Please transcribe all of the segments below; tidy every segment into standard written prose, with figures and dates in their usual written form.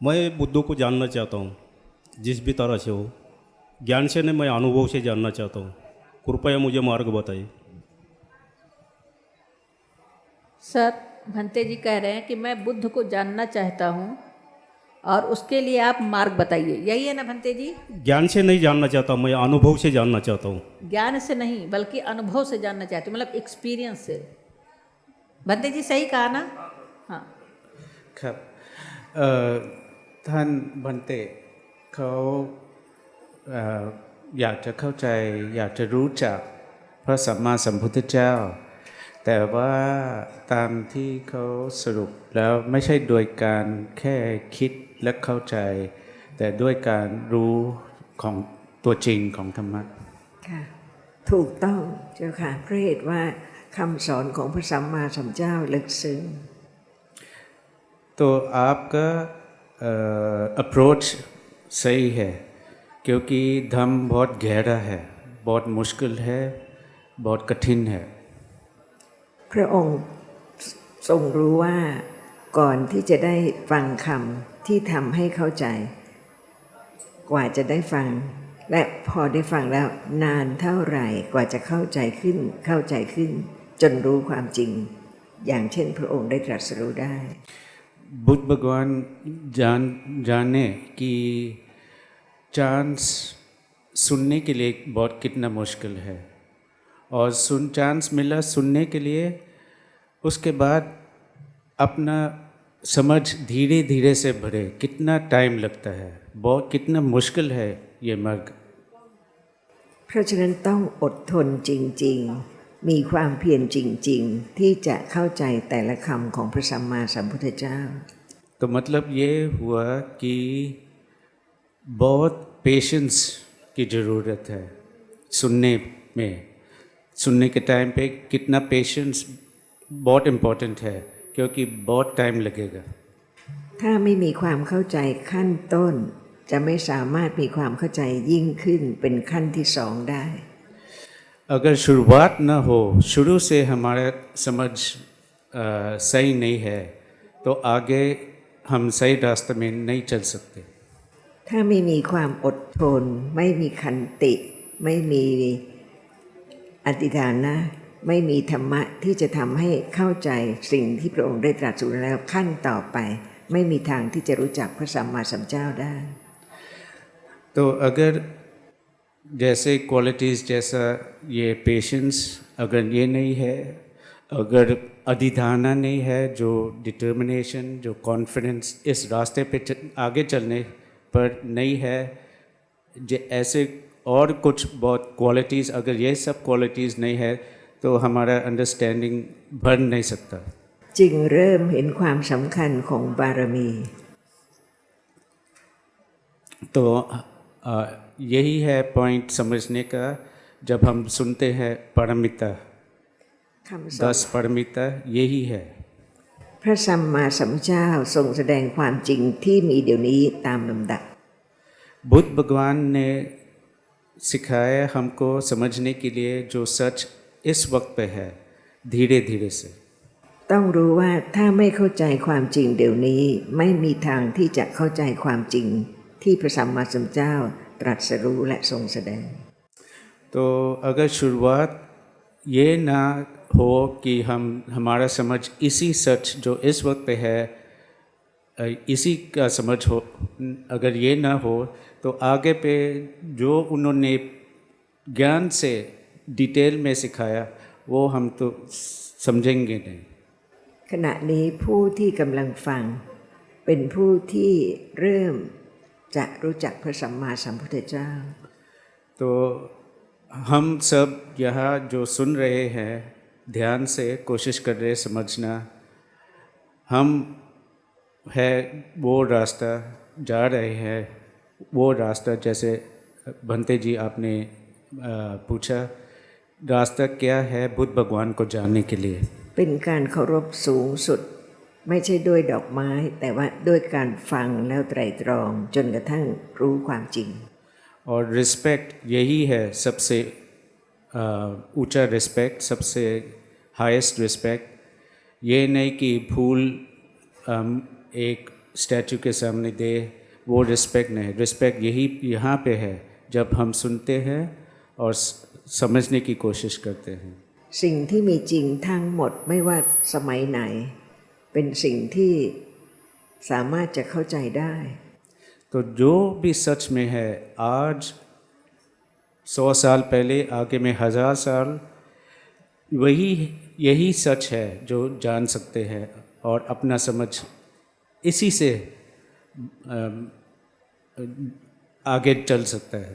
मैं बुद्धों को जानना चाहता हूँ, जिस भी तरह से हो। ज्ञान से नहीं, मैं अनुभव से जानना चाहता हूँ। कृपया मुझे मार्ग बताइए। सर, भंते जी कह रहे हैं कि मैं बुद्ध को जानना चाहता हूँ और उसके लिए आप मार्ग बताइए। यही है ना भंते जी? ज्ञान से नहीं जानना चाहता, मैं अनुभव से जानना चाहता हूँ। ज्ञान से नहीं बल्कि अनुभव से जानना चाहते हो, मतलब एक्सपीरियंस से। भंते जी सही कहा ना? हाँ। ครับท่านบันเตะเขาเอ่ออยากจะเข้าใจอยากจะรู้จักพระสัมมาสัมพุทธเจ้าแต่ว่าตามที่เขาสรุปแล้วไม่ใช่โดยการแค่คิดและเข้าใจแต่ด้วยการรู้ของตัวจริงของธรรมะ ค่ะถูกต้องเจ้าค่ะเพราะเหตุว่าคำสอนของพระสัมมาสัมพุทธเจ้าลึกซึ้ง तो आपका अप्रोच सही है क्योंकि धम्म बहुत गहरा है बहुत मुश्किल है बहुत कठिन है พระองค์ทรงรู้ว่าก่อนที่จะได้ฟังคำที่ทำให้เข้าใจกว่าจะได้ฟังและพอได้ฟังแล้วนานเท่าไหร่กว่าจะเข้าใจขึ้นจนรู้ความจริงอย่างเช่นพระองค์ได้ตรัสรู้ได้ बुद्ध भगवान जाने कि चांस सुनने के लिए बहुत कितना मुश्किल है और चांस मिला सुनने के लिए उसके बाद अपना समझ धीरे धीरे से बढ़े कितना टाइम लगता है बहुत कितना मुश्किल है ये मार्ग เพราะฉะนั้นต้องอดทนจริงๆมีความเพียรจริงๆที่จะเข้าใจแต่ละคำของพระสัมมาสัมพุทธเจ้า तो मतलब ये हुआ कि बहुत पेशेंस की ज़रूरत है सुनने में सुनने के टाइम पे कितना पेशेंस बहुत इम्पोर्टेंट है क्योंकि बहुत टाइम लगेगा ถ้าไม่มีความเข้าใจขั้นต้นจะไม่สามารถมีความเข้าใจยิ่งขึ้นเป็นขั้นที่สองได้ अगर शुरुआत न हो शुरू से हमारा समझ सही नहीं है तो आगे हम सही रास्ते में नहीं चल सकते ถ้าไม่มีความอดทนไม่มีขันติไม่มีอธิฐานะไม่มีธรรมะที่จะทำให้เข้าใจสิ่งที่พระองค์ได้ตรัสรู้แล้วขั้นต่อไปไม่มีทางที่จะรู้จักพระสัมมาสัมพุทธเจ้าได้ तो अगर जैसे क्वालिटीज़ जैसा ये पेशेंस अगर ये नहीं है अगर अधिधाना नहीं है जो डिटर्मिनेशन जो कॉन्फिडेंस इस रास्ते पे आगे चलने पर नहीं है ऐसे और कुछ बहुत क्वालिटीज़ अगर ये सब क्वालिटीज़ नहीं है तो हमारा अंडरस्टैंडिंग बढ़ नहीं सकता จึงเริ่มเห็นความสำคัญของบารมี तो यही है पॉइंट समझने का जब हम सुनते हैं परमिता คำสอน 10 परमिता यही है พระสัมมาสัมพุทธเจ้าทรงแสดงความจริงที่มีเดี๋ยวนี้ตามลำดับ बुद्ध भगवान ने सिखाया हमको समझने के लिए जो सच इस वक्त पे है धीरे धीरे से ต้องรู้ว่าถ้าไม่เข้าใจความจริงเดี๋ยวนี้ไม่มีทางที่จะเข้าใจความจริงที่พระสัมมาสัมพุทธเจ้าตรัสรู้และทรงแสดง तो अगर शुरुआत ये ना हो कि हमारा समझ इसी सच जो इस वक्त पे है इसी का समझ हो अगर ये ना हो तो आगे पे जो उन्होंने ज्ञान से डिटेल में सिखाया वो हम तो समझेंगे नहीं ขณะนี้ผู้ที่กำลังฟังเป็นผู้ที่เริ่มจะรู้จักพระสัมมาสัมพุทธเจ้า तो हम सब यहाँ जो सुन रहे हैं ध्यान से कोशिश कर रहे समझना हम है वो रास्ता जा रहे हैं वो रास्ता जैसे भंते जी आपने पूछा रास्ता क्या है बुद्ध भगवान को जानने के लिए เป็นการเคารพสูงสุดไม่ใช่ด้วยดอกไม้แต่ว่าด้วยการฟังแล้วไตร่ตรองจนกระทั่งรู้ความจริง और रिस्पेक्ट यही है सबसे ऊंचा रिस्पेक्ट सबसे हाईएस्ट रिस्पेक्ट ये नहीं कि भूल एक स्टैचू के सामने दे, वो रिस्पेक्ट नहीं। रिस्पेक्ट यही यहाँ पे है जब हम सुनते हैं और समझने की कोशिश करते हैं। สิ่งที่มีจริงทั้งหมดไม่ว่าสมัยไหนเป็นสิ่งที่สามารถจะเข้าใจได้ तो जो भी सच में है आज 100 साल पहले आगे में 1000 साल यही सच है जो जान सकते हैं और अपना समझ इसी से आगे चल सकता है।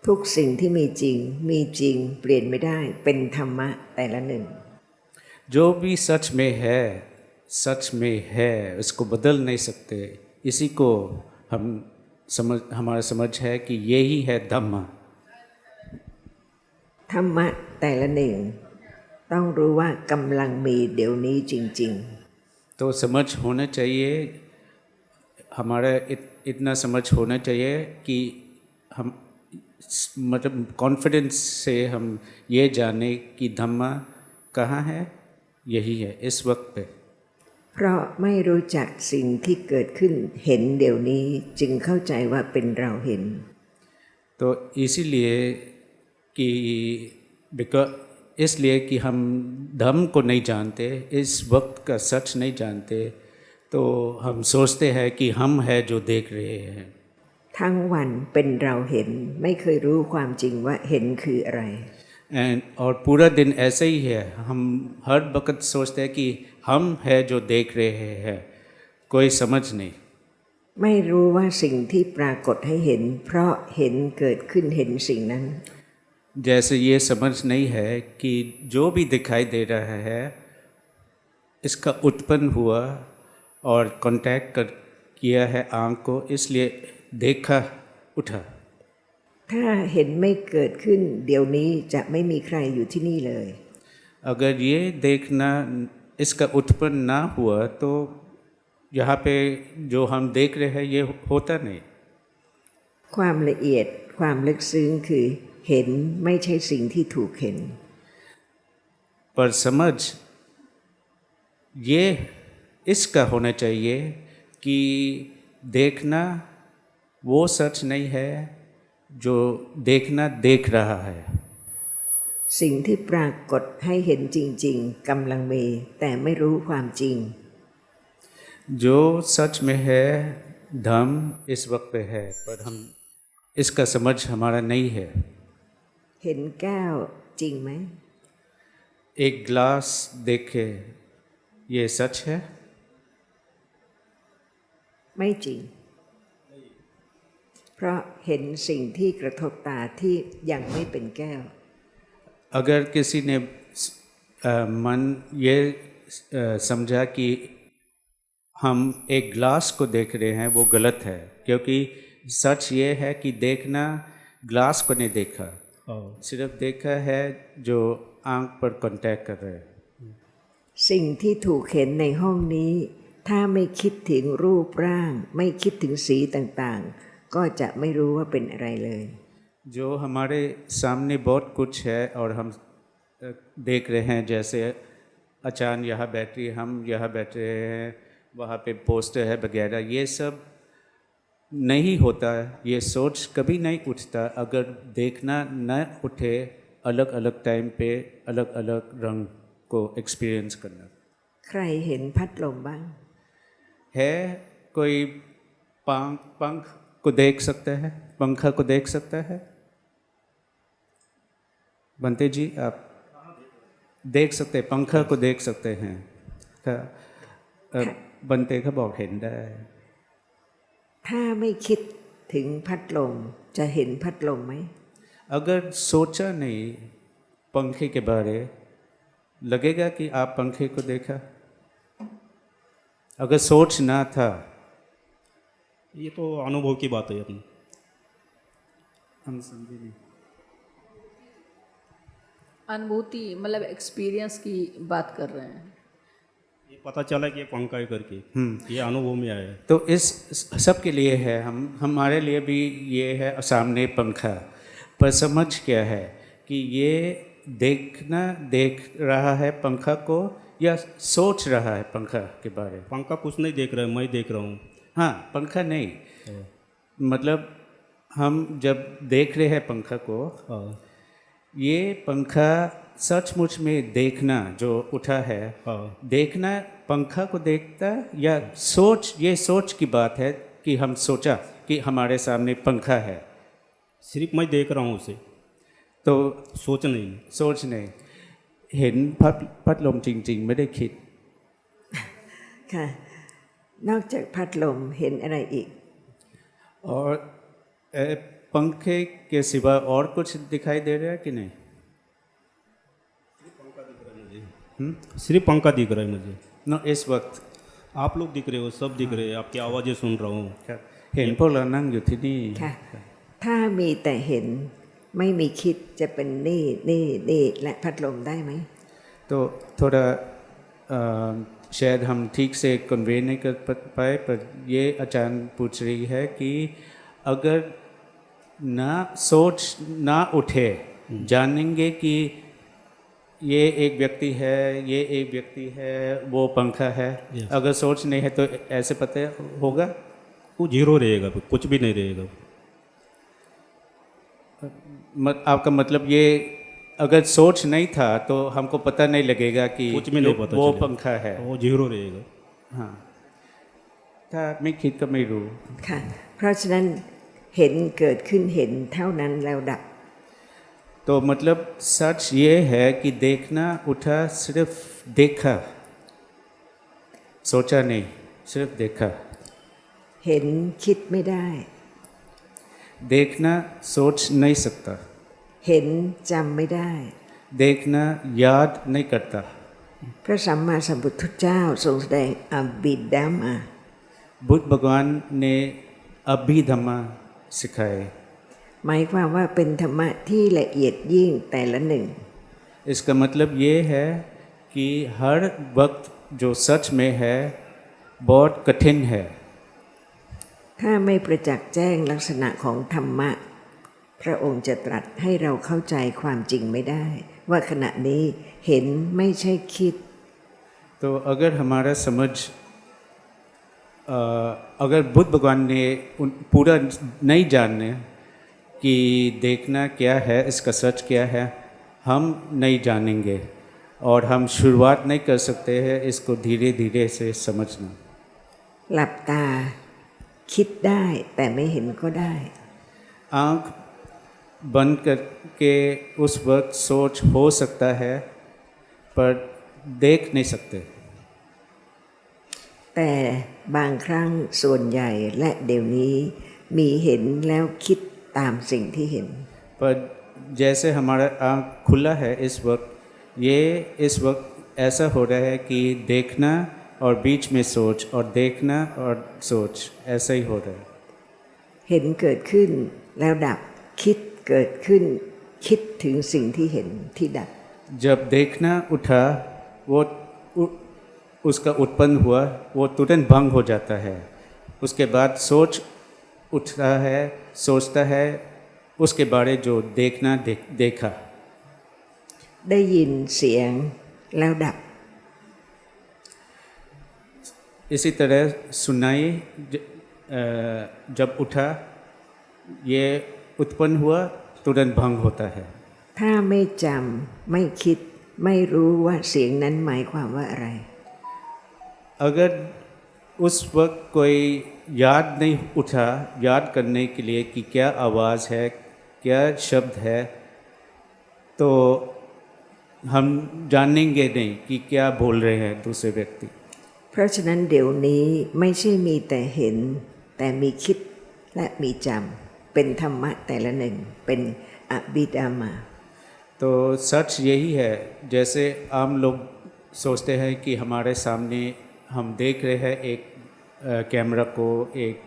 ทุกสิ่งที่มีจริงเปลี่ยนไม่ได้เป็นธรรมะแต่ละหนึ่ง जो भी सच में है उसको बदल नहीं सकते। इसी को हमारा समझ है कि यही है धम्म। ธรรมะแต่ละหนึ่งต้องรู้ว่ากำลังมีเดี๋ยวนี้จริง तो समझ होना चाहिए, हमारा इतना समझ होना चाहिए कि हम मतलब कॉन्फिडेंस से हम ये जाने कि धम्म कहाँ है, यही है इस वक्त पे। ๆ เพราะไม่รู้จักสิ่งที่เกิดขึ้นเห็นเดี๋ยวนี้จึงเข้าใจว่าเป็นเราเห็น तो इसीलिए कि हम धम्म को नहीं जानते, इस वक्त का सच नहीं जानते, तो हम सोचते हैं कि हम है जो देख रहे हैं। ทั้งวันเป็นเราเห็นไม่เคยรู้ความจริงว่าเห็นคืออะไร और पूरा दिन ऐसे ही है, हम हर वक्त सोचते हैं कि हम है जो देख रहे हैं, कोई समझ नहीं। ไม่รู้ว่าสิ่งที่ปรากฏให้เห็นเพราะเห็นเกิดขึ้นเห็นสิ่งนั้น जैसे ये समझ नहीं है कि जो भी दिखाई दे रहा है इसका उत्पन्न हुआ और कांटेक्ट किया है आँख को, इसलिए देखा उठा। ถ้าเห็นไม่เกิดขึ้นเดี๋ยวนี้จะไม่มีใครอยู่ที่นี่เลย अगर ये देखना इसका उत्पन्न ना हुआ तो यहाँ पे जो हम देख रहे हैं ये होता नहीं। ความละเอียดความลึกซึ้งคือเห็นไม่ใช่สิ่งที่ถูกเห็น पर समझ ये इसका होना चाहिए कि देखना वो सच नहीं है जो देखना देख रहा है। สิ่งที่ปรากฏให้เห็นจริงๆกำลังมีแต่ไม่รู้ความจริง जो सच में है धम्म इस वक्त पे है, पर हम इसका समझ हमारा नहीं है। เห็นแก้วจริงไหม एक ग्लास देखे ये सच है? ไม่จริง เพราะเห็นสิ่งที่กระทบตาที่ยังไม่เป็นแก้ว अगर किसी ने मन ये समझा कि हम एक ग्लास को देख रहे हैं वो गलत है, क्योंकि सच ये है कि देखना ग्लास को नहीं देखा, सिर्फ देखा है जो आँख पर कांटेक्ट कर रहे हैं। สิ่งที่ถูกเห็นในห้องนี้ถ้าไม่คิดถึงรูปร่างไม่คิดถึงสีต่างๆก็จะไม่รู้ว่าเป็นอะไรเลย जो हमारे सामने बहुत कुछ है और हम देख रहे हैं, जैसे अचानक यहाँ बैठ रही, हम यहाँ बैठ रहे हैं, वहाँ पे पोस्टर है वगैरह, ये सब नहीं होता। ये सोच कभी नहीं उठता अगर देखना न उठे, अलग अलग टाइम पे अलग अलग रंग को एक्सपीरियंस करना। ใครเห็นพัดลมบ้าง है कोई पंख को देख सकता है, पंखा को देख सकता है? बनते जी आप देख सकते हैं, पंखा को देख सकते हैं? बनते काบอกเห็นได้ ถ้าไม่คิดถึงพัดลมจะเห็นพัดลมไหม अगर सोचा नहीं पंखे के बारे, लगेगा कि आप पंखे को देखा? अगर सोच ना था, ये तो अनुभव की बात है अपनी। हम समझे नहीं। अनुभूति मतलब एक्सपीरियंस की बात कर रहे हैं। ये पता चला कि ये पंखा है करके, ये अनुभव में आया है। तो इस सब के लिए है, हमारे लिए भी ये है सामने पंखा, पर समझ क्या है कि ये देखना देख रहा है पंखा को या सोच रहा है पंखा के बारे में? पंखा कुछ नहीं देख रहा है, मैं देख रहा हूँ। हाँ पंखा नहीं, मतलब हम जब देख रहे हैं पंखा को, हाँ ये पंखा सचमुच में देखना जो उठा है, हाँ देखना पंखा को देखता या सोच, ये सोच की बात है कि हम सोचा कि हमारे सामने पंखा है, सिर्फ मैं देख रहा हूँ उसे, तो सोच नहीं। सोच नहीं เห็นพัดลมจริงๆไม่ได้คิด ค่ะ นอกจากพัดลมเห็นอะไรอีก और पंखे के सिवा और कुछ दिखाई दे रहा है कि नहीं? सिर्फ पंखा दिख रहा है मुझे। न इस वक्त आप लोग दिख रहे हो, सब दिख रहे हैं, आपकी आवाज़ें सुन रहा हूँ। เห็นพวกเรานั่งอยู่ที่นี่ ค่ะ ถ้ามีแต่เห็นไม่มีคิดจะเป็นนี่และพัดลมได้ไหม तो थोड़ा शायद हम ठीक से कन्वे नहीं कर पाए, पर ये अचानक पूछ रही है कि अगर ना सोच ना उठे, जानेंगे कि ये एक व्यक्ति है, ये एक व्यक्ति है, वो पंखा है। Yes. अगर सोच नहीं है तो ऐसे पता होगा? वो जीरो रहेगा, कुछ भी नहीं रहेगा। आपका मतलब ये अगर सोच नहीं था तो हमको पता नहीं लगेगा कि कुछ भी नहीं पता वो चलेगा। पंखा है। वो जीरो रहेगा। हाँ, ถ้าไม่คิดก็ไม่รู้ ค่ะ เพราะฉะนั้นเห็นเกิดขึ้นเห็นเท่านั้นแล้วดับ तो मतलब सच ये है कि देखना उठा, सिर्फ देखा, सोचा नहीं, सिर्फ देखा। เห็นคิดไม่ได้ देखना सोच नहीं सकता, เห็นจำไม่ได้ देखना याद नहीं करता। พระสัมมาสัมพุทธเจ้าทรงแสดงอภิธรรม बुद्ध भगवान ने अभिधम्मा सिखाए। หมายความว่าเป็นธรรมะที่ละเอียดยิ่งแต่ละหนึ่ง इसका मतलब ये है कि हर वक्त जो सच में है बहुत कठिन है। ถ้าไม่ประจักษ์แจ้งลักษณะของธรรมะ พระองค์จะตรัสให้เราเข้าใจความจริงไม่ได้ ว่าขณะนี้เห็นไม่ใช่คิด तो अगर हमारा समझ अगर बुद्ध भगवान ने पूरा नहीं जाने कि देखना क्या है, इसका सच क्या है, हम नहीं जानेंगे और हम शुरुआत नहीं कर सकते हैं इसको धीरे धीरे से समझना। หลับตาคิดได้แต่ไม่เห็นก็ได้ आँख बंद करके उस वक्त सोच हो सकता है पर देख नहीं सकते। แต่บางครั้งส่วนใหญ่และเดี๋ยวนี้มีเห็นแล้วคิดตามสิ่งที่เห็น पर जैसे हमारा आँख खुला है इस वक्त, ये इस वक्त ऐसा हो रहा है कि देखना और बीच में सोच और देखना और सोच ऐसा ही हो रहा है। เห็นเกิดขึ้นแล้วดับคิดเกิดขึ้นคิดถึงสิ่งที่เห็นที่ดับ जब देखना उठा वो उसका उत्पन्न हुआ, वो तुरंत भंग हो जाता है। उसके बाद सोच उठता है, सोचता है उसके बारे जो देखना देखा। ได้ยินเสียงแล้วดับ इसी तरह सुनाई जब उठा, ये उत्पन्न हुआ, तुरंत भंग होता है। ถ้าไม่จำไม่คิดไม่รู้ว่าเสียงนั้นหมายความว่าอะไร अगर उस वक्त कोई याद नहीं उठा याद करने के लिए कि क्या आवाज़ है, क्या शब्द है, तो हम जानेंगे नहीं कि क्या बोल रहे हैं दूसरे व्यक्ति। เพราะฉะนั้นเดี๋ยวนี้ไม่ใช่มีแต่เห็นแต่มีคิดและมีจำเป็นธรรมะแต่ละหนึ่งเป็นอภิธรรม तो सच यही है, जैसे आम लोग सोचते हैं कि हमारे सामने हम देख रहे हैं एक कैमरा को, एक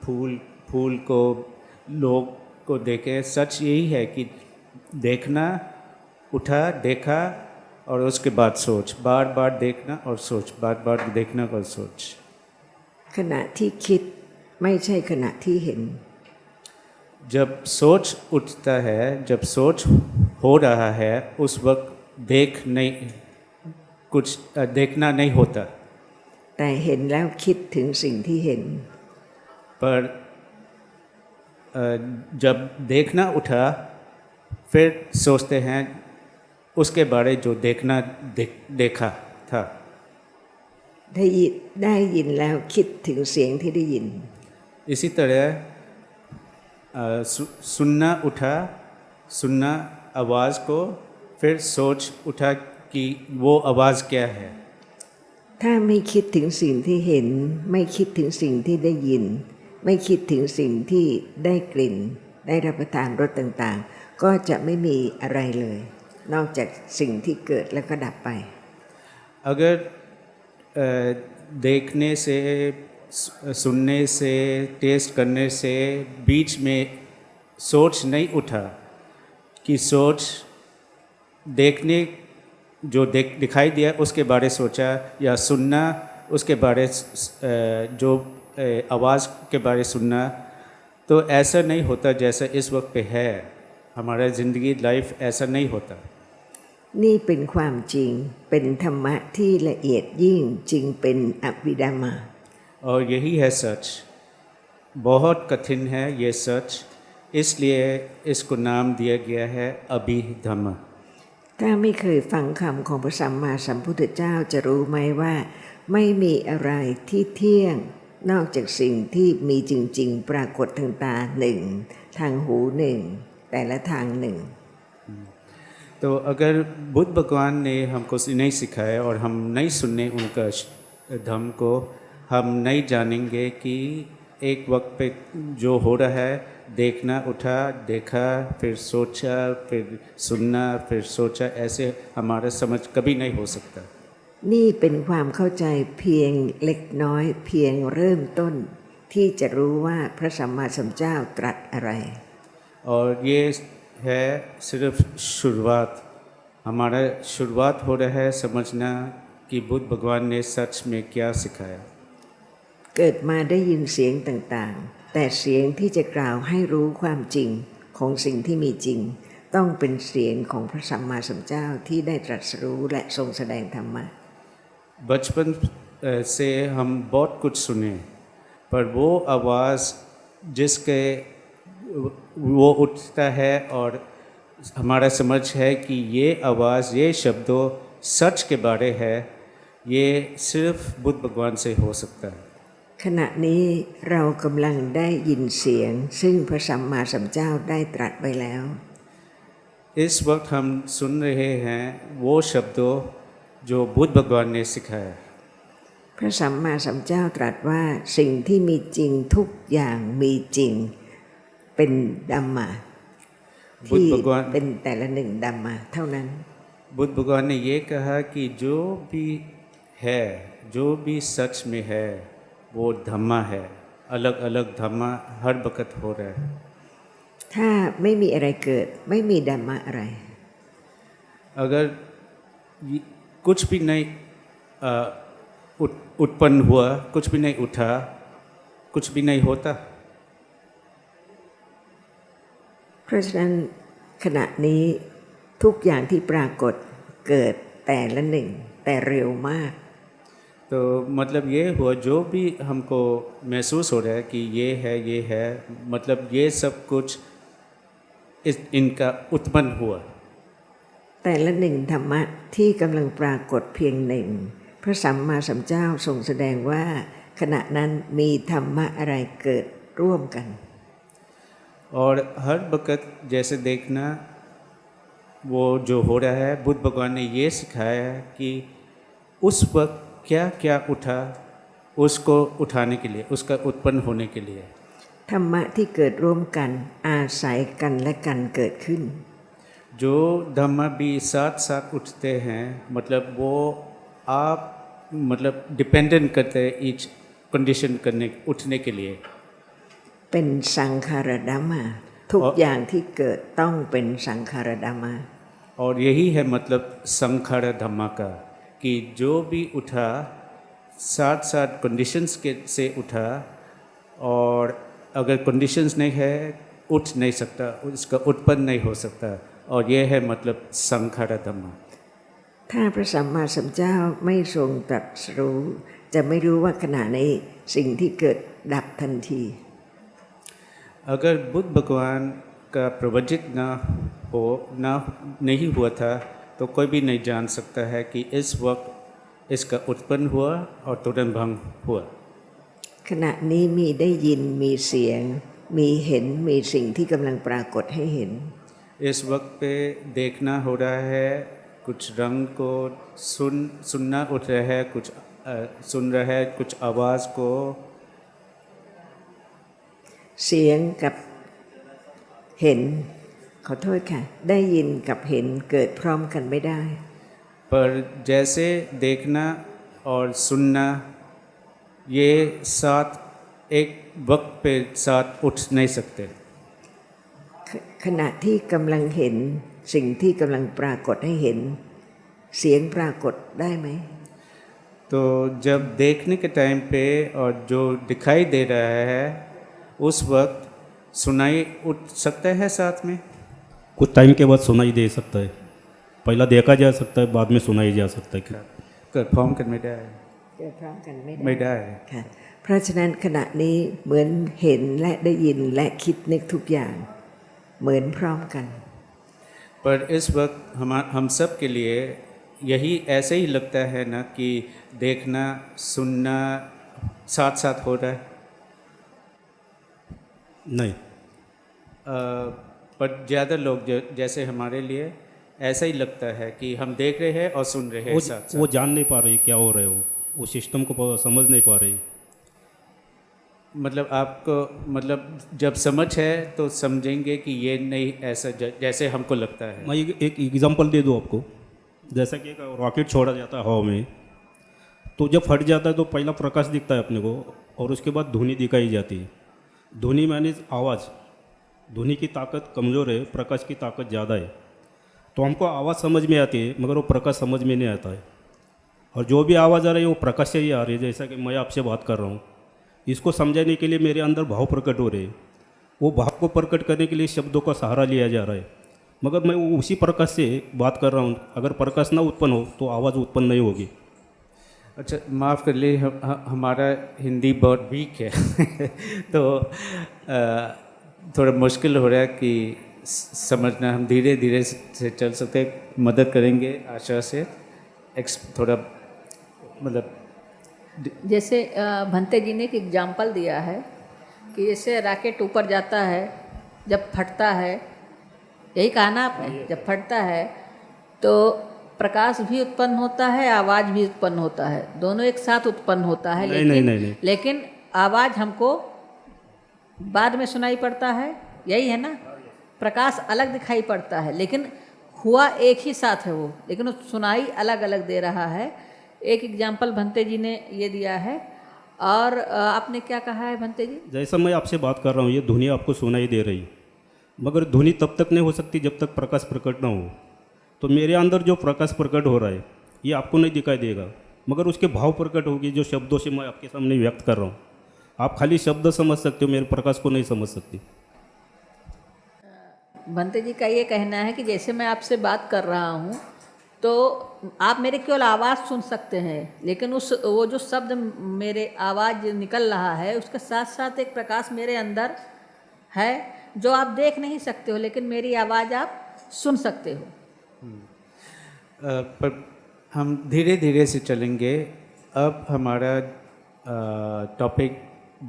फूल को, लोग को देखे। सच यही है कि देखना उठा, देखा और उसके बाद सोच, बार बार देखना और सोच, बार बार देखना और सोच। ขณะที่คิดไม่ใช่ขณะที่เห็น जब सोच उठता है, जब सोच हो रहा है, उस वक्त देखना नहीं होता। แต่เห็นแล้วคิดถึงสิ่งที่เห็น पर जब देखना उठा फिर सोचते हैं उसके बारे जो देखा था ได้ยินแล้วคิดถึงเสียงที่ได้ยิน इसी तरह सुनना उठा सुनना आवाज़ को फिर सोच उठा कि वो आवाज़ क्या है ถ้าไม่คิดถึงสิ่งที่เห็นไม่คิดถึงสิ่งที่ได้ยิน ไม่คิดถึงสิ่งที่ได้กลิ่นได้รับประทานรสต่างๆก็จะไม่มีอะไรเลย นอกจากสิ่งที่เกิดแล้วก็ดับไป अगर देखने से सुनने से टेस्ट करने से बीच में सोच नहीं उठा कि सोच देखने जो दिखाई दिया उसके बारे सोचा या सुनना उसके बारे जो आवाज़ के बारे सुनना तो ऐसा नहीं होता जैसा इस वक्त पे है हमारा ज़िंदगी लाइफ ऐसा नहीं होता นี่เป็นความจริงเป็นธรรมะที่ละเอียดยิ่งจึงเป็นอภิธรรม और यही है सच बहुत कठिन है ये सच इसलिए इसको नाम दिया गया है अभिधम्म ถ้าไม่เคยฟังคำของพระสัมมาสัมพุทธเจ้าจะรู้ไหมว่าไม่มีอะไรที่เที่ยงนอกจากสิ่งที่มีจริงๆปรากฏทางตาหนึ่งทางหูหนึ่งแต่ละทางหนึ่ง तो अगर बुद्ध भगवान ने हमको नहीं सिखाया और हम नहीं सुनने उनका धम्म को हम नहीं जानेंगे कि एक वक्त पे जो हो रहा है देखना उठा देखा फिर सोचा फिर सुनना फिर सोचा ऐसे हमारा समझ कभी नहीं हो सकता นี่เป็นความเข้าใจเพียงเล็กน้อยเพียงเริ่มต้นที่จะรู้ว่าพระสัมมาสัมพุทธเจ้าตรัสอะไร और ये है सिर्फ शुरुआत हमारा शुरुआत हो रहा है समझना कि बुद्ध भगवान ने सच में क्या सिखाया เกิดมาได้ยินเสียงต่างๆแต่เสียงที่จะกล่าวให้รู้ความจริงของสิ่งที่มีจริงต้องเป็นเสียงของพระสัมมาสัมพุทธเจ้าที่ได้ตรัสรู้และทรงแสดงธรรมะ बचपन से हम बहुत कुछ सुने पर वो आवाज़ जिसके वो उठता है और हमारा समझ है कि ये आवाज़ ये शब्दों सच के बारे है ये सिर्फ बुद्ध भगवान से हो सकता है ขณะนี้เรากำลังได้ยินเสียงซึ่งพระสัมมาสัมพุทธเจ้าได้ตรัสไว้แล้ว इस वक्त हम सुन रहे हैं वो शब्दों जो बुद्ध भगवान ने सिखाया พระสัมมาสัมพุทธเจ้าตรัสว่าสิ่งที่มีจริงทุกอย่างมีจริงเป็นดัมมะที่เป็นแต่ละหนึ่งดัมมะเท่านั้น बुद्ध भगवान ने ये कहा कि जो भी है जो भी सच में है वो धम्मा है अलग अलग धम्मा हर वक्त हो रहा है ถ้าไม่มีอะไรเกิดไม่มีดัมมะอะไร अगर कुछ भी नहीं उत्पन्न हुआ कुछ भी नहीं उठा कुछ भी नहीं होता เพราะฉะนั้นขณะนี้ทุกอย่างที่ปรากฏเกิดแต่ละหนึ่งแต่เร็วมาก तो मतलब ये हुआ जो भी हमको महसूस हो रहा है कि ये है मतलब ये सब कुछ इनका उत्पन्न हुआ แต่ละหนึ่งธรรมะที่กำลังปรากฏเพียงหนึ่งพระสัมมาสัมพุทธเจ้าทรงแสดงว่าขณะนั้นมีธรรมะอะไรเกิดร่วมกัน और हर वक्त जैसे देखना वो जो हो रहा है बुद्ध भगवान ने ये सिखाया है कि उस वक्त क्या क्या उठा उसको उठाने के लिए उसका उत्पन्न होने के लिए ธรรมะที่เกิดร่วมกันอาศัยกันและกันเกิดขึ้น जो धम्मा भी साथ साथ उठते हैं मतलब वो आप मतलब डिपेंडेंट करते हैं ईच कंडीशन करने उठने के लिए เป็นสังขารดัมมะทุกอย่างที่เกิดต้องเป็นสังขารดัมมะ और यही है मतलब संखार धम्मा का कि जो भी उठा साथ साथ कंडीशंस के से उठा और अगर कंडीशंस नहीं है उठ नहीं सकता उसका उत्पन्न नहीं हो सकता और ये है मतलब संखार धम्मा ถ้าพระสัมมาสัมพุทธเจ้าไม่ทรงตรัสรู้จะไม่รู้ว่าขณะนี้สิ่งที่เกิดดับทันที अगर बुद्ध भगवान का प्रवचित ना नहीं हुआ था तो कोई भी नहीं जान सकता है कि इस वक्त इसका उत्पन्न हुआ और तुरंत भंग हुआ ขณะนี้มีได้ยินมีเสียง มีเห็นมีสิ่งที่กำลังปรากฏให้เห็น इस वक्त पे देखना हो रहा है कुछ रंग को सुनना उठ रहा है कुछ सुन रहा है कुछ आवाज़ को เสียงกับเห็นขอโทษค่ะได้ยินกับเห็นเกิดพร้อมกันไม่ได้ पर जैसे देखना और सुनना ये साथ एक वक्त पे साथ उठ नहीं सकते ขณะที่กำลังเห็นสิ่งที่กำลังปรากฏให้เห็น เสียงปรากฏได้ไหม तो जब देखने के टाइम पे और जो दिखाई दे रहा है उस वक्त सुनाई उठ सकता है साथ में कुछ टाइम के बाद सुनाई दे सकता है पहला देखा जा सकता है बाद में सुनाई जा सकता है เกิดพร้อมกันไม่ได้ เกิดพร้อมกันไม่ ไม่ได้ ค่ะเพราะฉะนั้นขณะนี้เหมือนเห็นและได้ยินและคิดนึกทุกอย่างเหมือนพร้อมกัน पर इस वक्त हम सब के लिए यही ऐसे ही लगता है ना कि देखना सुनना साथ साथ हो रहा है नहीं पर ज़्यादा लोग जैसे हमारे लिए ऐसा ही लगता है कि हम देख रहे हैं और सुन रहे हैं साथ वो साथ जान नहीं पा रही क्या हो रहे हो वो सिस्टम को समझ नहीं पा रही मतलब आपको मतलब जब समझ है तो समझेंगे कि ये नहीं ऐसा जैसे हमको लगता है मैं एक एग्जांपल दे दूँ आपको जैसा कि एक रॉकेट छोड़ा जाता है हवा में तो जब फट जाता है तो पहला प्रकाश दिखता है अपने को और उसके बाद ध्वनि दिखाई जाती है ध्वनि माने आवाज़ ध्वनि की ताकत कमज़ोर है प्रकाश की ताकत ज़्यादा है तो हमको आवाज़ समझ में आती है मगर वो प्रकाश समझ में नहीं आता है और जो भी आवाज़ आ रही है वो प्रकाश से ही आ रही है जैसा कि मैं आपसे बात कर रहा हूँ इसको समझाने के लिए मेरे अंदर भाव प्रकट हो रहे हैं वो भाव को प्रकट करने के लिए शब्दों का सहारा लिया जा रहा है मगर मैं उसी प्रकाश से बात कर रहा हूँ अगर प्रकाश ना उत्पन्न हो तो आवाज़ उत्पन्न नहीं होगी अच्छा माफ़ कर लिए हमारा हिंदी बहुत वीक है तो थोड़ा मुश्किल हो रहा है कि समझना हम धीरे धीरे से चल सकते हैं मदद करेंगे आशा से थोड़ा मतलब जैसे भंते जी ने एक एग्जाम्पल दिया है कि जैसे रॉकेट ऊपर जाता है जब फटता है यही कहा ना आपने जब फटता है तो प्रकाश भी उत्पन्न होता है आवाज़ भी उत्पन्न होता है दोनों एक साथ उत्पन्न होता है नहीं। लेकिन आवाज़ हमको बाद में सुनाई पड़ता है यही है ना प्रकाश अलग दिखाई पड़ता है लेकिन हुआ एक ही साथ है वो लेकिन वो सुनाई अलग अलग दे रहा है एक एग्जाम्पल भंते जी ने ये दिया है और आपने क्या कहा है भंते जी जैसा मैं आपसे बात कर रहा हूँ ये ध्वनि आपको सुनाई दे रही मगर ध्वनि तब तक नहीं हो सकती जब तक प्रकाश प्रकट ना हो तो मेरे अंदर जो प्रकाश प्रकट हो रहा है ये आपको नहीं दिखाई देगा मगर उसके भाव प्रकट होगी जो शब्दों से मैं आपके सामने व्यक्त कर रहा हूँ आप खाली शब्द समझ सकते हो मेरे प्रकाश को नहीं समझ सकती भंते जी का ये कहना है कि जैसे मैं आपसे बात कर रहा हूँ तो आप मेरे केवल आवाज़ सुन सकते हैं लेकिन वो जो शब्द मेरे आवाज़ निकल रहा है उसके साथ साथ एक प्रकाश मेरे अंदर है जो आप देख नहीं सकते हो लेकिन मेरी आवाज़ आप सुन सकते हो पर हम धीरे धीरे से चलेंगे अब हमारा टॉपिक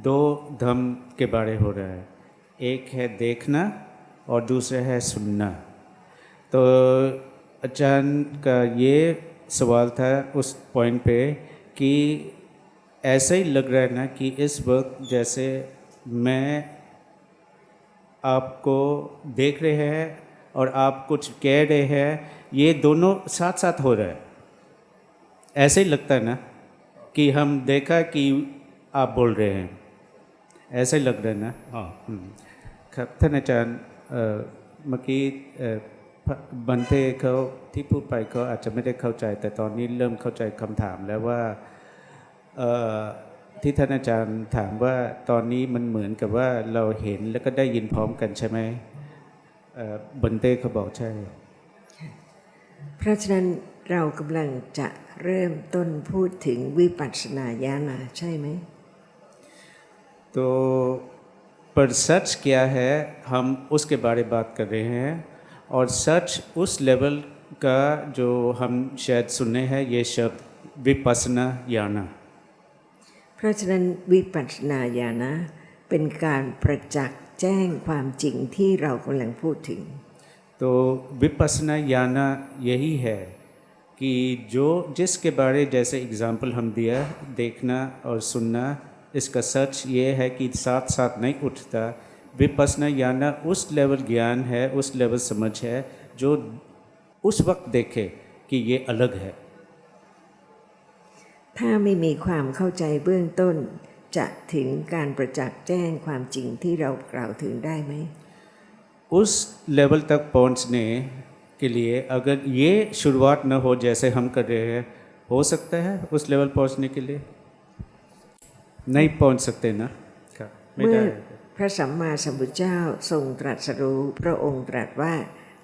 दो धम्म के बारे हो रहा है एक है देखना और दूसरा है सुनना तो आचार्य का ये सवाल था उस पॉइंट पे कि ऐसा ही लग रहा है ना कि इस वक्त जैसे मैं आपको देख रहे हैं और आप कुछ कह रहे हैं ये दोनों साथ साथ हो रहा है ऐसे ही लगता है ना कि हम देखा कि आप बोल रहे हैं ऐसा ही लग रहा है ना हाँ ครับท่านอาจารย์เมื่อกี้บันเทเขาที่พูดไปเขาอาจจะไม่ได้เข้าใจแต่ตอนนี้เริ่มเข้าใจคำถามแล้วว่าที่ท่านอาจารย์ถามว่าตอนนี้มันเหมือนกับว่าเราเห็นแล้วก็ได้ยินพร้อมกันใช่ไหมบันเทเขาบอกใช่เพราะฉะนั้นเรากำลังจะเริ่มต้นพูดถึงวิปัสสนาญาณใช่ไหม तो पर सच क्या है हम उसके बारे में बात कर रहे हैं, और सच उस लेवल का जो हम शायद सुने हैं ये शब्द विपස්සना याना। เพราะฉะนั้นวิปัสสนาญาณะเป็นการประจักษ์แจ้งความจริงที่เรากำลังพูดถึง तो विपස්සना याना यही है कि जो जिसके बारे जैसे एग्जाम्पल हम दिया, देखना और सुनना, इसका सच ये है कि साथ साथ नहीं उठता। विपස්සना याना उस लेवल ज्ञान है, उस लेवल समझ है जो उस वक्त देखे कि ये अलग है। ถ้าไม่มีความเข้าใจเบื้องต้นจะถึงการประจักษ์แจ้งความจริงที่เรากล่าวถึงได้ไหม उस लेवल तक पहुंचने के लिए अगर ये शुरुआत न हो जैसे हम कर रहे हैं, हो सकता है उस लेवल पहुंचने के लिए नहीं पहुंच सकते ना। ไม่ เมื่อ ได้ พระสัมมาสัมพุทธเจ้าทรงตรัสรู้พระองค์ตรัสว่า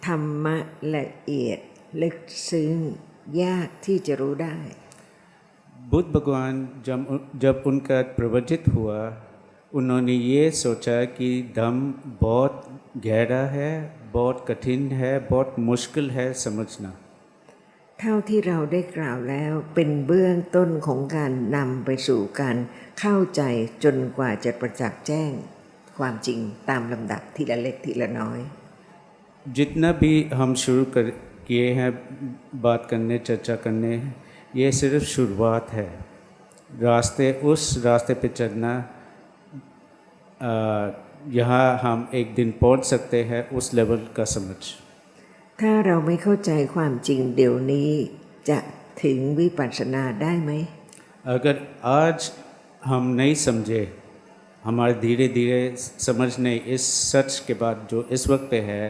ธรรมะละเอียดลึกซึ้งยากที่จะรู้ได้ बुद्ध भगवान जब उनका प्रवचित हुआ, उन्होंने ये सोचा कि धम्म बहुत गहरा है, बहुत कठिन है, बहुत मुश्किल है समझना। เท่าที่เราได้กล่าวแล้วเป็นเบื้องต้นของการนำไปสู่การเข้าใจจนกว่าจะประจักษ์แจ้งความจริงตามลำดับทีละเล็กทีละน้อย जितना भी हम शुरू कर किए हैं बात करने, चर्चा करने, ये सिर्फ शुरुआत है। उस रास्ते पे चलना, यहाँ हम एक दिन पहुँच सकते हैं उस लेवल का समझ। ถ้าเราไม่เข้าใจความจริงเดี๋ยวนี้จะถึงวิปัสสนาได้ไหม अगर आज हम नहीं समझे, हमारे धीरे धीरे समझने इस सच के बाद जो इस वक्त पे है,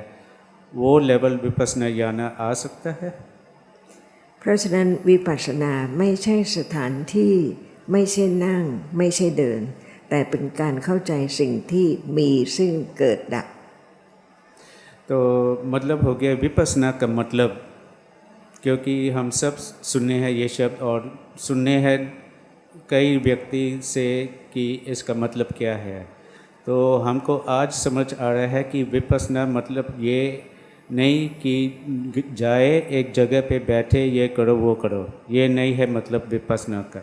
वो लेवल विपස්සना याना आ सकता है। เพราะฉะนั้นวิปัสสนาไม่ใช่สถานที่ไม่ใช่นั่งไม่ใช่เดิน แต่เป็นการเข้าใจสิ่งที่มีซึ่งเกิดดับ तो मतलब हो गया विपස්සना का मतलब, क्योंकि हम सब सुने हैं ये शब्द और सुनने हैं कई व्यक्ति से कि इसका मतलब क्या है, तो हमको आज समझ आ रहा है कि विपස්සना मतलब ये नहीं कि जाए एक जगह पे बैठे ये करो वो करो, ये नहीं है मतलब विपස්සना का।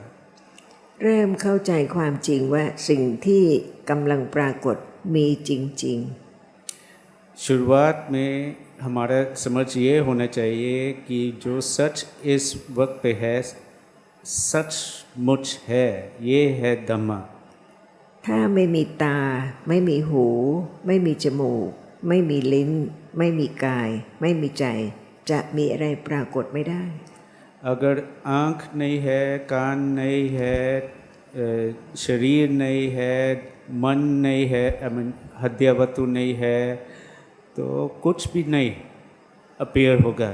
เริ่มเข้าใจความจริงว่าสิ่งที่กำลังปรากฏมีจริง शुरुआत में हमारा समझ ये होना चाहिए कि जो सच इस वक्त पे है सचमुच है, ये है धम्मा। ๆ ถ้าไม่มีตาไม่มีหู ไม่มีจมูก ไม่มีลิ้น ไม่มีกาย ไม่มีใจ จะมีอะไรปรากฏไม่ได้ अगर आँख नहीं है, कान नहीं है, शरीर नहीं है, मन नहीं है, हृदयवतु नहीं है, तो कुछ भी नहीं अपीयर होगा।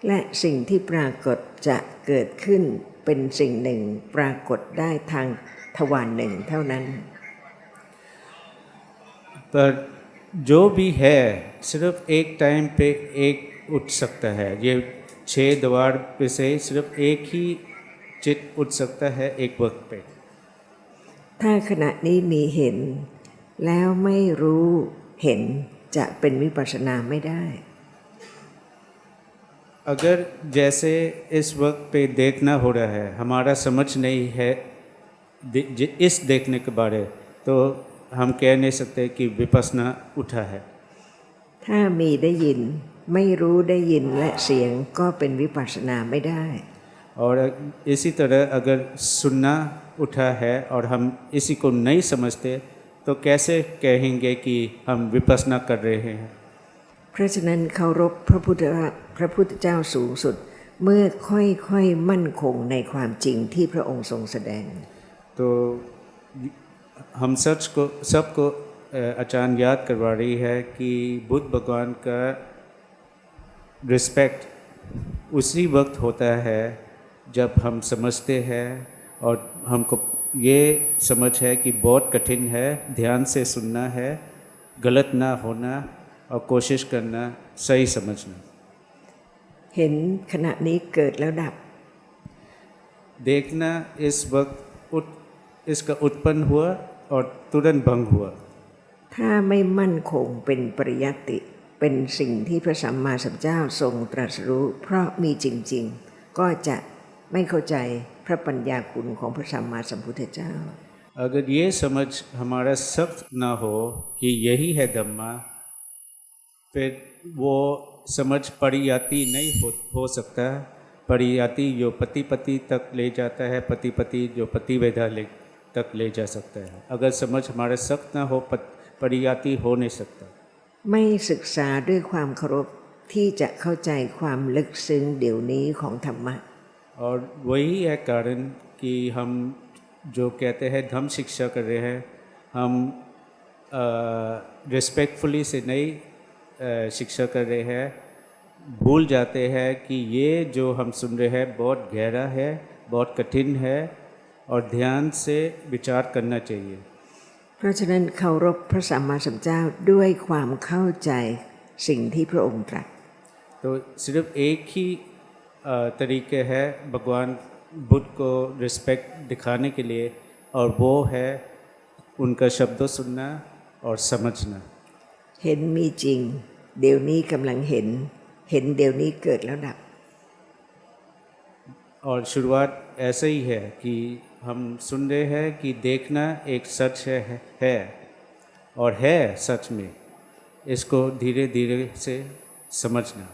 และสิ่งที่ปรากฏจะเกิดขึ้นเป็นสิ่งหนึ่งปรากฏได้ทางทวารหนึ่งเท่านั้น पर जो भी है सिर्फ एक टाइम पे एक उठ सकता है। ये 6 द्वार पे से सिर्फ एक ही चित उठ सकता है एक वक्त पे। ถ้าขณะนี้มีเห็น แล้วไม่รู้เห็นจะเป็นวิปัสสนาไม่ได้ अगर जैसे इस वक्त पे देखना हो रहा है, हमारा समझ नहीं है इस देखने के बारे, तो हम कह नहीं सकते कि विपස්සना उठा है। ถ้ามีได้ยินไม่รู้ได้ยินและเสียงก็เป็นวิปัสสนาไม่ได้ और इसी तरह अगर सुनना उठा है और हम इसी को नहीं समझते तो कैसे कहेंगे कि हम विपස්සना कर रहे हैं। เพราะฉะนั้นเคารพพระพุทธเจ้าสูงสุดเมื่อค่อยๆมั่นคงในความจริงที่พระองค์ทรงแสดง तो हम सबको आचार्य याद करवा रही है कि बुद्ध भगवान का रिस्पेक्ट उसी वक्त होता है जब हम समझते हैं और हमको ये समझ है कि बहुत कठिन है, ध्यान से सुनना है, गलत ना होना और कोशिश करना सही समझना। เห็นขณะนี้เกิดแล้วดับ देखना इस वक्त इसका उत्पन्न हुआ और तुरंत भंग हुआ। ถ้าไม่มั่นคงเป็นปริยัติเป็นสิ่งที่พระสัมมาสัมพุทธเจ้าทรงตรัสรู้เพราะมีจริงๆก็จะไม่เข้าใจพระปัญญาคุณของพระสัมมาสัมพุทธเจ้า अगर ये समझ हमारा सख्त ना हो कि यही है धम्मा, फिर वो समझ परियाती नहीं हो सकता। परियाती जो पति पति तक ले जाता है, पति पति जो पति वेदा तक ले जा सकता है। अगर समझ हमारा सख्त ना हो, परियाती हो नहीं सकता। ไม่ศึกษาด้วยความเคารพที่จะเข้าใจความลึกซึ้งเดี๋ยวนี้ของธรรมะ और वही है कारण कि हम जो कहते हैं धम्म शिक्षा कर रहे हैं, हम रिस्पेक्टफुली से नहीं शिक्षा कर रहे हैं। भूल जाते हैं कि ये जो हम सुन रहे हैं बहुत गहरा है, बहुत कठिन है और ध्यान से विचार करना चाहिए। เพราะฉะนั้นเคารพพระสัมมาสัมพุทธเจ้าด้วยความเข้าใจสิ่งที่พระองค์ตรัส तो सिर्फ एक ही तरीके है भगवान बुद्ध को रिस्पेक्ट दिखाने के लिए, और वो है उनका शब्दों सुनना और समझना। เห็นมีจริงเดี๋ยวนี้กำลังเห็นเดี๋ยวนี้เกิดแล้วดับ और शुरुआत ऐसे ही है कि हम सुन रहे हैं कि देखना एक सच है और है सच में, इसको धीरे धीरे से समझना।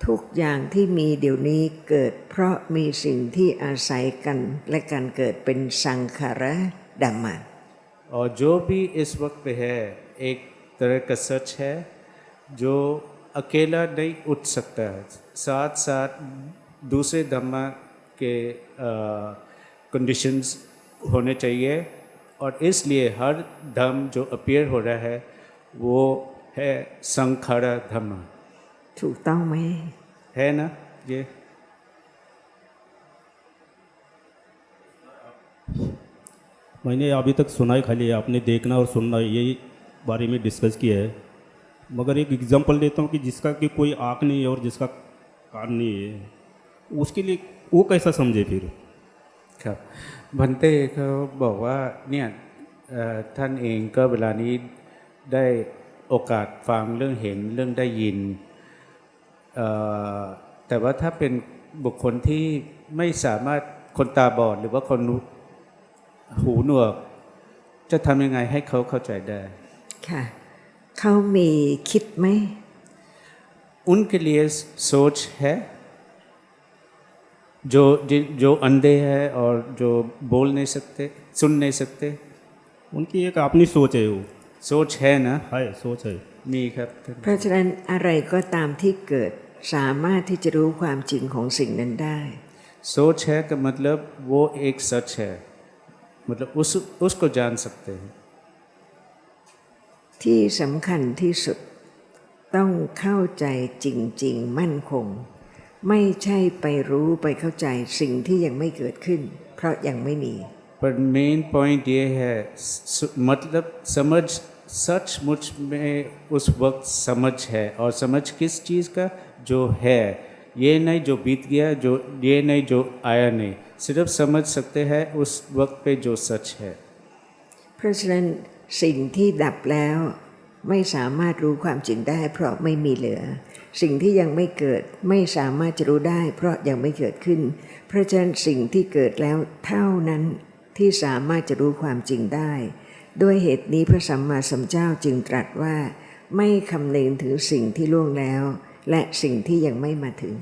ทุกอย่างที่มีเดี๋ยวนี้เกิดเพราะมีสิ่งที่อาศัยกันและการเกิดเป็นสังขารดัมมะ और जो भी इस वक्त पे है एक तरह का सच है जो अकेला नहीं उठ सकता है, साथ साथ दूसरे धम्मा के कंडीशंस होने चाहिए। और इसलिए हर धम्म जो अपीयर हो रहा है वो है संखारा धम्म। ถูกต้องไหม है ना ये? मैंने अभी तक सुना ही खाली है, आपने देखना और सुनना यही बारे में डिस्कस किया है। मगर एक एग्जांपल देता हूँ कि जिसका कि कोई आँख नहीं है और जिसका कान नहीं है, उसके लिए वो कैसा समझे फिर? ครับบันเต้เขาบอกว่าเนี่ยท่านเองก็เวลานี้ได้โอกาสฟังเรื่องเห็นเรื่องได้ยินแต่ว่าถ้าเป็นบุคคลที่ไม่สามารถคนตาบอดหรือว่าคนหูหนวกจะทำยังไงให้เขาเข้าใจได้ ค่ะเขามีคิดไหม उनके लिए सोच है जो अंधे हैं और जो बोल नहीं सकते, सुन नहीं सकते, उनकी एक अपनी सोच है, वो सोच है ना? है, सोच है। มีครับ เพราะฉะนั้นอะไรก็ตามที่เกิดสามารถที่จะรู้ความจริงของสิ่งนั้นได้ सोच है का मतलब वो एक सच है, मतलब उसको जान सकते हैं। ที่สำคัญที่สุดต้องเข้าใจจริงๆมั่นคงไม่ใช่ไปรู้ไปเข้าใจสิ่งที่ยังไม่เกิดขึ้นเพราะยังไม่มี पर मेन पॉइंट ये है मतलब समझ सचमुच में उस वक्त समझ है, और समझ किस चीज़ का? जो है, ये नहीं जो बीत गया, जो ये नहीं जो आया नहीं, सिर्फ समझ सकते हैं उस वक्त पे जो सच है। เพราะฉะนั้นสิ่งที่ดับแล้วไม่สามารถรู้ความจริงได้เพราะไม่มีเหลือสิ่งที่ยังไม่เกิดไม่สามารถจะรู้ได้เพราะยังไม่เกิดขึ้นเพราะฉะนั้นสิ่งที่เกิดแล้วเท่านั้นที่สามารถจะรู้ความจริงได้ด้วยเหตุนี้พระสัมมาสัมพุทธเจ้าจึงตรัสว่าไม่คำนึงถึงสิ่งที่ล่วงแล้วและสิ่งที่ยังไม่มาถึง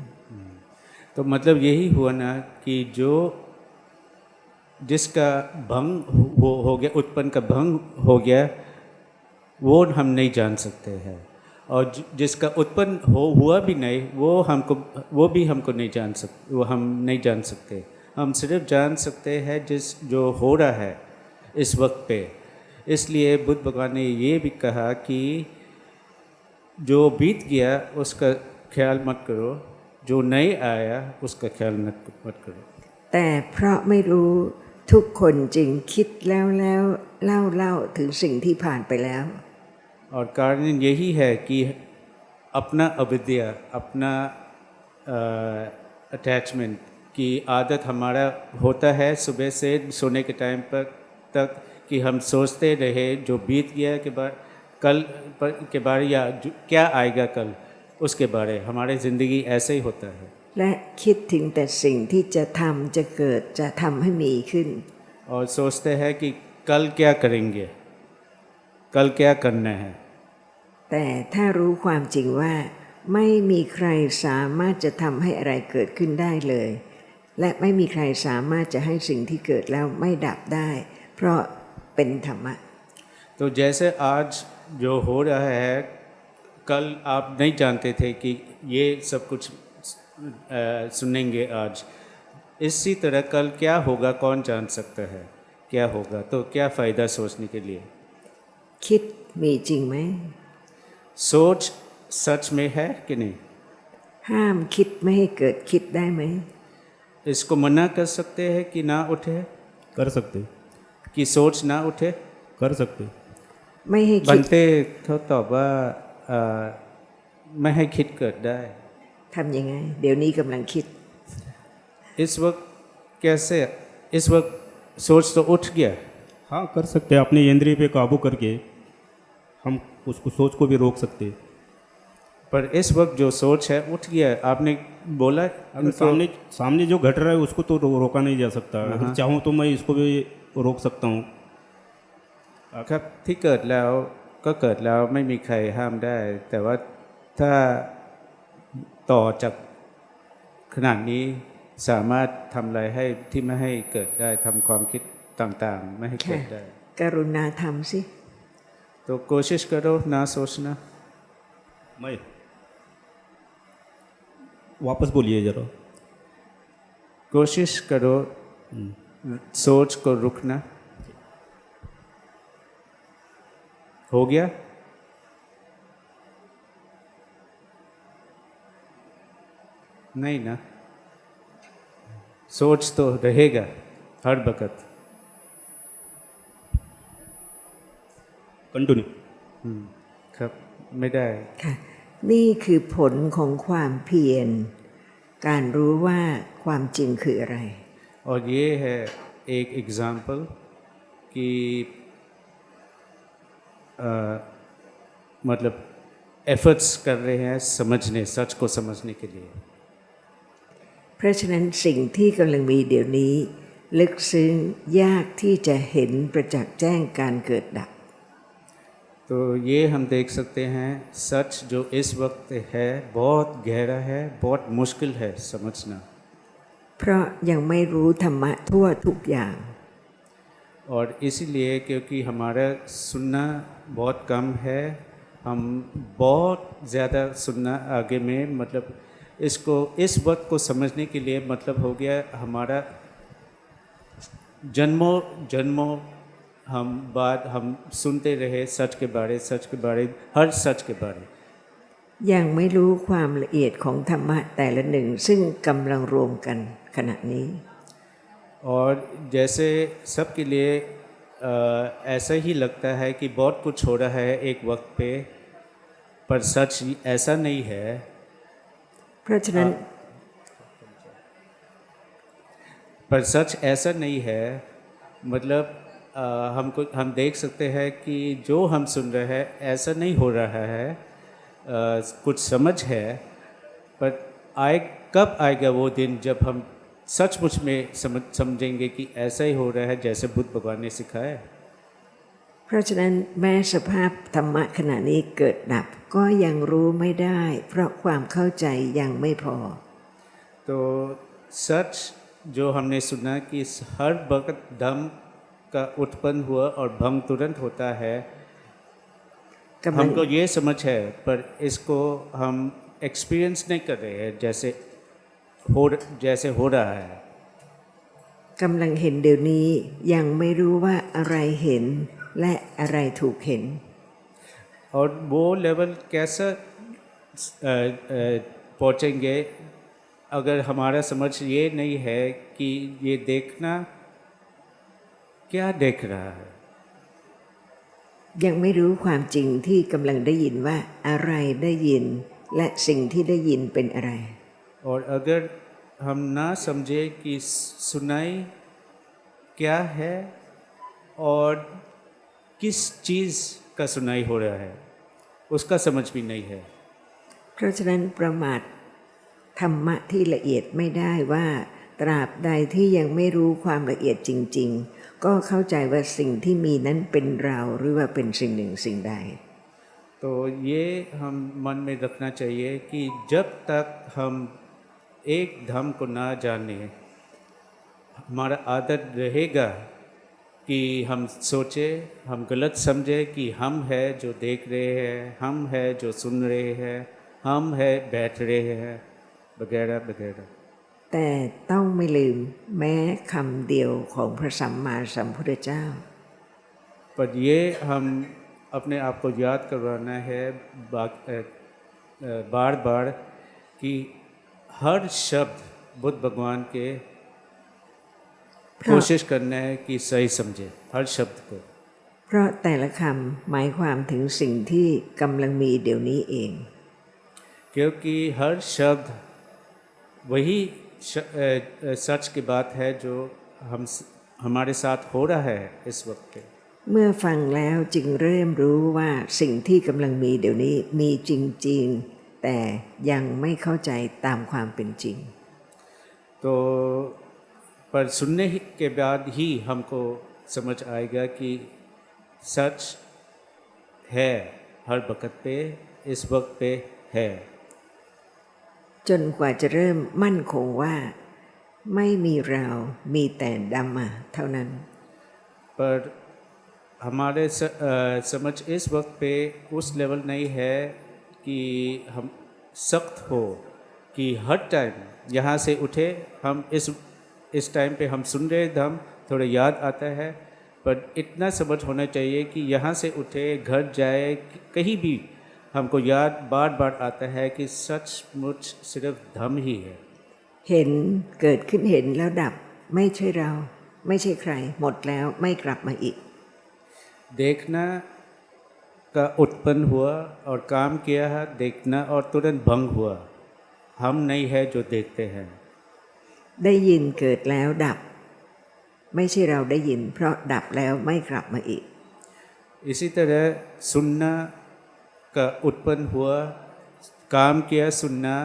तो मतलब यही हुआ ना कि जो जिसका भंग हो गया, उत्पन्न का भंग हो गया, वो हम नहीं जान सकते हैं, और जिसका उत्पन्न हुआ भी नहीं वो भी हमको नहीं जान सकते, वो हम नहीं जान सकते। हम सिर्फ जान सकते हैं जो हो रहा है इस वक्त पे। इसलिए बुद्ध भगवान ने ये भी कहा कि जो बीत गया उसका ख्याल मत करो, जो नहीं आया उसका ख्याल मत करो। แต่เพราะไม่รู้ทุกคนจึงคิดแล้วเล่าถึงสิ่งที่ผ่านไปแล้ว और कारण यही है कि अपना अविद्या, अपना अटैचमेंट की आदत हमारा होता है सुबह से सोने के टाइम पर तक कि हम सोचते रहे जो बीत गया के बारे कल के बारे या क्या आएगा कल उसके बारे हमारे ज़िंदगी ऐसे ही होता है และคิดถึงแต่สิ่งที่จะทำจะเกิดจะทำให้มีขึ้น और सोचते हैं कि कल क्या करेंगे कल क्या करना है แต่ถ้ารู้ความจริงว่าไม่มีใครสามารถจะทำให้อะไรเกิดขึ้นได้เลย และไม่มีใครสามารถจะให้สิ่งที่เกิดแล้วไม่ดับได้ เพราะเป็นธรรมะ तो जैसे आज जो हो रहा है कल आप नहीं जानते थे कि ये सब कुछ सुनेंगे आज इसी तरह कल क्या होगा कौन जान सकता है क्या होगा तो क्या फ़ायदा सोचने के लिए คิดมีจริงไหม सोच सच में है कि नहीं ห้ามคิดไม่ให้เกิดคิดได้ไหม इसको मना कर सकते हैं कि ना उठे कर सकते कि सोच ना उठे कर सकते ไม่ให้คิด बनतेเขาตอบว่าไม่ให้คิดเกิดได้ ทำยังไง เดี๋ยวนี้กำลังคิด इस वक्त कैसे इस वक्त सोच तो उठ गया हाँ कर सकते हैं अपने इंद्रिय पे काबू करके हम उसको सोच को भी रोक सकते हैं पर इस वक्त जो सोच है उठ गया आपने बोला अगर सामने जो घट रहा है उसको तो रोका नहीं जा सकता अगर चाहूँ तो मैं इसको भी रोक सकता हूँ ครับที่เกิดแล้วก็เกิดแล้วไม่มีใครห้ามได้ แต่ว่าถ้าต่อจากขนาดนี้สามารถทำอะไรให้ที่ไม่ให้เกิดได้ทำความคิดต่างๆไม่ให้เกิดได้ กรุณาทำสิ तो कोशिश करो ना सोचना मैं वापस बोलिए जरा कोशिश करो सोच को रुकना हो गया नहीं ना सोच तो रहेगा हर वक्त कंटिन्यू ครับไม่ได้ ค่ะ นี่คือผลของความเพียร การรู้ว่าความจริงคืออะไร और ये है एक एग्जाम्पल कि मतलब एफर्ट्स कर रहे हैं समझने सच को समझने के लिए เพราะฉะนั้นสิ่งที่กำลังมีเดี๋ยวนี้ ลึกซึ้งยากที่จะเห็นประจักษ์แจ้งการเกิดดับ तो ये हम देख सकते हैं सच जो इस वक्त है बहुत गहरा है बहुत मुश्किल है समझना เพราะยังไม่รู้ธรรมะทั่วทุกอย่าง और इसीलिए क्योंकि हमारा सुनना बहुत कम है हम बहुत ज़्यादा सुनना आगे में मतलब इसको इस वक्त को समझने के लिए मतलब हो गया हमारा जन्मों जन्मों हम सुनते रहे सच के बारे हर सच के बारे ยังไม่รู้ความละเอียดของธรรมะแต่ละหนึ่งซึ่งกำลังรวมกันขณะนี้ और जैसे सबके लिए ऐसा ही लगता है कि बहुत कुछ हो रहा है एक वक्त पे पर सच ऐसा नहीं है เพราะฉะนั้น पर सच ऐसा नहीं है मतलब हम देख सकते हैं कि जो हम सुन रहे हैं ऐसा नहीं हो रहा है कुछ समझ है पर कब आएगा वो दिन जब हम सचमुच में समझेंगे कि ऐसा ही हो रहा है जैसे बुद्ध भगवान ने सिखाया เพราะฉะนั้นแม้สภาพธรรมะขณะนี้เกิดดับก็ยังรู้ไม่ได้ เพราะความเข้าใจยังไม่พอ तो सच जो हमने सुना कि हर वक्त धम्म का उत्पन्न हुआ और भंग तुरंत होता है हमको ये समझ है पर इसको हम एक्सपीरियंस नहीं कर रहे हैं जैसे हो रहा है กำลังเห็นเดี๋ยวนี้ยังไม่รู้ว่าอะไรเห็นและอะไรถูกเห็น और वो लेवल कैसा पहुँचेंगे अगर हमारा समझ ये नहीं है कि ये देखना क्या देख रहा है ยังไม่รู้ความจริงที่กำลังได้ยินว่าอะไรได้ยินและสิ่งที่ได้ยินเป็นอะไร और अगर हम ना समझे कि सुनाई क्या है और किस चीज़ का सुनाई हो रहा है उसका समझ भी नहीं है। เพราะฉะนั้นประมาทธรรมะที่ละเอียดไม่ได้ว่าตราบใดที่ยังไม่รู้ความละเอียดจริงๆก็เข้าใจว่าสิ่งที่มีนั้นเป็นเราหรือว่าเป็นสิ่งหนึ่งสิ่งใด तो ये हम मन में रखना चाहिए कि जब तक हम एक धर्म को ना जाने हमारा आदत रहेगा कि हम सोचे, हम गलत समझे कि हम है जो देख रहे हैं, हम है जो सुन रहे हैं, हम है बैठ रहे हैं, वगैरह वगैरह। แต่ต้องไม่ลืมแม้คำเดียวของพระสัมมาสัมพุทธเจ้า पर ये हम अपने आप को याद करवाना है बार बार कि हर शब्द बुद्ध भगवान के कोशिश करना है कि सही समझे हर शब्द को เพราะแต่ละคำหมายความถึงสิ่งที่กำลังมีเดี๋ยวนี้เอง क्योंकि हर शब्द वही सच की बात है जो हमारे साथ हो रहा है इस वक्त पे। เมื่อฟังแล้วจึงเริ่มรู้ว่าสิ่งที่กำลังมีเดี๋ยวนี้มีจริงๆแต่ยังไม่เข้าใจตามความเป็นจริง तो पर सुनने के बाद ही हमको समझ आएगा कि सच है हर वक्त पे इस वक्त पे है จนกว่าจะเริ่มมั่นคงว่าไม่มีเรามีแต่ดัมมะเท่านั้น पर हमारे समझ इस वक्त पे उस लेवल नहीं है कि हम सख्त हो कि हर टाइम यहाँ से उठे हम इस टाइम पे हम सुन रहे धम थोड़ा याद आता है, पर इतना समझ होना चाहिए कि यहाँ से उठे घर जाए कहीं भी हमको याद बार बार आता है कि सचमुच सिर्फ धम ही है। เห็นเกิดขึ้นเห็นแล้วดับไม่ใช่เราไม่ใช่ใครหมดแล้วไม่กลับมาอีก देखना का उत्पन्न हुआ और काम किया है, देखना और तुरंत भंग हुआ, हम नहीं है जो देखते हैं। ได้ยินเกิดแล้วดับไม่ใช่เราได้ยินเพราะดับแล้วไม่กลับมาอีก इसी तरह सुनना का उत्पन्न हुआ, काम किया सुनना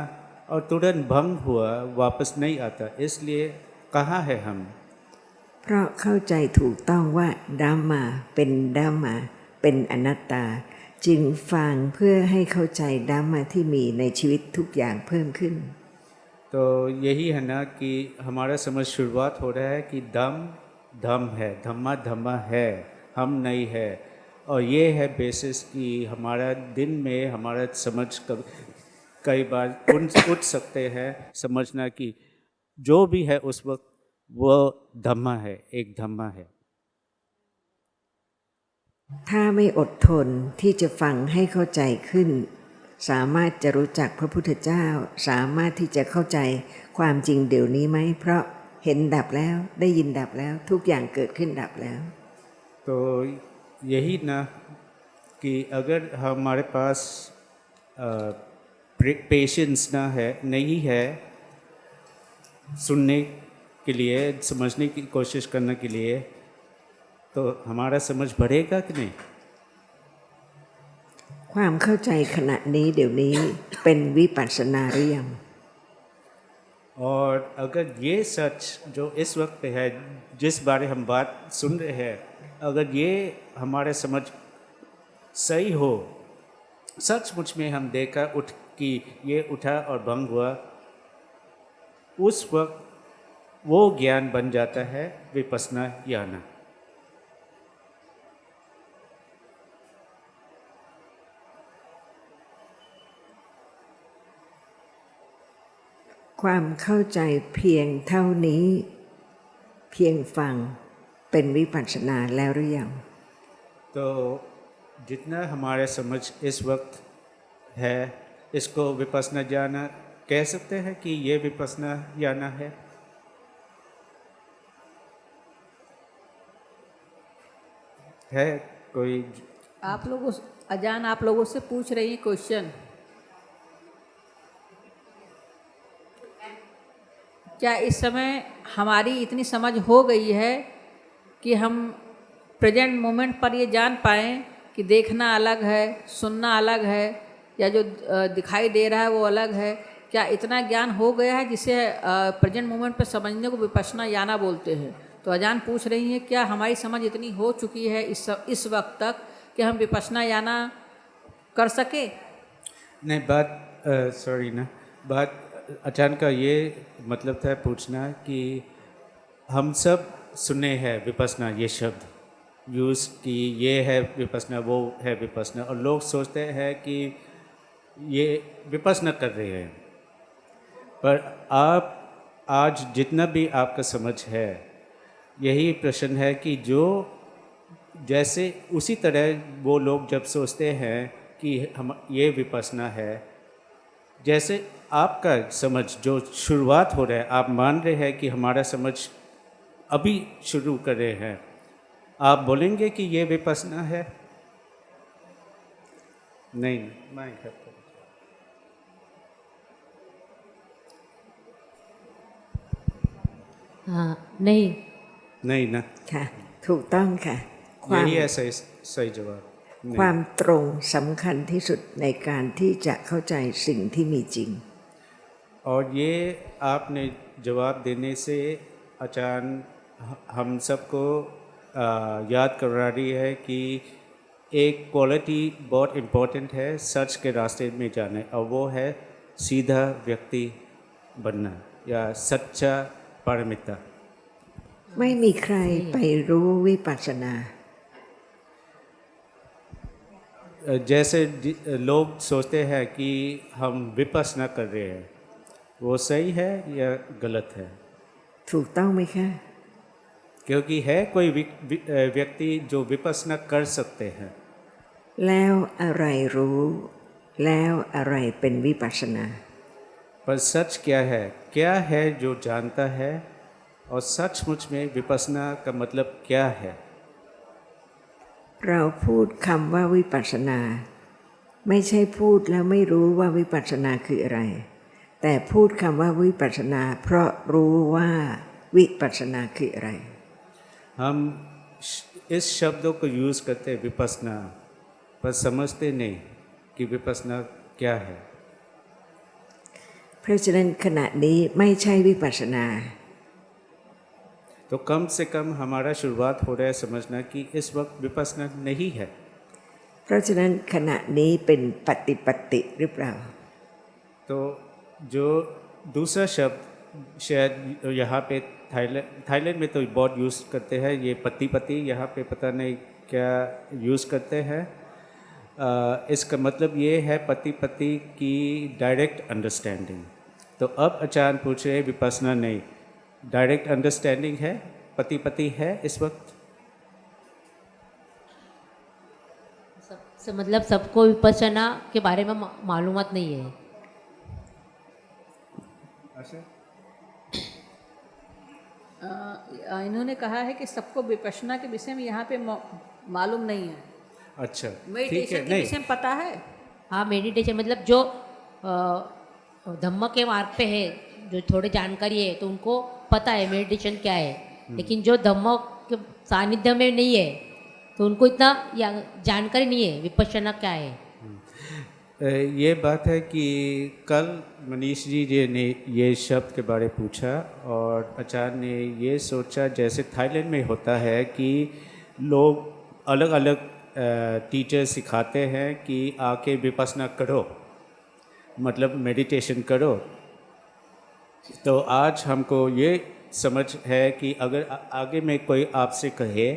और तुरंत भंग हुआ, वापस नहीं आता, इसलिए कहाँ है हम। เพราะเข้าใจถูกต้องว่าดัมมาเป็นดัมมาเป็นอนัตตาจึงฟังเพื่อให้เข้าใจดัมมาที่มีในชีวิตทุกอย่างเพิ่มขึ้น तो यही है ना कि हमारा समझ शुरुआत हो रहा है कि धम धम है, धम्मा धम्मा है, हम नहीं है, और ये है बेसिस कि हमारा दिन में हमारा समझ कई बार उठ सकते हैं समझना कि जो भी है उस वक्त वो धम्मा है, एक धम्मा है। ถ้าไม่อดทนที่จะฟังให้เข้าใจขึ้นสามารถจะรู้จักพระพุทธเจ้าสามารถที่จะเข้าใจความจริงเดี๋ยวนี้ไหมเพราะเห็นดับแล้วได้ยินดับแล้วทุกอย่างเกิดขึ้นดับแล้ว तो यही ना कि अगर हमारे पास पेशेंस ना है नहीं है सुनने के लिए समझने की कोशिश करने के लिए, तो हमारा समझ बढ़ेगा कि नहीं। ความเข้าใจขณะนี้เดี๋ยวนี้เป็นวิปัสสนาหรือยัง और अगर ये सच जो इस वक्त पे है जिस बारे हम बात सुन रहे हैं, अगर ये हमारे समझ सही हो, सचमुच में हम देखा उठ कि ये उठा और भंग हुआ, उस वक्त वो ज्ञान बन जाता है विपस्सना ज्ञान। ความเข้าใจเพียงเท่านี้เพียงฟังเป็นวิปัสสนาแล้วหรือยัง तो जितना हमारे समझ इस वक्त है इसको विपस्सना ज्ञान कह सकते हैं कि ये विपस्सना ज्ञान है। है कोई आप लोगों अजान आप लोगों से पूछ रही है क्वेश्चन, क्या इस समय हमारी इतनी समझ हो गई है कि हम प्रेजेंट मोमेंट पर ये जान पाएँ कि देखना अलग है, सुनना अलग है, या जो दिखाई दे रहा है वो अलग है। क्या इतना ज्ञान हो गया है जिसे प्रेजेंट मोमेंट पर समझने को विपश्यना याना बोलते हैं? तो अजान पूछ रही हैं क्या हमारी समझ इतनी हो चुकी है इस वक्त तक कि हम विपश्यना याना कर सके? नहीं, सॉरी ना, बात अचानक का ये मतलब था पूछना कि हम सब सुने हैं विपश्यना ये शब्द यूज़ कि ये है विपश्यना, वो है विपश्यना, और लोग सोचते हैं कि ये विपश्यना कर रहे हैं। पर आप आज जितना भी आपका समझ है, यही प्रश्न है कि जो जैसे उसी तरह वो लोग जब सोचते हैं कि हम ये विपश्यना है, जैसे आपका समझ जो शुरुआत हो रहा है, आप मान रहे हैं कि हमारा समझ अभी शुरू कर रहे हैं, आप बोलेंगे कि ये विपश्यना है? नहीं, मैं हाँ, नहीं। नहीं ना, ค่ะ ถูกต้องค่ะ ความ यही है सही जवाब। ความตรงสำคัญที่สุดในการที่จะเข้าใจสิ่งที่มีจริง और ये आपने जवाब देने से अचानक हम सबको याद करा रही है कि एक क्वालिटी बहुत इम्पोर्टेंट है सच के रास्ते में जाने, और वो है सीधा व्यक्ति बनना या सच्चा पारमिता। ไม่มีใครไปรู้วิปัสสนา जैसे लोग सोचते हैं कि हम विपश्यना कर रहे हैं, वो सही है या गलत है? ถูกต้องไหมคะ क्योंकि है कोई व्यक्ति जो विपश्यना कर सकते हैं, แล้วอะไรรู้ แล้วอะไรเป็นวิปัสสนา पर सच क्या है जो जानता है, और सचमुच में विपश्यना का मतलब क्या है? เราพูดคำว่าวิปัสสนา ไม่ใช่พูดแล้วไม่รู้ว่าวิปัสสนาคืออะไร แต่พูดคำว่าวิปัสสนาเพราะรู้ว่าวิปัสสนาคืออะไร हम इस शब्दों को यूज़ करते हैं विपश्यना, पर समझते नहीं कि विपश्यना क्या है। เพราะฉะนั้นขณะนี้ไม่ใช่วิปัสสนา तो कम से कम हमारा शुरुआत हो रहा है समझना कि इस वक्त विपश्यना नहीं है। เพราะฉะนั้นขณะนี้เป็นปฏิปฏิหรือเปล่า तो जो दूसरा शब्द शायद यहाँ पे थाईलैंड में तो बहुत यूज़ करते हैं, ये पति यहाँ पे पता नहीं क्या यूज़ करते हैं। इसका मतलब ये है पति की डायरेक्ट अंडरस्टैंडिंग। तो अब अचानक पूछ रहे हैं विपश्यना नहीं, डायरेक्ट अंडरस्टैंडिंग है, पति है इस वक्त। मतलब सबको विपश्यना के बारे में मालूमात नहीं है। इन्होंने कहा है कि सबको विपश्यना के विषय में यहाँ पे मालूम नहीं है। अच्छा, ठीक है। मेडिटेशन के नहीं, विषय में पता है। हाँ, मेडिटेशन मतलब जो धम्म के मार्ग पे है, जो थोड़ी जानकारी है तो उनको पता है मेडिटेशन क्या है, लेकिन जो धम्म के सानिध्य में नहीं है तो उनको इतना जानकारी नहीं है विपश्यना क्या है। ये बात है कि कल मनीष जी ने ये शब्द के बारे में पूछा, और आचार्य ने ये सोचा जैसे थाईलैंड में होता है कि लोग अलग अलग टीचर सिखाते हैं कि आके विपश्यना करो, मतलब मेडिटेशन करो। तो आज हमको ये समझ है कि अगर आगे में कोई आपसे कहे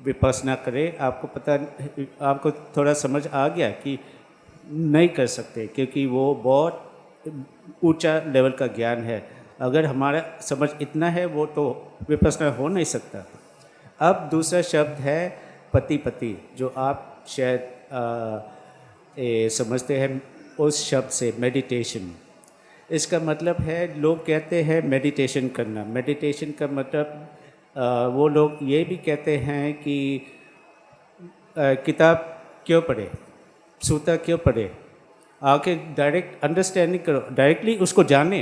विपश्यना करे, आपको थोड़ा समझ आ गया कि नहीं कर सकते, क्योंकि वो बहुत ऊंचा लेवल का ज्ञान है। अगर हमारा समझ इतना है वो तो विपश्यना हो नहीं सकता। अब दूसरा शब्द है पति, जो आप शायद समझते हैं उस शब्द से मेडिटेशन। इसका मतलब है लोग कहते हैं मेडिटेशन करना। मेडिटेशन का मतलब वो लोग ये भी कहते हैं कि किताब क्यों पढ़े, सूता क्यों पढ़े, आके डायरेक्ट अंडरस्टैंडिंग करो, डायरेक्टली उसको जाने।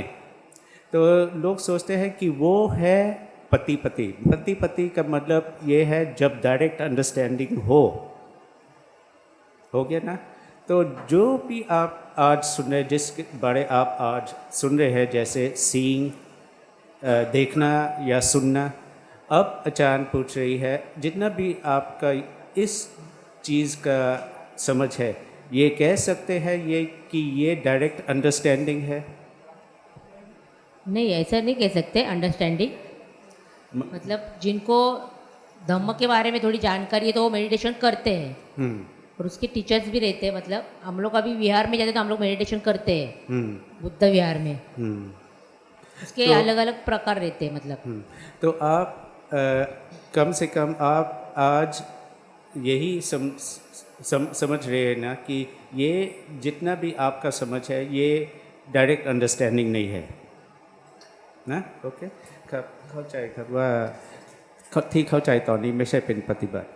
तो लोग सोचते हैं कि वो है पति पति का मतलब ये है जब डायरेक्ट अंडरस्टैंडिंग हो गया ना। तो जो भी आप आज सुन रहे, जिसके बारे आप आज सुन रहे हैं, जैसे सीइंग देखना या सुनना, अब अचानक पूछ रही है जितना भी आपका इस चीज़ का समझ है, ये कह सकते हैं ये कि ये डायरेक्ट अंडरस्टैंडिंग है? नहीं, ऐसा नहीं कह सकते अंडरस्टैंडिंग। मतलब जिनको धम्म के बारे में थोड़ी जानकारी है तो वो मेडिटेशन करते हैं और उसके टीचर्स भी रहते हैं। मतलब हम लोग अभी विहार में जाते तो हम लोग मेडिटेशन करते हैं बुद्ध विहार में। उसके अलग अलग प्रकार रहते हैं मतलब। तो आप कम से कम आप आज यही समझ रहे हैं ना कि ये जितना भी आपका समझ है ये डायरेक्ट अंडरस्टैंडिंग नहीं हैนะโอเคครับเข้าใจครับว่าที่เข้าใจตอนนี้ไม่ใช่เป็นปฏิบัติ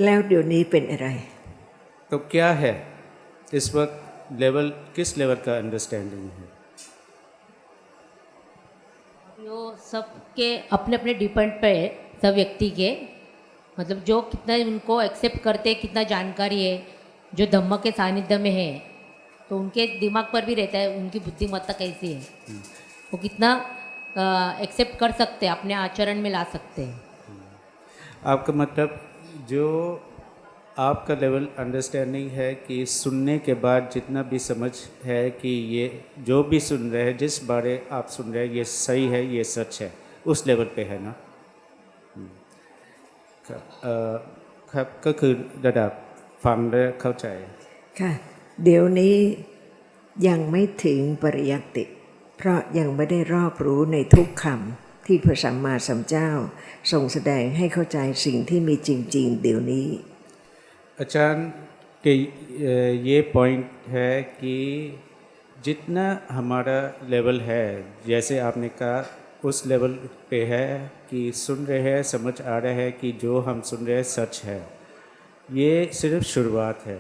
แล้วเดี๋ยวนี้เป็นอะไร तो क्या है इस वक्त लेवल, किस लेवल का अंडरस्टैंडिंग है? जो सबके अपने अपने डिपेंड पे है, सब व्यक्ति के। मतलब जो कितना उनको एक्सेप्ट करते हैं, कितना जानकारी है जो धम्म के सानिध्य में है, तो उनके दिमाग पर भी रहता है उनकी बुद्धिमत्ता कैसी है, वो कितना एक्सेप्ट कर सकते हैं, अपने आचरण में ला सकते हैं। आपका मतलब जो आपका लेवल अंडरस्टैंडिंग है कि सुनने के बाद जितना भी समझ है कि ये जो भी सुन रहे हैं, जिस बारे आप सुन रहे हैं ये सही है, ये सच है, उस लेवल पे है ना। ครับก็คือระดับฟังและเข้าใจ ค่ะเดี๋ยวนี้ยังไม่ถึงปริยัติเพราะยังไม่ได้รอบรู้ในทุกคำที่พระสัมมาสัมพุทธเจ้าทรงแสดงให้เข้าใจสิ่งที่มีจริงๆเดี๋ยวนี้ अचानक के ये पॉइंट है कि जितना हमारा लेवल है, जैसे आपने कहा उस लेवल पे है कि सुन रहे हैं, समझ आ रहा है कि जो हम सुन रहे हैं सच है। ये सिर्फ शुरुआत है।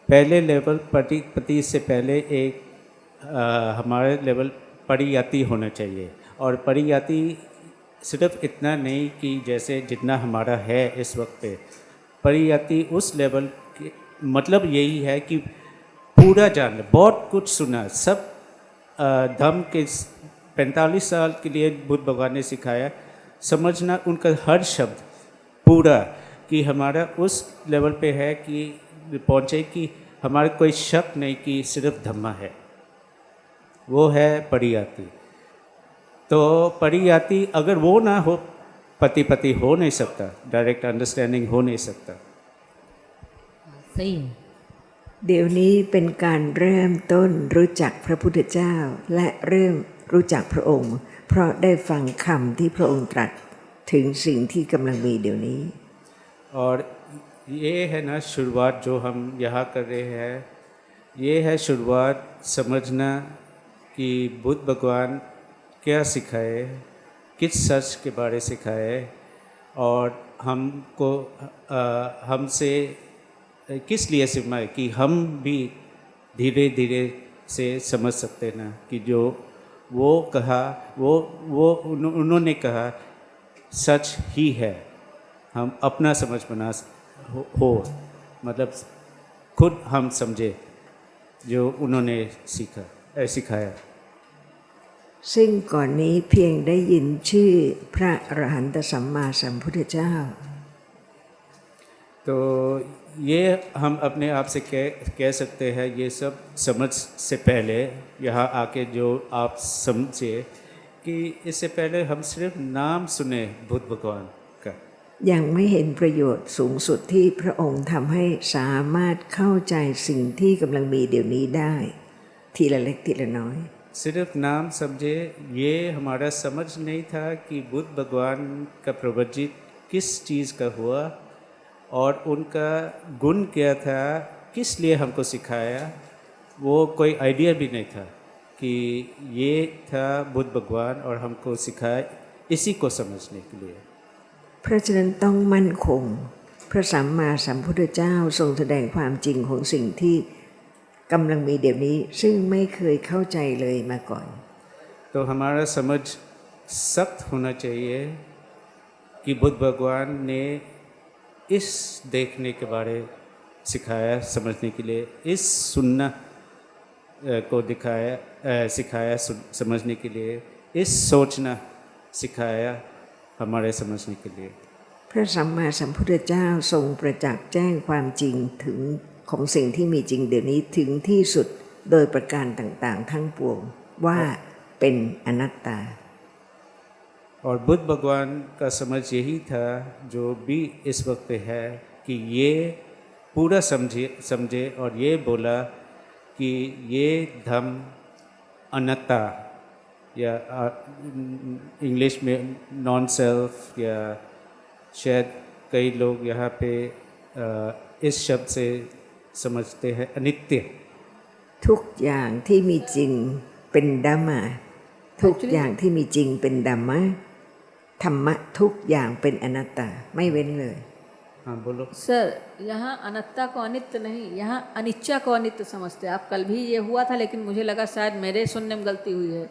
पहले लेवल पति से पहले एक हमारे लेवल परियाति होना चाहिए। और परियाति सिर्फ इतना नहीं कि जैसे जितना हमारा है इस वक्त पे, परियाति उस लेवल के मतलब यही है कि पूरा जान, बहुत कुछ सुना, सब धम्म के 45 साल के लिए बुद्ध भगवान ने सिखाया, समझना उनका हर शब्द पूरा, कि हमारा उस लेवल पे है कि पहुँचे कि हमारा कोई शक नहीं कि सिर्फ धम्मा है, वो है परियाति। तो परियाति अगर वो ना हो, पति हो नहीं सकता, डायरेक्ट अंडरस्टैंडिंग हो नहीं सकता। सही है। เดี๋ยวนี้เป็นการเริ่มต้นรู้จักพระพุทธเจ้าและเริ่มรู้จักพระองค์เพราะได้ฟังคำที่พระองค์ตรัสถึงสิ่งที่กำลังมีเดี๋ยวนี้ और ये है ना शुरुआत जो हम यहाँ कर रहे हैं, ये है शुरुआत समझना कि बुद्ध भगवान क्या सिखाए, किस सच के बारे सिखाए, और हमको हमसे किस लिए सिखाए कि हम भी धीरे धीरे से समझ सकते ना कि जो वो कहा वो उन्होंने कहा सच ही है, हम अपना समझ बना हो मतलब खुद हम समझे जो उन्होंने सिखाया। ซึ่งก่อนนี้เพียงได้ยินชื่อพระอรหันตสัมมาสัมพุทธเจ้า तो ये हम अपने आप से कह सकते हैं, ये सब समझ से पहले यहाँ आके जो आप समझे कि इससे पहले हम सिर्फ नाम सुने बुद्ध भगवान का, ยังไม่เห็นประโยชน์สูงสุดที่พระองค์ทำให้สามารถเข้าใจสิ่งที่กำลังมีเดี๋ยวนี้ได้ทีละเล็กทีละน้อย सिर्फ नाम समझे, ये हमारा समझ नहीं था कि बुद्ध भगवान का प्रवचित किस चीज़ का हुआ और उनका गुण क्या था, किस लिए हमको सिखाया, वो कोई आइडिया भी नहीं था कि ये था बुद्ध भगवान और हमको सिखाया इसी को समझने के लिए। เพราะฉะนั้นต้องมั่นคงพระสัมมาสัมพุทธเจ้าทรงแสดงความจริงของสิ่งที่กำลังมีเดี๋ยวนี้ซึ่งไม่เคยเข้าใจเลยมาก่อน तो हमारा समझ सख्त होना चाहिए कि बुद्ध भगवान ने इस देखने के बारे सिखाया समझने के लिए, इस सुनना को सिखाया समझने के लिए, इस सोचना सिखाया हमारे समझने के लिए। พระสัมมาสัมพุทธเจ้าทรงประจักษ์แจ้งความจริงถึงของสิ่งที่มีจริงเดี๋ยวนี้ถึงที่สุดโดยประการต่างๆทั้งปวงว่าเป็นอนัตตา और बुद्ध भगवान का समझ यही था जो भी इस वक्त पे है कि ये पूरा समझे और ये बोला कि ये धम्म अनत्ता या इंग्लिश में नॉन सेल्फ या शायद कई लोग यहाँ पे इस शब्द से समझते हैं अनित्य। ทุกอย่างที่มีจริงเป็นดัมมะทุกอย่างที่มีจริงเป็นดัมมะธรรมะทุกอย่างเป็นอนัตตาไม่เว้นเลย हाँ बोलो। सर यहाँ अनत्ता को अनित्य नहीं, यहाँ अनिच्चा को अनित्य समझते हैं आप। कल भी ये हुआ था लेकिन मुझे लगा शायद मेरे सुनने में गलती हुई है।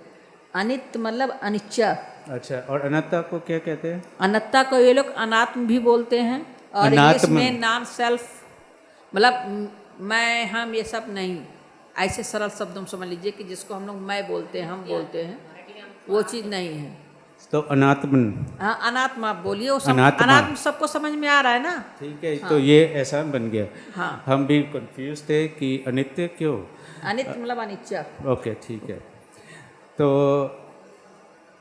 अनित्य मतलब अनिच्चा। अच्छा, और अनात्ता को क्या कहते हैं? अनत्ता को ये लोग अनात्म भी बोलते हैं और इंग्लिश में नॉन सेल्फ, मतलब मैं हम ये सब नहीं, ऐसे सरल शब्दों में समझ लीजिए कि जिसको हम लोग मैं बोलते हैं, हम बोलते हैं, वो चीज़ नहीं है। तो अनात्मन। हाँ अनात्म आप बोलिए, वो अनात्मा। अनात्म सबको समझ में आ रहा है ना। ठीक है, तो ये ऐसा बन गया। हाँ हम भी कंफ्यूज थे कि अनित्य क्यों। अनित्य मतलब अनिच्चा। ओके ठीक है। तो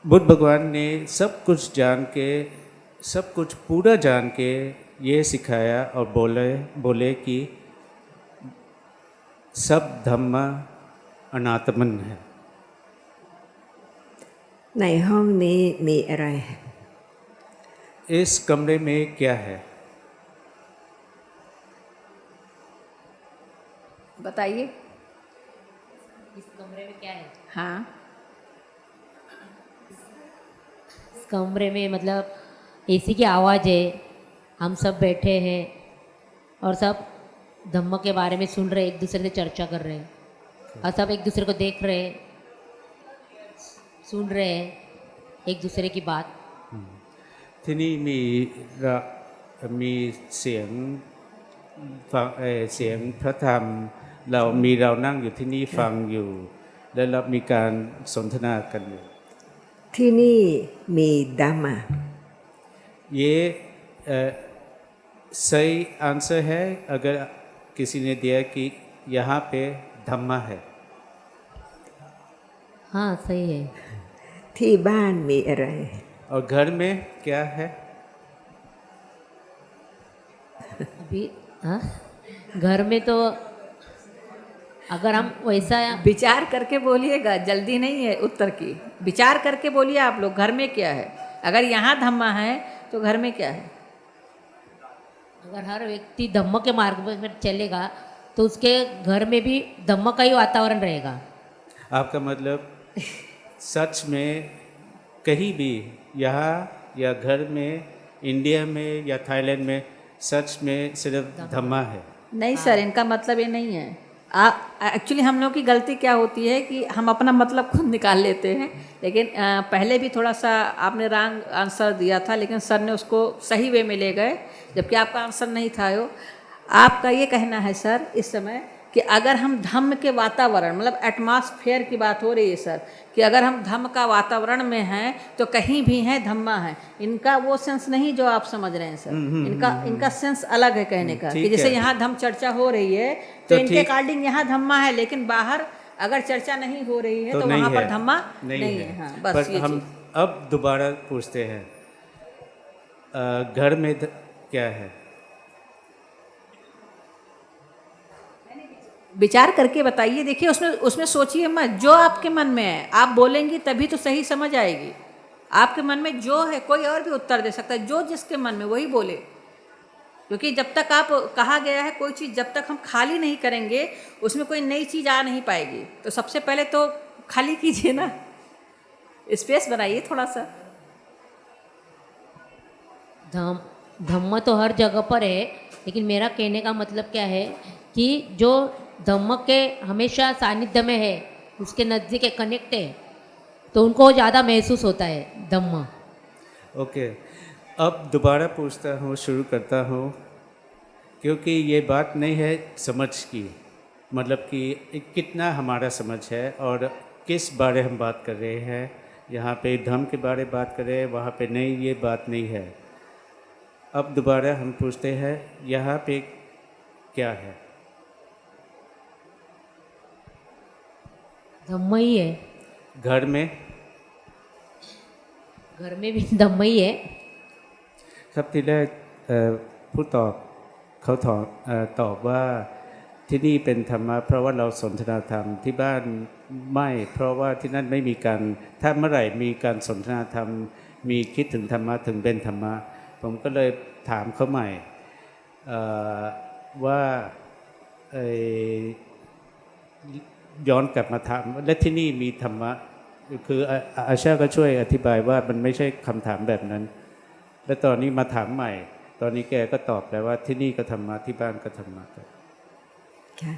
बुद्ध भगवान ने सब कुछ जान के, सब कुछ पूरा जान के ये सिखाया और बोले कि सब धम्म अनात्मन है। ในห้องนี้มีอะไร इस कमरे में क्या है? बताइए। इस कमरे में क्या है? हाँ इस कमरे में मतलब एसी की आवाज़ है, हम सब बैठे हैं और सब धम्म के बारे में सुन रहे हैं, एक दूसरे से चर्चा कर रहे हैं और सब एक दूसरे को देख रहे हैं, सुन रहे हैं एक दूसरे की बात। ที่นี่มีเสียงฟังเสียงพระธรรมเรานั่งอยู่ที่นี่ฟังอยู่และเรามีการสนทนากันอยู่ ที่นี่มีดัมมะ ये सही आंसर है अगर किसी ने दिया कि यहाँ पे धम्मा है। हाँ सही है। ที่บ้านมีอะไร और घर में क्या है? अभी हाँ घर में तो अगर हम वैसा विचार करके बोलिएगा, जल्दी नहीं है उत्तर की, विचार करके बोलिए आप लोग घर में क्या है। अगर यहाँ धम्मा है तो घर में क्या है। अगर हर व्यक्ति धम्म के मार्ग पर चलेगा तो उसके घर में भी धम्म का ही वातावरण रहेगा। आपका मतलब सच में कहीं भी यहाँ या घर में, इंडिया में या थाईलैंड में सच में सिर्फ धम्मा है? नहीं सर, इनका मतलब ये नहीं है। एक्चुअली हम लोग की गलती क्या होती है कि हम अपना मतलब खुद निकाल लेते हैं, लेकिन पहले भी थोड़ा सा आपने रॉन्ग आंसर दिया था लेकिन सर ने उसको सही वे में ले गए, जबकि आपका आंसर नहीं था। यो आपका ये कहना है सर इस समय कि अगर हम धम्म के वातावरण मतलब एटमॉस्फेयर की बात हो रही है सर, कि अगर हम धम्म का वातावरण में हैं तो कहीं भी हैं धम्मा है। इनका वो सेंस नहीं जो आप समझ रहे हैं सर, इनका सेंस अलग है कहने का, कि जैसे यहाँ धम्म चर्चा हो रही है तो इनके अकॉर्डिंग यहाँ धम्मा है, लेकिन बाहर अगर चर्चा नहीं हो रही है तो वहाँ पर धम्मा नहीं है। हाँ बस पर ये हम अब दोबारा पूछते हैं, घर में क्या है? विचार करके बताइए। देखिए उसमें सोचिए मत, जो आपके मन में है आप बोलेंगी तभी तो सही समझ आएगी। आपके मन में जो है, कोई और भी उत्तर दे सकता है, जो जिसके मन में वही बोले, क्योंकि जब तक आप कहा गया है कोई चीज़ जब तक हम खाली नहीं करेंगे उसमें कोई नई चीज़ आ नहीं पाएगी। तो सबसे पहले तो खाली कीजिए ना, स्पेस बनाइए थोड़ा सा। धम्म तो हर जगह पर है, लेकिन मेरा कहने का मतलब क्या है कि जो धम्म के हमेशा सानिध्य में है, उसके नज़दीक कनेक्ट है, तो उनको ज़्यादा महसूस होता है धम्म। ओके, अब दोबारा पूछता हूँ, शुरू करता हूँ, क्योंकि ये बात नहीं है समझ की, मतलब कि कितना हमारा समझ है और किस बारे हम बात कर रहे हैं। यहाँ पे धम्म के बारे बात कर रहे हैं, वहाँ पे नहीं, ये बात नहीं है। अब दोबारा हम पूछते हैं, यहाँ पे क्या है? धम्म ही है। घर में भी धम्म ही है। ครับทีแรกผู้ตอบเขาตอบว่าที่นี่เป็นธรรมะเพราะว่าเราสนทนาธรรมที่บ้านไม่เพราะว่าที่นั่นไม่มีการถ้าเมื่อไหร่มีการสนทนาธรรมมีคิดถึงธรรมะถึงเป็นธรรมะผมก็เลยถามเขาใหม่ว่าย้อนกลับมาถามและที่นี่มีธรรมะคืออาชาก็ช่วยอธิบายว่ามันไม่ใช่คำถามแบบนั้นและตอนนี้มาถามใหม่ตอนนี้แกก็ตอบแล้วว่าที่นี่ก็ธรรมะที่บ้านก็ธรรมะครับค่ะ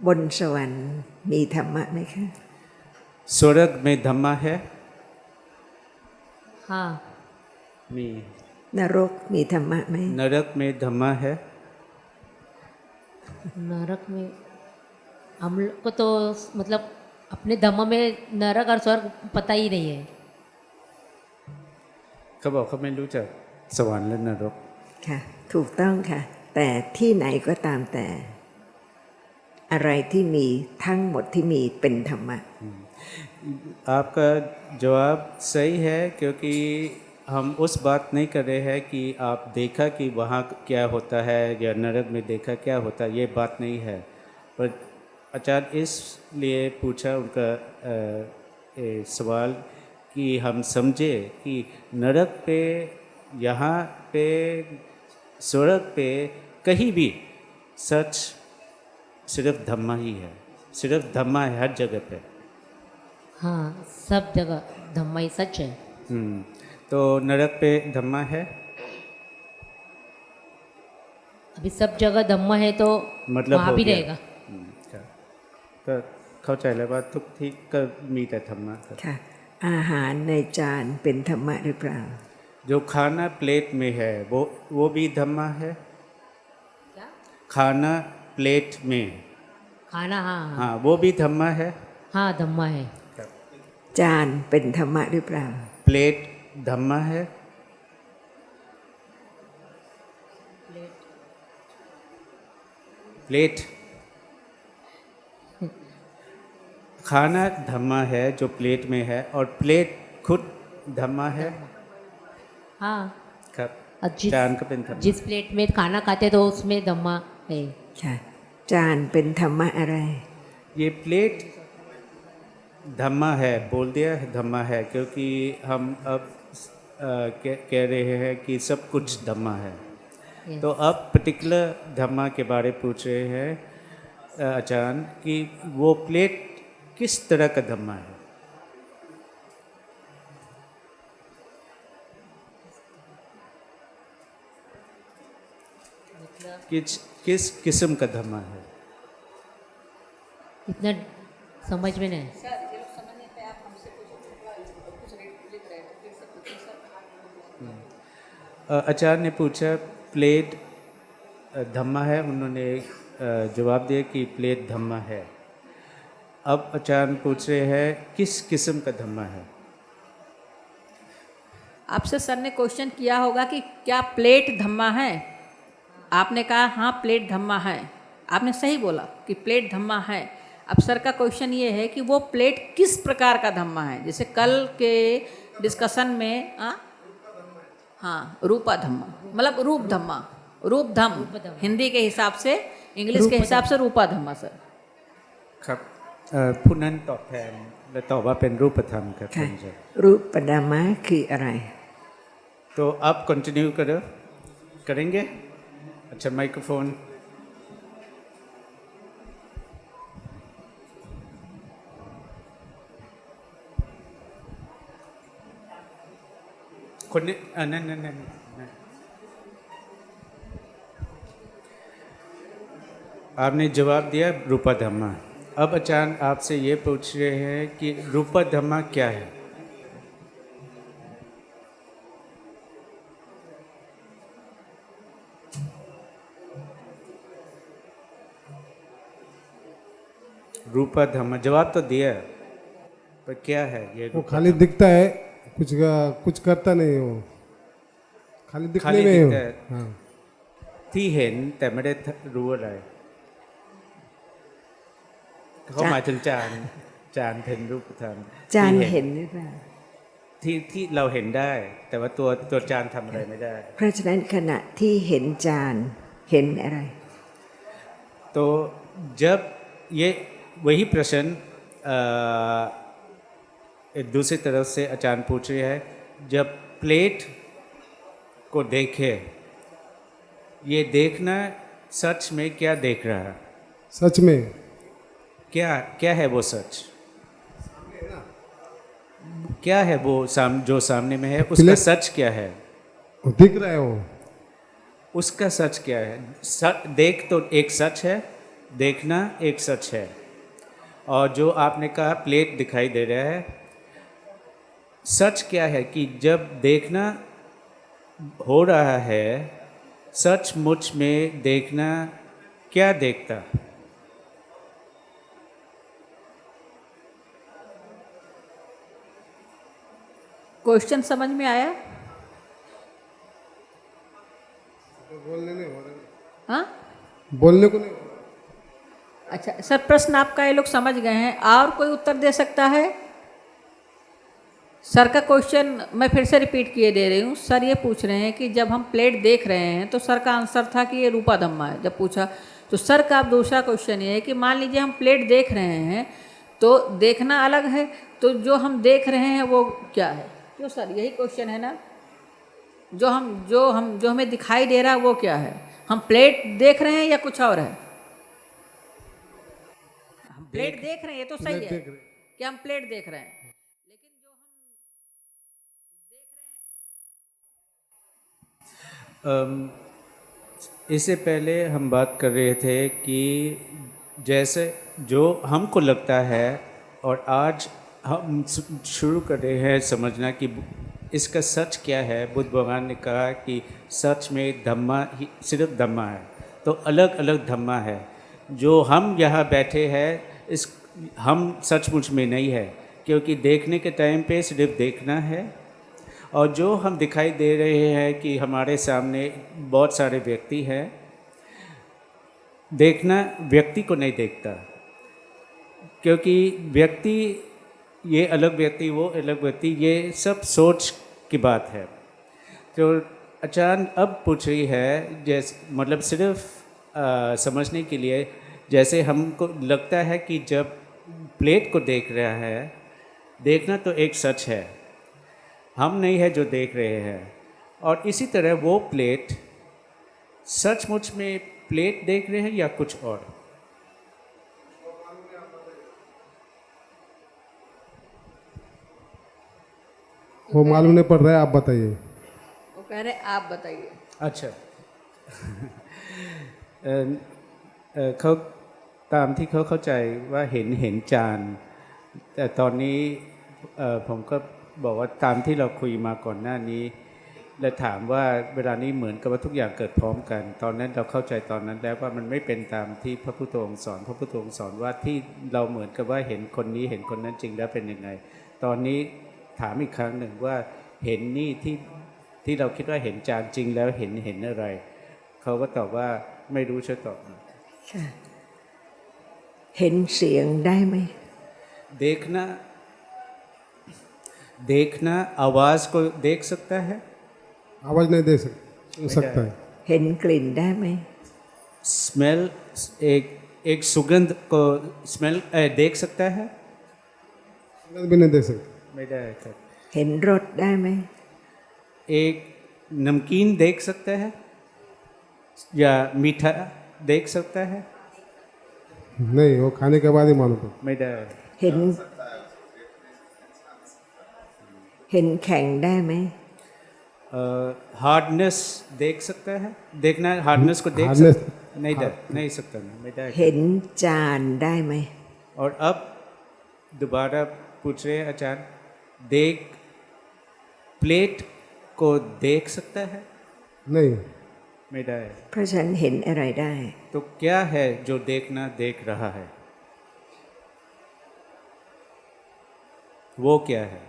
บนสวรรค์มีธรรมะไหมคะ स्वर्ग में धम्मा है हाँ।มี นรกมีธรรมะไหม नरक में धम्मा है नरक में हम लोग को तो मतलब अपने धम्म में नरक और स्वर्ग पता ही नहीं है। เขาบอกเขาไม่รู้จักสวรรค์และนรก ค่ะถูกต้องค่ะ แต่ที่ไหนก็ตามแต่ อะไรที่มีทั้งหมดที่มีเป็นธรรมะ आपका जवाब सही है क्योंकि हम उस बात नहीं कर रहे हैं कि आप देखा कि वहाँ क्या होता है या नरक में देखा क्या होता है, ये बात नहीं है। पर आचार्य इसलिए पूछा उनका सवाल कि हम समझे कि नरक पे, यहाँ पे, स्वर्ग पे कहीं भी सच सिर्फ धम्मा ही है, सिर्फ धम्मा है हर जगह पे। हाँ, सब जगह धम्म ही सच है। तो नरक पे धम्मा है, अभी सब जगह धम्म है तो मतलब वहाँ हो भी गया। रहेगा। ก็เข้าใจแล้วว่าทุกที่ก็มีแต่ธรรมะครับ ค่ะ อาหารในจานเป็นธรรมะหรือเปล่า जो खाना प्लेट में है वो भी धम्मा है। खाना प्लेट में, खाना हाँ हाँ हाँ वो भी धम्मा है। हाँ धम्म है। จานเป็นธรรมะหรือเปล่า प्लेट धम्मा है। प्लेट खाना धम्मा है जो प्लेट में है और प्लेट खुद धम्मा है। हाँ, ครับ और จานก็เป็นธรรมะ जिस प्लेट में खाना खाते तो उसमें धम्म है। ค่ะ จานเป็นธรรมะอะไร ये प्लेट धम्मा है, बोल दिया है धम्मा है क्योंकि हम अब कह रहे हैं कि सब कुछ धम्मा है। Yes. तो अब पर्टिकुलर धम्मा के बारे पूछ रहे हैं आचार्य कि वो प्लेट किस तरह का धम्मा है। किस किस्म का धम्मा है। इतना समझ में नहीं। आचार्य ने पूछा प्लेट धम्मा है, उन्होंने जवाब दिया कि प्लेट धम्मा है। अब आचार्य पूछ रहे हैं किस किस्म का धम्मा है। आपसे सर ने क्वेश्चन किया होगा कि क्या प्लेट धम्मा है। आपने कहा हाँ प्लेट धम्मा है, आपने सही बोला कि प्लेट धम्मा है। अब सर का क्वेश्चन ये है कि वो प्लेट किस प्रकार का धम्मा है। जैसे कल के डिस्कशन में हाँ रूपा धम्मा मतलब रूप धम्मा, रूप धम्म हिंदी के हिसाब से, इंग्लिश के हिसाब से रूपा धम्मा सर। ครับผู้นั้นตอบแทนและตอบว่าเป็นรูปธรรมครับ ค่ะ ท่านอาจารย์ รูปธรรมะคืออะไร तो आप कंटिन्यू करेंगे। अच्छा माइक्रोफोनคนนี้นั่นआपने जवाब दिया रूपा धम्मा। अब अचानक आपसे ये पूछ रहे हैं कि रूपा धम्मा क्या है। रूपा धम्मा जवाब तो दिया पर क्या है ये वो रूपा खाली धम्मा? दिखता है, कुछ करता नहीं वो, खाली दिखने खाली में ही हो। दिखता है। हाँ ที่เห็นแต่ไม่ได้รู้อะไรเขาหมายถึงจานเป็นรูปธรรม จาน ที่ เห็นหรือเปล่า ที่เราเห็นได้ แต่ว่าตัวจานทำอะไรไม่ได้ เพราะฉะนั้นขณะที่เห็นจานเห็นอะไร तो जब ये वही प्रश्न एक दूसरी तरफ से आचार्य पूछ रहे हैं, जब प्लेट को देखे, ये देखना सच में क्या देख रहा है, सच में क्या है वो सच, क्या है वो जो सामने में है उसका प्लेट- सच क्या है, वो दिख रहा है वो। उसका सच क्या है। देख तो एक सच है, देखना एक सच है। और जो आपने कहा प्लेट दिखाई दे रहा है, सच क्या है कि जब देखना हो रहा है, सचमुच में देखना क्या देखता। क्वेश्चन समझ में आया? हाँ बोलने को नहीं। अच्छा सर, प्रश्न आपका ये लोग समझ गए हैं, और कोई उत्तर दे सकता है? सर का क्वेश्चन मैं फिर से रिपीट किए दे रही हूँ। सर ये पूछ रहे हैं कि जब हम प्लेट देख रहे हैं तो सर का आंसर था कि ये रूपा धम्मा है। जब पूछा तो सर का अब दूसरा क्वेश्चन ये है कि मान लीजिए हम प्लेट देख रहे हैं तो देखना अलग है, तो जो हम देख रहे हैं वो क्या है? क्यों सर, यही क्वेश्चन है ना? जो हमें दिखाई दे रहा है वो क्या है? हम प्लेट देख रहे हैं या कुछ और है? हम प्लेट देख रहे हैं, ये तो सही है कि हम प्लेट देख रहे हैं, लेकिन जो हम देख रहे हैं इससे पहले हम बात कर रहे थे कि जैसे जो हमको लगता है, और आज हम शुरू कर रहे हैं समझना कि इसका सच क्या है। बुद्ध भगवान ने कहा कि सच में धम्मा ही सिर्फ धम्मा है, तो अलग अलग धम्मा है। जो हम यहाँ बैठे हैं इस हम सचमुच में नहीं है, क्योंकि देखने के टाइम पे सिर्फ देखना है, और जो हम दिखाई दे रहे हैं कि हमारे सामने बहुत सारे व्यक्ति हैं, देखना व्यक्ति को नहीं देखता, क्योंकि व्यक्ति ये अलग व्यक्ति, वो अलग व्यक्ति, ये सब सोच की बात है। तो अचानक अब पूछ रही है, जैसे मतलब सिर्फ समझने के लिए, जैसे हमको लगता है कि जब प्लेट को देख रहा है, देखना तो एक सच है, हम नहीं है जो देख रहे हैं, और इसी तरह वो प्लेट सचमुच में प्लेट देख रहे हैं या कुछ और। वो मालूम नहीं पड़ रहा है, आप बताइए। वो कह रहे आप बताइए। अच्छा เขาตามที่เขาเข้าใจว่าเห็นจานแต่ตอนนี้ผมก็บอกว่าตามที่เราคุยมาก่อนหน้านี้และถามว่าเวลานี้เหมือนกับว่าทุกอย่างเกิดพร้อมกัน ตอนนั้นเราเข้าใจตอนนั้นแล้วว่ามันไม่เป็นตามที่พระพุทธองค์สอนพระพุทธองค์สอนว่าที่เราเหมือนกับว่าเห็นคนนี้เห็นคนนั้นจริงแล้วเป็นยังไงตอนนี้ถามอีกครั้งหนึ่งว่าเห็นนี่ที่เราคิดว่าเห็นจานจริงแล้วเห็นอะไรเขาก็ตอบว่าไม่รู้ช่วยตอบหน่อย ค่ะเห็นเสียงได้ไหม देखना आवाज को देख सकता है आवाज नहीं दे सकता है। เห็นกลิ่นได้ไหม स्मेल एक सुगंध को स्मेल देख सकता है सुगंध भी नहीं दे सकता। ไม่ได้ครับ เห็นรสได้ไหม एक नमकीन देख सकता है या मीठा देख सकता है नहीं, वो खाने के बाद ही मालूम पड़ता। ไม่ได้ เห็นแข็งได้ไหม हार्डनेस देख सकता है देखना हार्डनेस को देख Hardness- सकता नहीं सकताไม่ได้ เห็นจานได้ไหม और अब दोबारा पूछ रहे हैं आचार्य, देख प्लेट को देख सकता है? नहीं, मेरा है। เพราะฉันเห็นอะไรได้ तो क्या है जो देखना देख रहा है? वो क्या है?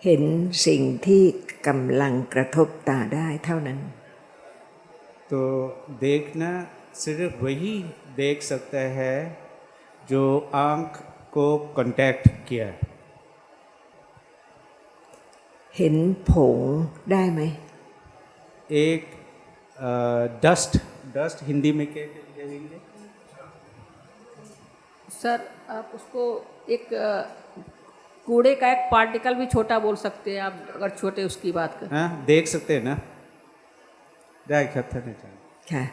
เห็นสิ่งที่กำลังกระทบตาได้เท่านั้น तो देखना सिर्फ वही देख सकता है जो आंख को कांटेक्ट किया। เห็นผงได้ไหม एक डस्ट, डस्ट हिंदी में क्या कहेंगे? सर आप उसको एक कूड़े का एक पार्टिकल भी छोटा बोल सकते हैं आप, अगर छोटे उसकी बात करें। हाँ, देख सकते हैं ना?ได้ครับท่านอาจารย์ ค่ะ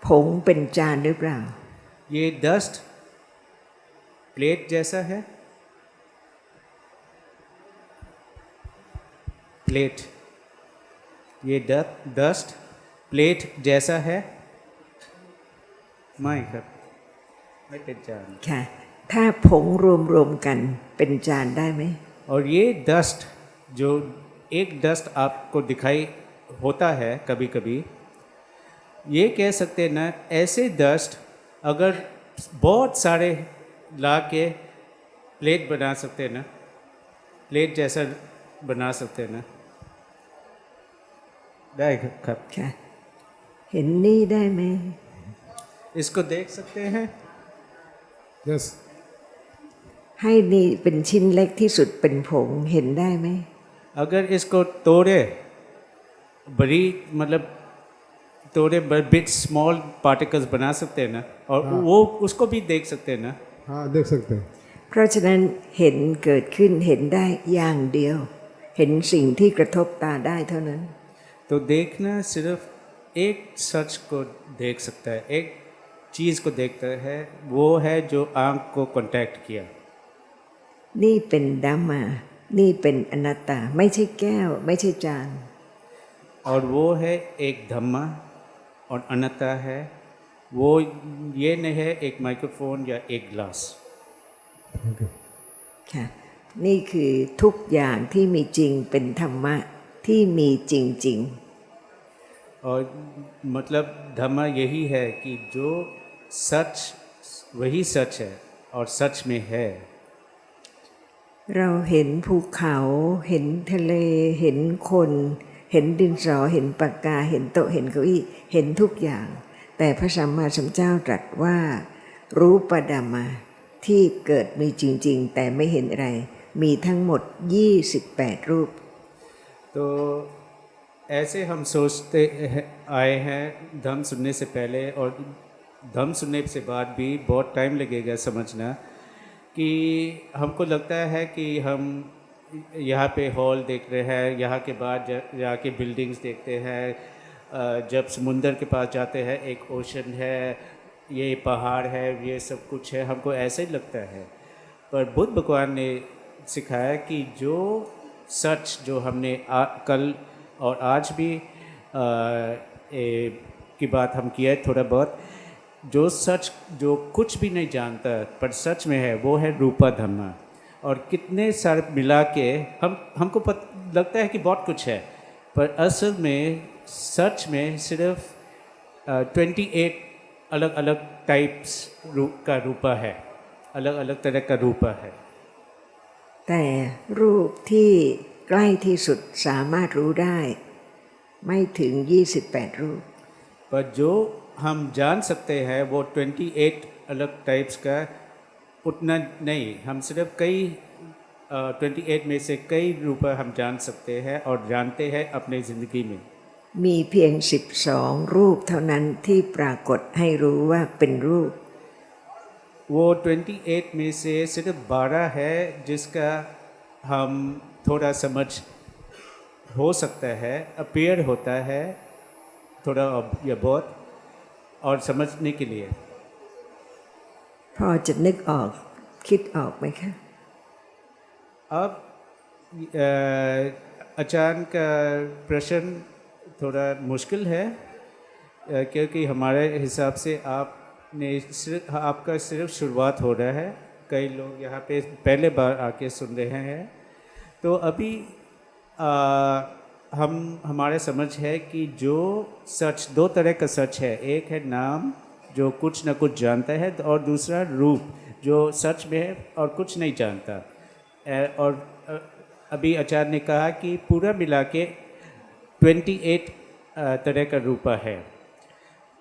ผงเป็นจานหรือเปล่า ये डस्ट प्लेट जैसा है? प्लेट, ये डस्ट प्लेट जैसा है?ไม่ครับไม่เป็นจาน ค่ะ ถ้าผงรวมๆกันเป็นจานได้ไหม और ये डस्ट जो एक डस्ट आपको दिखाई होता है कभी कभी, ये कह सकते हैं ना, ऐसे डस्ट अगर बहुत सारे ला के प्लेट बना सकते हैं ना, प्लेट जैसा बना सकते हैं ना?ได้ครับ ค่ะ เห็นนี่ได้ไหม इसको देख सकते हैं? यस, ให้นี่เป็นชิ้นเล็กที่สุดเป็นผงเห็นได้ไหม अगर इसको तोड़े, बड़ी मतलब तोड़े बिट स्मॉल पार्टिकल्स बना सकते हैं ना, और वो उसको भी देख सकते हैं ना? हाँ देख सकते हैं। เพราะฉะนั้นเห็นเกิดขึ้นเห็นได้อย่างเดียว เห็นสิ่งที่กระทบตาได้เท่านั้น तो देखना सिर्फ एक सच को देख सकता है, एक चीज़ को देखता है, वो है जो आंख को कांटेक्ट किया। นี่เป็นดัมมานี่เป็นอนัตตา ไม่ใช่แก้ว ไม่ใช่จาน और वो है एक धम्मा और अनता है, वो ये नहीं है एक माइक्रोफोन या एक ग्लास। ओके, ค่ะ นี่คือทุกอย่างที่มีจริงเป็นธรรมะที่มีจริง और मतलब धम्मा यही है कि जो सच वही सच है और सच में है। ๆ เราเห็นภูเขา เห็นทะเล เห็นคน เห็นดินสอ เห็นปากกา เห็นโต๊ะ เห็นเก้าอี้ เห็นทุกอย่าง แต่พระสัมมาสัมพุทธเจ้าตรัสว่า รูปดัมมาที่เกิดมีจริง ๆ แต่ไม่เห็นอะไร มีทั้งหมด 28 รูป तो ऐसे हम सोचते आए हैं धम्म सुनने से पहले, और धम्म सुनने से बाद भी बहुत टाइम लगेगा समझना कि हमको लगता है कि हम यहाँ पे हॉल देख रहे हैं, यहाँ के बाद जाके बिल्डिंग्स देखते हैं, जब समुंदर के पास जाते हैं एक ओशन है, ये पहाड़ है, ये सब कुछ है, हमको ऐसे ही लगता है। पर बुद्ध भगवान ने सिखाया कि जो सच जो हमने कल और आज भी की बात हम किया है थोड़ा बहुत, जो सच जो कुछ भी नहीं जानता पर सच में है, वो है रूपा धम्मा। और कितने सारे मिला के हमको लगता है कि बहुत कुछ है, पर असल में सच में सिर्फ 28 अलग अलग टाइप्स का रूपा है, अलग अलग तरह का रूपा है। แต่รูปที่ใกล้ที่สุดสามารถรู้ได้ ไม่ถึง 28 รูป पर जो हम जान सकते हैं वो 28 अलग टाइप्स का उतना नहीं, हम सिर्फ कई 28 में से कई रूप हम जान सकते हैं और जानते हैं अपने ज़िंदगी में। มีเพียง 12 รูปเท่านั้นที่ปรากฏให้รู้ว่าเป็นรูป वो 28 में से सिर्फ 12 है जिसका हम थोड़ा समझ हो सकता है, अपीयर होता है थोड़ा या बहुत, और समझने के लिए। พอจะนึกออกคิดออกไหมคะ अब अचानक का प्रश्न थोड़ा मुश्किल है क्योंकि हमारे हिसाब से आपका सिर्फ शुरुआत हो रहा है। कई लोग यहाँ पे पहले बार आके सुन रहे हैं, तो अभी हमारे समझ है कि जो सच, दो तरह का सच है। एक है नाम जो कुछ न कुछ जानता है, और दूसरा रूप जो सच में है और कुछ नहीं जानता। और अभी आचार्य ने कहा कि पूरा मिला के 28 तरह का रूपा है,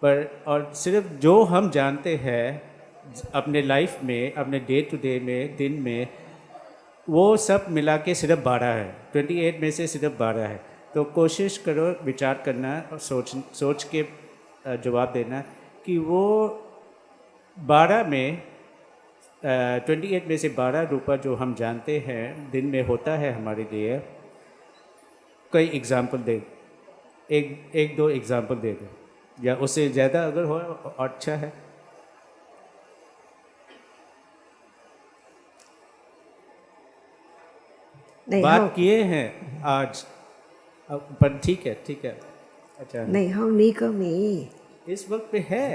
पर और सिर्फ जो हम जानते हैं अपने लाइफ में, अपने डे टू डे में, दिन में, वो सब मिला के सिर्फ 12 है। 28 में से सिर्फ 12 है। तो कोशिश करो विचार करना और सोच के जवाब देना कि वो 12 में 28 में से 12 रूपा जो हम जानते हैं दिन में होता है हमारे लिए। कोई एग्जाम्पल दे, एक दो एग्जाम्पल दे दो, या उससे ज़्यादा अगर हो अच्छा है।ในห้อง बात किए हैं आज, पर ठीक है अच्छा ในห้องนี้ก็มี इस वक्त पे है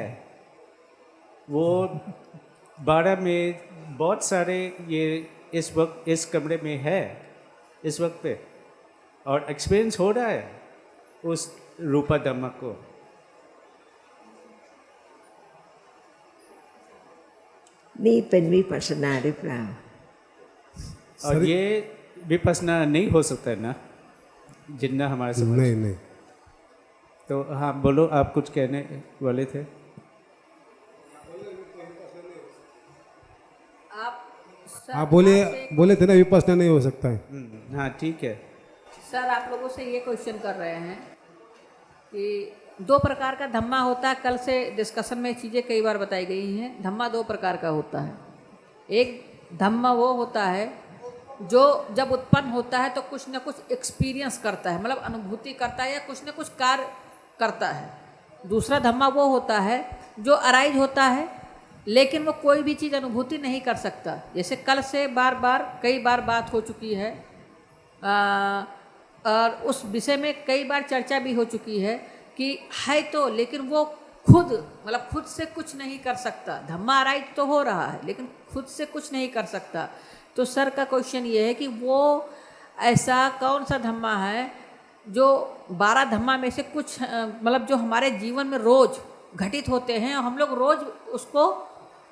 वो 12 में बहुत सारे ये इस वक्त इस कमरे में है इस वक्त पे, और एक्सपीरियंस हो रहा है उस रूपा धम्मा को। นี่เป็นวิปัสสนาหรือเปล่า और ये विपसना नहीं हो सकता है ना, जितना हमारे समझ। नहीं नहीं तो हाँ बोलो, आप कुछ कहने वाले थे। आप बोले थे ना विपස්සना नहीं हो सकता है। हाँ ठीक है। सर आप लोगों से ये क्वेश्चन कर रहे हैं कि दो प्रकार का धम्मा होता है। कल से डिस्कशन में चीज़ें कई बार बताई गई हैं। धम्मा दो प्रकार का होता है। एक धम्मा वो होता है जो जब उत्पन्न होता है तो कुछ न कुछ एक्सपीरियंस करता है, मतलब अनुभूति करता है या कुछ न कुछ कार्य करता है। दूसरा धम्मा वो होता है जो अराइज होता है लेकिन वो कोई भी चीज़ अनुभूति नहीं कर सकता। जैसे कल से कई बार बात हो चुकी है और उस विषय में कई बार चर्चा भी हो चुकी है कि है तो, लेकिन वो खुद से कुछ नहीं कर सकता। धम्मा अराइज तो हो रहा है लेकिन खुद से कुछ नहीं कर सकता। तो सर का क्वेश्चन ये है कि वो ऐसा कौन सा धम्मा है जो 12 धम्मा में से कुछ मतलब जो हमारे जीवन में रोज घटित होते हैं और हम लोग रोज उसको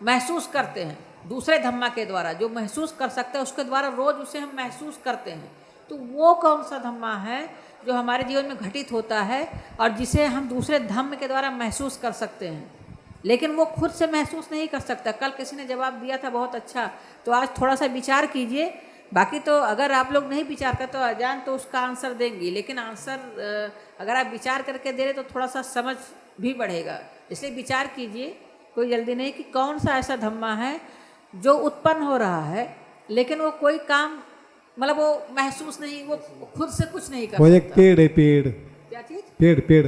महसूस करते हैं। दूसरे धम्मा के द्वारा जो महसूस कर सकते हैं उसके द्वारा रोज उसे हम महसूस करते हैं। तो वो कौन सा धम्मा है जो हमारे जीवन में घटित होता है और जिसे हम दूसरे धम्म के द्वारा महसूस कर सकते हैं, लेकिन वो खुद से महसूस नहीं कर सकता। कल किसी ने जवाब दिया था बहुत अच्छा, तो आज थोड़ा सा विचार कीजिए। बाकी तो अगर आप लोग नहीं विचार करते तो अजान तो उसका आंसर देंगी, लेकिन आंसर अगर आप विचार करके दे रहे तो थोड़ा सा समझ भी बढ़ेगा। इसलिए विचार कीजिए, कोई जल्दी नहीं, कि कौन सा ऐसा धम्मा है जो उत्पन्न हो रहा है लेकिन वो कोई काम मतलब वो महसूस नहीं, वो खुद से कुछ नहीं कर वो सकता। एक पेड़ है, पेड़। क्या चीज? पेड़ पेड़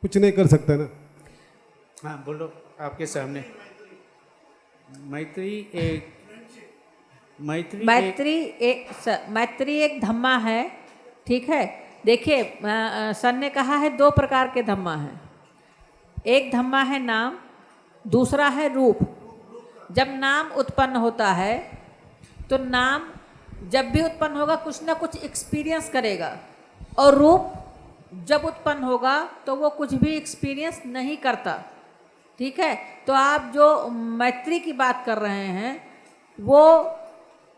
कुछ नहीं कर सकता ना। हाँ बोलो, आपके सामने मैत्री एक धम्मा है। ठीक है, देखिए सर ने कहा है दो प्रकार के धम्मा हैं। एक धम्मा है नाम, दूसरा है रूप। जब नाम उत्पन्न होता है तो नाम जब भी उत्पन्न होगा कुछ ना कुछ एक्सपीरियंस करेगा, और रूप जब उत्पन्न होगा तो वो कुछ भी एक्सपीरियंस नहीं करता। ठीक है, तो आप जो मैत्री की बात कर रहे हैं वो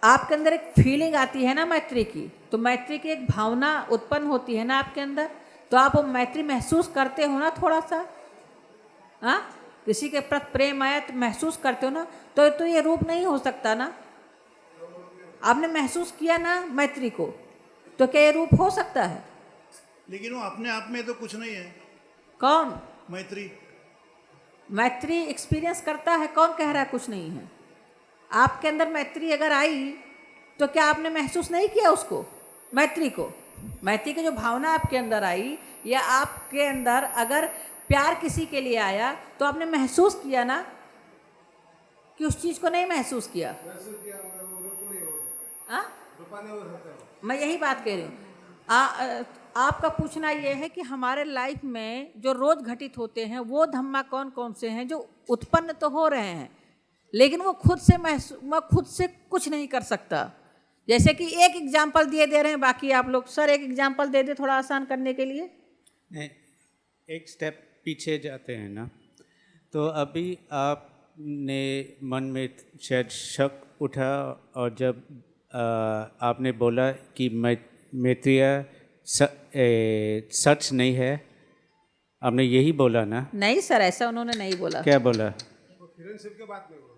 आपके अंदर एक फीलिंग आती है ना मैत्री की, तो मैत्री की एक भावना उत्पन्न होती है ना आपके अंदर, तो आप वो मैत्री महसूस करते हो ना थोड़ा सा। हाँ, किसी के प्रति प्रेम आया तो महसूस करते हो ना, तो ये रूप नहीं हो सकता ना। आपने महसूस किया ना मैत्री को, तो क्या ये रूप हो सकता है? लेकिन वो अपने आप में तो कुछ नहीं है। कौन? मैत्री एक्सपीरियंस करता है। कौन कह रहा है कुछ नहीं है? आपके अंदर मैत्री अगर आई तो क्या आपने महसूस नहीं किया उसको, मैत्री को? मैत्री की जो भावना आपके अंदर आई, या आपके अंदर अगर प्यार किसी के लिए आया तो आपने महसूस किया ना, कि उस चीज़ को नहीं महसूस किया? हाँ, मैं यही बात कह रही हूँ। आपका पूछना ये है कि हमारे लाइफ में जो रोज घटित होते हैं वो धम्मा कौन कौन से हैं जो उत्पन्न तो हो रहे हैं, लेकिन वो खुद से कुछ नहीं कर सकता। जैसे कि एक एग्जाम्पल दे रहे हैं, बाकी आप लोग सर एक एग्जाम्पल दे दे थोड़ा आसान करने के लिए। एक स्टेप पीछे जाते हैं ना, तो अभी आपने मन में शायद शक उठा और जब आपने बोला कि मैत्रेय सच नहीं है, आपने यही बोला ना? नहीं सर, ऐसा उन्होंने नहीं बोला। क्या बोला?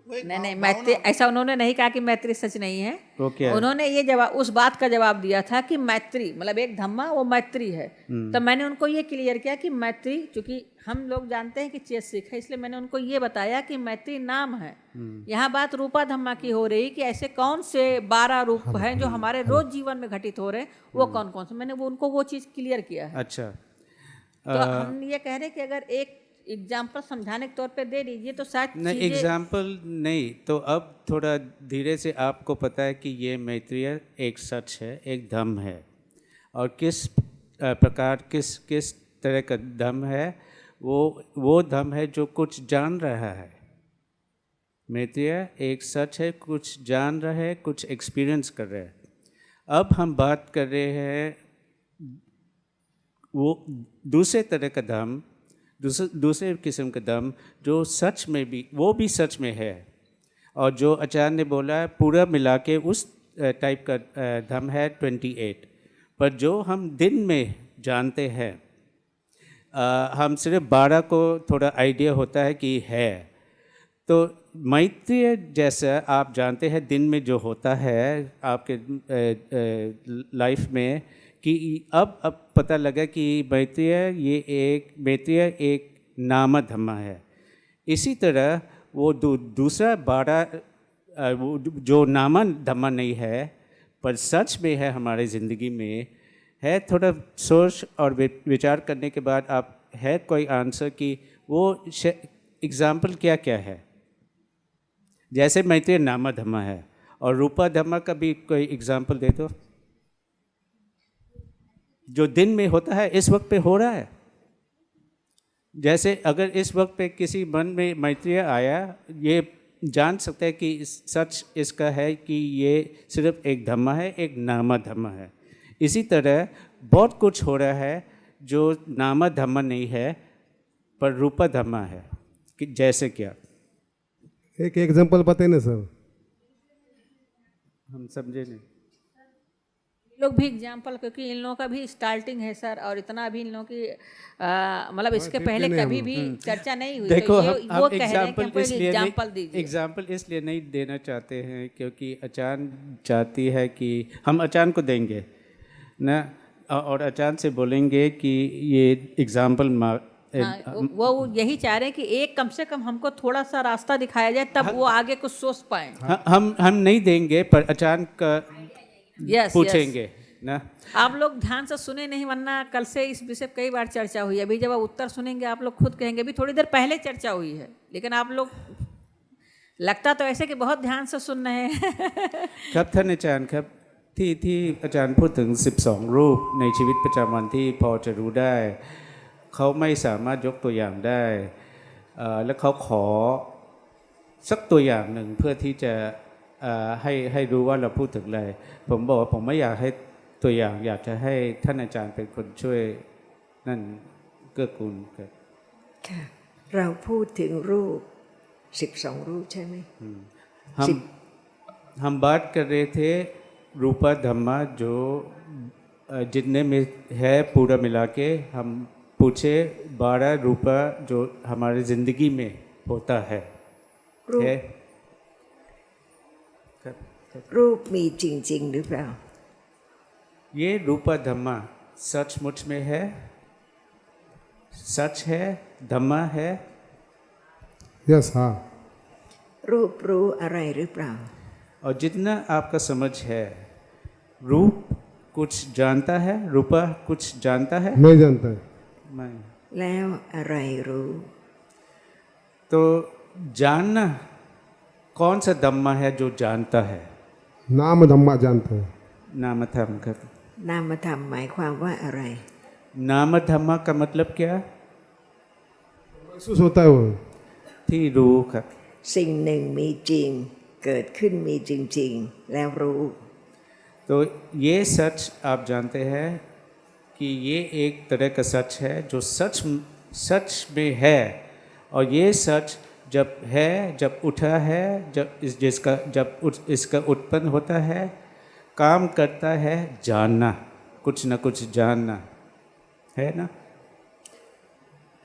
नहीं मैत्री ऐसा उन्होंने नहीं कहा कि मैत्री सच नहीं है। वो क्या? उन्होंने ये जवाब उस बात का जवाब दिया था कि मैत्री मतलब एक धम्मा वो मैत्री है। तो मैंने उनको ये क्लियर किया कि मैत्री, चूंकि हम लोग जानते हैं कि चेतसिक है, इसलिए मैंने उनको ये बताया कि मैत्री नाम है। यहाँ बात रूपा धम्मा की हो रही कि ऐसे कौन से 12 रूप हैं जो हमारे रोज जीवन में घटित हो रहे हैं, वो कौन कौन से, मैंने उनको वो चीज़ क्लियर किया है। अच्छा, तो हम ये कह रहे हैं कि अगर एक एग्जाम्पल समझाने के तौर पे दे दीजिए तो शायद नहीं एग्जाम्पल नहीं, तो अब थोड़ा धीरे से आपको पता है कि ये मैत्रेय एक सच है, एक धम्म है, और किस प्रकार किस तरह का धम्म है, वो धम्म है जो कुछ जान रहा है। मैत्रेय एक सच है, कुछ जान रहा है, कुछ एक्सपीरियंस कर रहा है। अब हम बात कर रहे हैं वो दूसरे तरह का धम्म, दूसरे किस्म का धम्म जो सच में भी, वो भी सच में है, और जो आचार्य ने बोला है पूरा मिला के उस टाइप का धम्म है 28। पर जो हम दिन में जानते हैं, हम सिर्फ 12 को थोड़ा आइडिया होता है कि है। तो मैत्रेय जैसा आप जानते हैं दिन में जो होता है आपके लाइफ में, कि अब पता लगा कि मैत्रेय एक नाम धम्मा है। इसी तरह वो दूसरा 12 वो जो नाम धम्मा नहीं है पर सच में है हमारे ज़िंदगी में है, थोड़ा सोच और विचार करने के बाद आप है कोई आंसर कि वो एग्जाम्पल क्या क्या है। जैसे मैत्रेय नाम धम्मा है और रूपा धम्मा का भी कोई एग्जाम्पल दे दो जो दिन में होता है, इस वक्त पे हो रहा है। जैसे अगर इस वक्त पे किसी मन में मैत्रेय आया, ये जान सकता है कि सच इसका है कि ये सिर्फ एक धम्मा है, एक नामा धम्मा है। इसी तरह बहुत कुछ हो रहा है जो नामा धम्मा नहीं है पर रूपा धम्मा है। कि जैसे क्या? एक एग्जांपल बताइए ना सर। हम समझे नहीं। लोग भी एग्जाम्पल, क्योंकि इन लोगों का भी स्टार्टिंग है सर, और इतना भी इन लोगों की मतलब इसके पहले कभी भी चर्चा नहीं हुई। देखो, तो हम एग्जाम्पल एग्जाम्पल इसलिए नहीं देना चाहते हैं क्योंकि आचार्य चाहती है कि हम आचार्य को देंगे ना, और आचार्य से बोलेंगे कि ये एग्जाम्पल वो यही चाह रहे हैं कि एक कम से कम हमको थोड़ा सा रास्ता दिखाया जाए, तब वो आगे कुछ सोच पाए। हम नहीं देंगे पर आचार्य का पूछेंगे ना। आप लोग ध्यान से सुने नहीं, वरना कल से इस विषय कई बार चर्चा हुई है। अभी जब आप उत्तर सुनेंगे आप लोग खुद कहेंगे भी थोड़ी देर पहले चर्चा हुई है, लेकिन आप लोग लगता तो ऐसे कि बहुत ध्यान से सुन रहे हैं। ครับท่านอาจารย์ครับที่อาจารย์พูดถึง12รูปในชีวิตประจำวันที่พอจะรู้ได้เขาไม่สามารถยกตัวอย่างได้แล้วเขาขอสักตัวอย่างหนึ่งเพื่อที่จะให้รู้ว่าเราพูดถึงอะไรผมบอกว่าผมไม่อยากให้ตัวอย่างอยากจะให้ท่านอาจารย์เป็นคนช่วยนั่นเกื้อกูลครับค่ะเราพูดถึงรูป12รูปใช่ไหมहम बात कर रहे थे रूपा धम्मा जो जितने में है पूरा मिला के हम पूछे 12 रूपा जो हमारे ज़िंदगी में होता हैรูปมีจริงๆหรือเปล่า ये रूपा धम्मा सचमुच में है, सच है, धम्मा है। यस हाँ।รูปรู้อะไรหรือเปล่า और जितना आपका समझ है रूप कुछ जानता है, रूपा कुछ जानता है? नहीं जानता है। मैं แล้วอะไรรู้ तो जानना कौन सा धम्मा है जो जानता है? नाम धम्मा जानता है। นามธรรมครับ นามธรรมหมายความว่าอะไร नाम धम्मा का मतलब क्या महसूस होता है वो ที่รู้ครับ สิ่งหนึ่งมีจริง เกิดขึ้นมีจริง ๆ แล้วรู้ तो ये सच आप जानते हैं कि ये एक तरह का सच है जो सच में है और ये सच जब है जब उठा है जब इसका उत्पन्न होता है काम करता है जानना कुछ न कुछ जानना है ना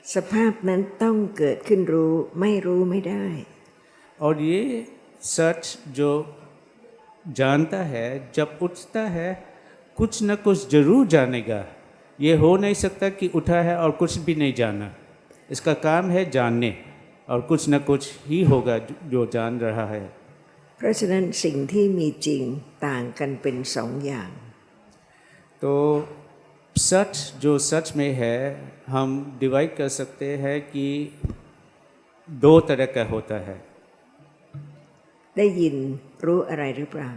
สภาพนั้นต้องเกิดขึ้นรู้ไม่รู้ไม่ได้ और ये सच जो जानता है जब उठता है कुछ न कुछ जरूर जानेगा ये हो नहीं सकता कि उठा है और कुछ भी नहीं जाना इसका काम है जानने और कुछ न कुछ ही होगा जो जान रहा है เพราะฉะนั้นสิ่งที่มีจริงต่างกันเป็นสองอย่าง तो सच जो सच में है हम डिवाइड कर सकते हैं कि दो तरह का होता है ได้ยินรู้อะไรหรือเปล่า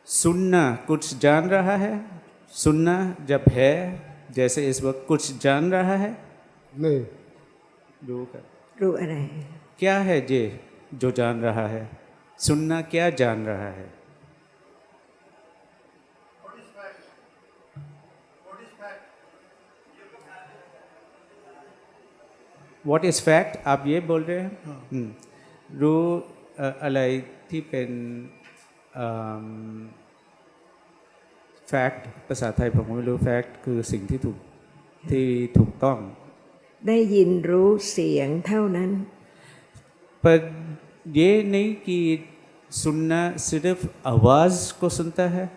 सुनना कुछ जान रहा है सुनना जब है जैसे इस वक्त कुछ जान रहा है नहींรู้ครับ รู้อะไร क्या है ये जो जान रहा है सुनना क्या जान रहा है What is fact आप ये बोल रहे हैं รู้อะไรที่เป็น fact ภาษาไทยผมไม่รู้ fact คือสิ่งที่ถูกต้อง ได้ยินรู้เสียงเท่านั้น पर ये नहीं कि सुनना सिर्फ आवाज़ को सुनता है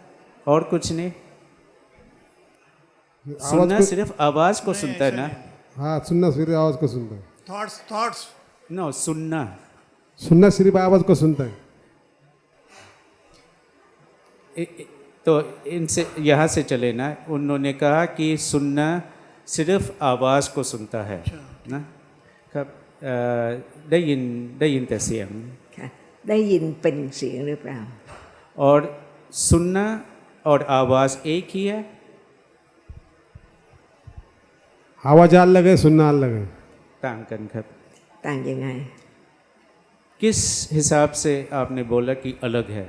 और कुछ नहीं सुनना सिर्फ आवाज़ को सुनता है ना हाँ सुनना सिर्फ आवाज़ को सुनता है थॉट्स नो सुनना सुनना सिर्फ आवाज़ को सुनता है तो इनसे यहाँ से चले ना उन्होंने कहा कि सुनना सिर्फ आवाज़ को सुनता है ना ครับได้ยินแต่เสียง ค่ะได้ยินเป็นเสียงหรือเปล่า और सुनना और आवाज़ एक ही है आवाज़ अलग है सुनना अलग है ต่างกันครับ ต่างยังไง किस हिसाब से आपने बोला कि अलग है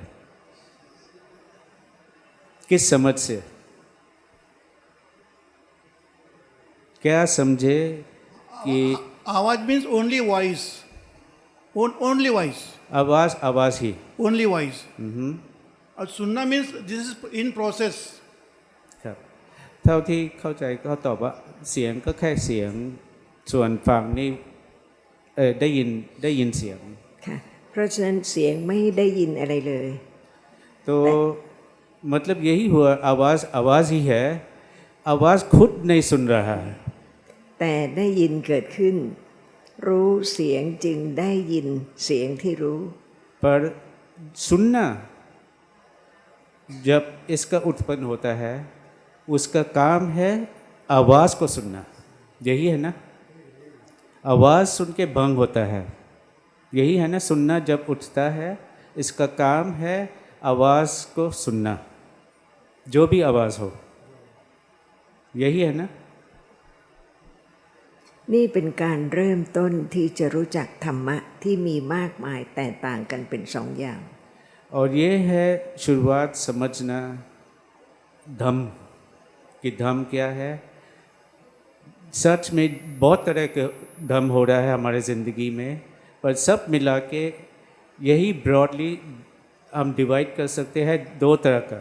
किस समझ से क्या समझे कि आवाज means only voice only voice आवाज़ ही ओनली वॉइस और सुनना means this is in process ครับเท่าที่เข้าใจเขาตอบว่าเสียงก็แค่เสียงส่วนฟังนี่ได้ยินเสียง ค่ะ เพราะฉะนั้นเสียงไม่ได้ยินอะไรเลย तो मतलब यही हुआ आवाज़ ही है आवाज़ खुद नहीं सुन रहा है แต่ได้ยินเกิดขึ้น รู้เสียงจึงได้ยินเสียงที่รู้ पर सुनना जब इसका उत्पन्न होता है उसका काम है आवाज़ को सुनना यही है ना आवाज़ सुन के भंग होता है यही है ना सुनना जब उठता है इसका काम है आवाज़ को सुनना जो भी आवाज़ हो यही है ना นี่เป็นการเริ่มต้นที่จะรู้จักธรรมะที่มีมากมายแต่ต่างกันเป็นสองอย่าง और ये है शुरुआत समझना धम्म कि धम्म क्या है सच में बहुत तरह के धम्म हो रहा है हमारे ज़िंदगी में पर सब मिला के यही ब्रॉडली हम डिवाइड कर सकते हैं दो तरह का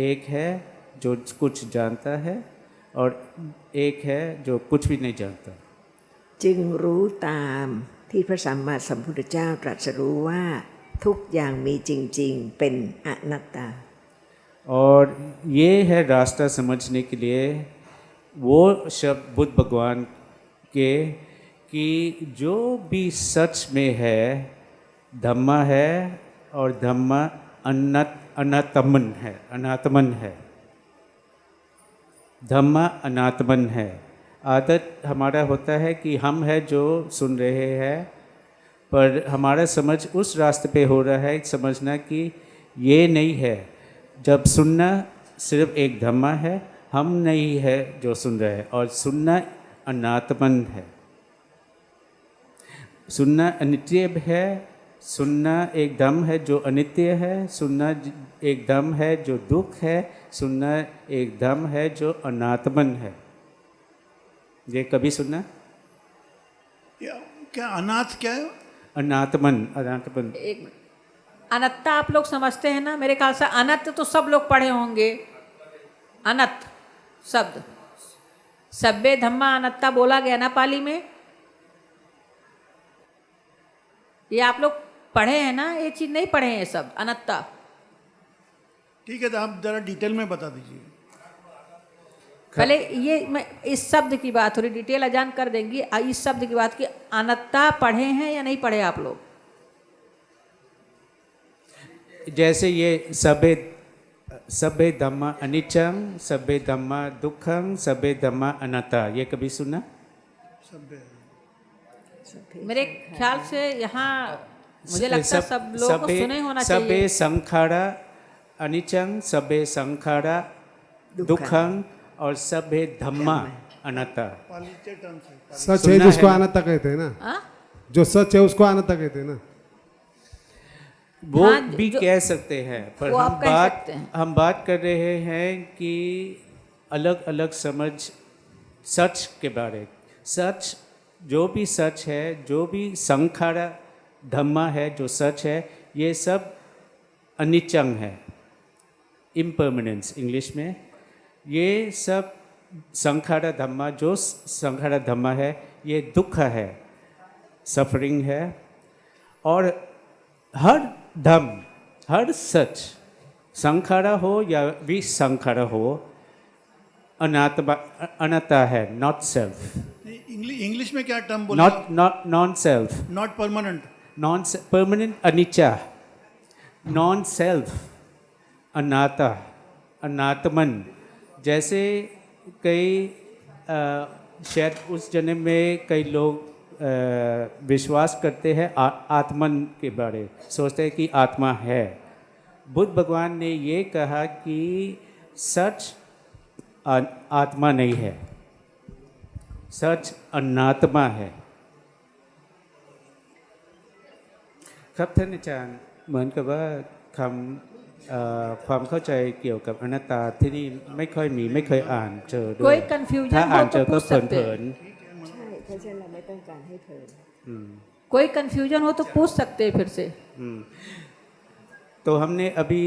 एक है जो कुछ जानता है और एक है जो कुछ भी नहीं जानता จึงรู้ตามที่พระสัมมาสัมพุทธเจ้าตรัสรู้ว่าทุกอย่างมีจริงๆเป็นอนัตตา और ये है रास्ता समझने के लिए वो शब्द बुद्ध भगवान के कि जो भी सच में है धम्मा है और धम्मा अनात्मन है धम्मा अनात्मन है आदत हमारा होता है कि हम है जो सुन रहे हैं पर हमारा समझ उस रास्ते पे हो रहा है समझना कि ये नहीं है जब सुनना सिर्फ एक धम्मा है, हम नहीं है जो सुन रहे हैं, और सुनना अनात्मन है। सुनना अनित्य है, सुनना एक दम है जो अनित्य है, सुनना एक दम है जो दुख है, सुनना एक दम है जो अनात्मन है। ये कभी सुनना? क्या अनाथ क्या है? अनात्मन, अनात्मन। एक मिनट, अनत्ता आप लोग समझते हैं ना? मेरे ख्याल से अनंत तो सब लोग पढ़े होंगे। अनंत शब्द सब्बे धम्मा अनत्ता बोला गया ना पाली में। ये आप लोग पढ़े हैं ना? ये चीज नहीं पढ़े हैं शब्द अनत्ता। ठीक है, तो आप जरा डिटेल में बता दीजिए। पहले ये मैं इस शब्द की बात हो रही, डिटेल अजान कर देंगी। इस शब्द की बात की, अनत्ता पढ़े हैं या नहीं पढ़े आप लोग? जैसे ये सभे धम्मा अनिच्चम, सभे धम्मा दुखम, सभे धम्मा अनात्ता, ये कभी सुना? मेरे ख्याल से यहाँ मुझे लगता है सब लोगों को सुने होना चाहिए। सभे संखारा अनिच्चम, सभे संखारा दुखम, और सभे धम्मा अनात्ता। सच है जिसको अनात्ता कहते हैं ना, हाँ? जो सच है उसको अनात्ता कहते हैं ना। वो हाँ, भी कह सकते हैं, पर वो आप कह सकते हैं। हम बात कर रहे हैं कि अलग अलग समझ सच के बारे। सच, जो भी सच है, जो भी संखारा धम्मा है, जो सच है, ये सब अनिच्चम है, इम्पर्मनेंस इंग्लिश में। ये सब संखारा धम्मा, जो संखारा धम्मा है, ये दुख है, सफरिंग है। और हर धम्म, हर सच, संखारा हो या विसंखारा हो, अनात्ता है, नॉट सेल्फ। इंग्लिश में क्या टर्म बोला? Non self, not permanent, non permanent, अनिच्चा, नॉन सेल्फ, अनात्ता, अनात्मन। जैसे कई शायद उस जन्म में कई लोग विश्वास करते हैं आत्मन के बारे, सोचते हैं कि आत्मा है। बुद्ध भगवान ने ये कहा कि सच आत्मा नहीं है, सच अनात्मा है। ครับท่านอาจารย์เหมือนกับว่าคำความเข้าใจเกี่ยวกับอนัตตาที่นี่ไม่ค่อยมีไม่เคยอ่านเจอด้วย कोई confusion ถ้าอ่าน हो เจ तो อก็ पूछ เผ सकते ลิ हैं। น ใช่เพราะฉะนั้นเราไม่ต้องการให้เพลิน कोई कंफ्यूजन हो तो पूछ सकते हैं फिर से। तो हमने अभी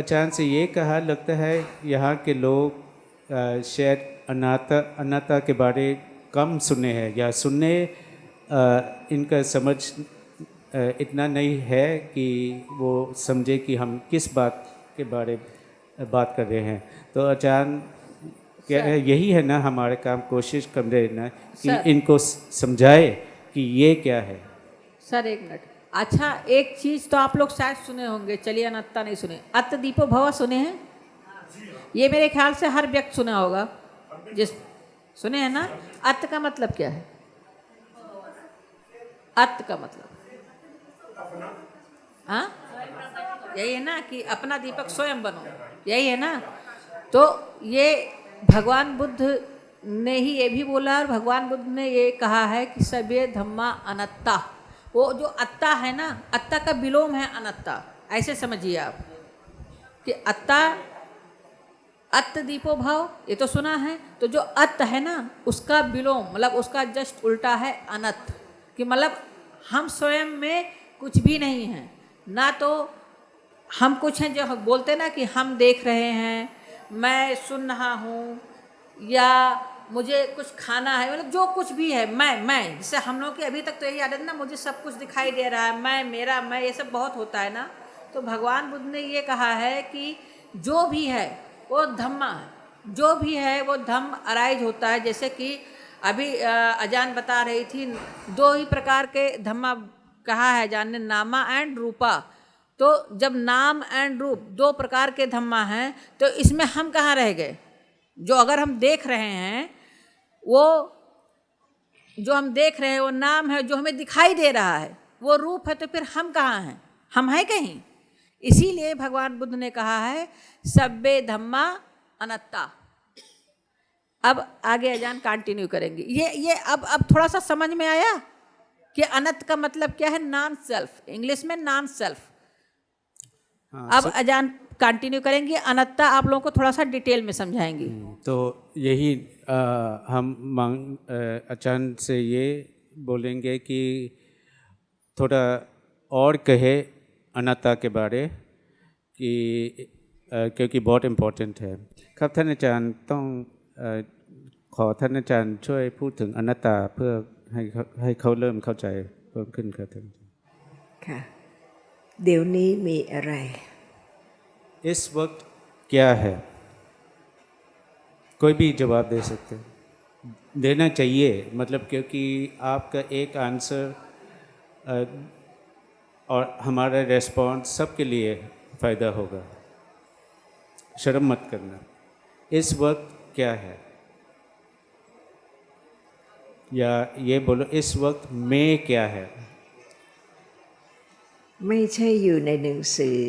अचानक से ये कहा, लगता है यहाँ के लोग शायद अनात्ता के बारे कम सुने हैं, या सुनने इनका समझ इतना नहीं है कि वो समझे कि हम किस बात के बारे बात कर रहे हैं। तो अचानक क्या है, यही है ना हमारे काम, कोशिश कर रहे हैं ना कि इनको समझाए कि ये क्या है। सर एक मिनट, अच्छा एक चीज तो आप लोग शायद सुने होंगे, चलिए अनत्ता नहीं सुने, अत दीपो भव सुने हैं? ये मेरे ख्याल से हर व्यक्ति सुना होगा, जिस सुने हैं ना? अत का मतलब क्या है? अत का मतलब हाँ यही है ना कि अपना दीपक स्वयं बनो, यही है ना? तो ये भगवान बुद्ध ने ही ये भी बोला, और भगवान बुद्ध ने ये कहा है कि सबे धम्मा अनत्ता। वो जो अत्ता है ना, अत्ता का विलोम है अनत्ता, ऐसे समझिए आप कि अत्ता अत्त दीपो भाव, ये तो सुना है। तो जो अत्त है ना, उसका विलोम मतलब उसका जस्ट उल्टा है अनत्त, कि मतलब हम स्वयं में कुछ भी नहीं हैं, ना तो हम कुछ हैं जो बोलते ना कि हम देख रहे हैं, मैं सुन रहा हूँ, या मुझे कुछ खाना है, मतलब जो कुछ भी है मैं जैसे हम लोग की अभी तक तो यही आदत ना, मुझे सब कुछ दिखाई दे रहा है, मैं मेरा मैं, ये सब बहुत होता है ना। तो भगवान बुद्ध ने ये कहा है कि जो भी है वो धम्मा है, जो भी है वो धम्म अराइज होता है। जैसे कि अभी अजान बता रही थी, दो ही प्रकार के धम्मा कहा है अजान ने, नामा एंड रूपा। तो जब नाम एंड रूप दो प्रकार के धम्मा हैं, तो इसमें हम कहाँ रह गए? जो अगर हम देख रहे हैं, वो जो हम देख रहे हैं वो नाम है, जो हमें दिखाई दे रहा है वो रूप है, तो फिर हम कहाँ हैं? हम हैं कहीं? इसीलिए भगवान बुद्ध ने कहा है सब्बे धम्मा अनत्ता। अब आगे अजान कंटिन्यू करेंगे। ये अब थोड़ा सा समझ में आया कि अनंत का मतलब क्या है? नॉन सेल्फ, इंग्लिश में नॉन सेल्फ। अब अजान कंटिन्यू करेंगे, अनंता आप लोगों को थोड़ा सा डिटेल में समझाएंगे। तो यही हम अचानक से ये बोलेंगे कि थोड़ा और कहे अनात्ता के बारे कि क्योंकि बहुत इम्पोर्टेंट है। ครับท่านอาจารย์ต้องขอท่านอาจารย์ช่วยพูดถึงอนัตตาเพื่อให้เขาเริ่มเข้าใจเพิ่มขึ้นครับท่าน ค่ะ เดี๋ยวนี้มีอะไร इस वक्त क्या है? कोई भी जवाब दे सकते हैं, देना चाहिए, मतलब क्योंकि आपका एक आंसर और हमारा रेस्पॉन्स सबके लिए फ़ायदा होगा। शर्म मत करना। इस वक्त क्या है, या ये बोलो इस वक्त में क्या है। ไม่ใช่อยู่ในหนังสือ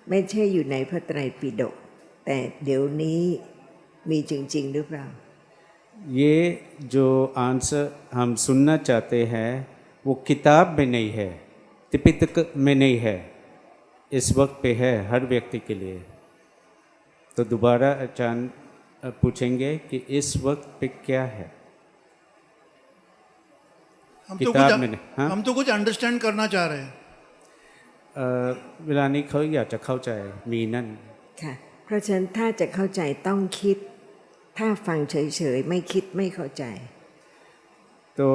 ไม่ใช่อยู่ในพระไตรปิฎกแต่เดี๋ยวนี้มีจริงๆหรือเปล่า ये जो आंसर हम सुनना चाहते हैं वो किताब में नहीं है, त्रिपिटक में नहीं है, इस वक्त पे है हर व्यक्ति के लिए। तो दोबारा आचार्य पूछेंगे कि इस वक्त पे क्या है। हम तो कुछ अंडरस्टैंड करना चाह रहे हैं। เวลานี้เขาอยากจะเข้าใจมีนั่น ค่ะ เพราะฉะนั้นถ้าจะเข้าใจต้องคิด ถ้าฟังเฉยๆไม่คิดไม่เข้าใจ तो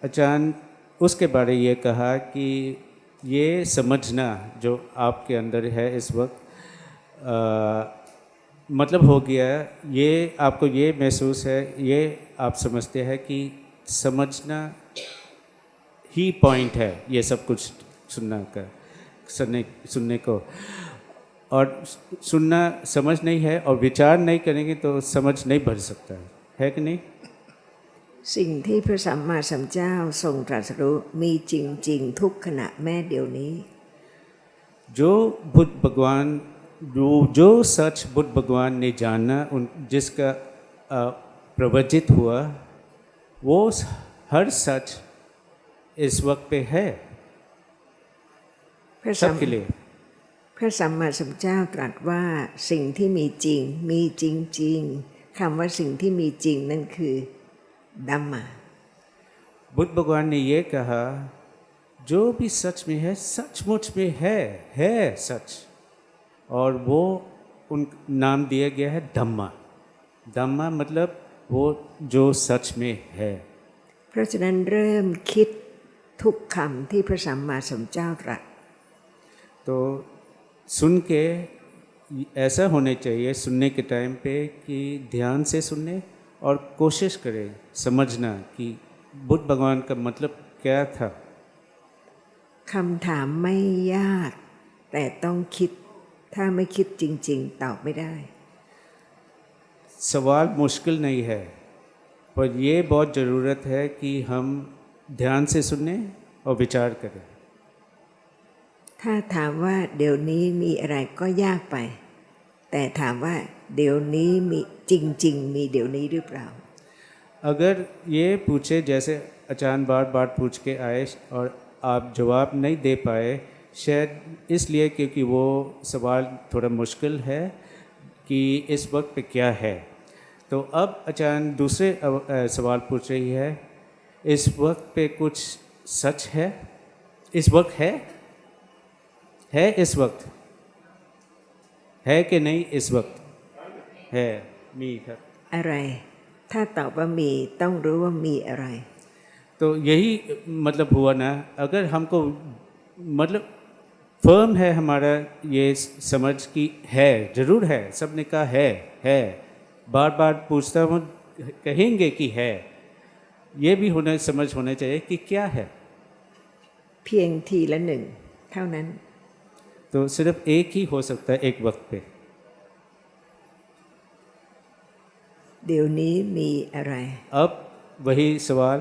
आचार्य उसके बारे ये कहा कि ये समझना जो आपके अंदर है इस वक्त मतलब हो गया, ये आपको ये महसूस है, ये आप समझते हैं कि समझना ही पॉइंट है ये सब कुछ सुनने को। और सुनना समझ नहीं है और विचार नहीं करेंगे तो समझ नहीं बढ़ सकता है कि नहीं। สิ่งที่พระสัมมาสัมพุทธเจ้าทรงตรัสรู้มีจริงๆทุกขณะแม้เดี๋ยวนี้ जो बुद्ध भगवान जो सच बुद्ध भगवान ने जाना, उन जिसका प्रवचित हुआ, वो हर सच इस वक्त पे है พระสัม सबके लिए। พระสัมมาสัมพุทธเจ้าตรัสว่าสิ่งที่มีจริงมีจริงๆคำว่าสิ่งที่มีจริงนั่นคือดัมมา बुद्ध भगवान ने ये कहा जो भी सच में है सचमुच में है सच, और वो उन नाम दिया गया है धम्मा। धम्मा मतलब वो जो सच में है। เพราะฉะนั้นเริ่มคิดทุกคำที่พระสัมมาสัมพุทธเจ้าตรัส तो सुन के ऐसा होने चाहिए सुनने के टाइम पे कि ध्यान से सुने और कोशिश करें समझना कि बुद्ध भगवान का मतलब क्या था। คำถามไม่ยากแต่ต้องคิดถ้าไม่คิดจริงๆตอบไม่ได้ सवाल मुश्किल नहीं है, पर ये बहुत ज़रूरत है कि हम ध्यान से सुने और विचार करें। ถ้าถามว่าเดี๋ยวนี้มีอะไรก็ยากไป แต่ถามว่าเดี๋ยวนี้มีจริงๆมีเดี๋ยวนี้หรือเปล่า अगर ये पूछे जैसे अचानक बार बार पूछ के आए और आप जवाब नहीं दे पाए, शायद इसलिए क्योंकि वो सवाल थोड़ा मुश्किल है कि इस वक्त पे क्या है। तो अब अचानक दूसरे सवाल पूछ रही है, इस वक्त पे कुछ सच है, इस वक्त है इस वक्त है कि नहीं, इस वक्त है मीครับ อะไร ถ้าตอบว่ามีต้องรู้ว่ามีอะไร तो यही मतलब हुआ ना, अगर हमको मतलब फर्म है हमारा ये समझ कि है, ज़रूर है, सब ने कहा है, बार बार पूछता हूँ कहेंगे कि है, ये भी होना समझ होना चाहिए कि क्या है। เพียงทีละหนึ่งเท่านั้น तो सिर्फ एक ही हो सकता है एक वक्त पे। เดี๋ยวนี้มีอะไร अब वही सवाल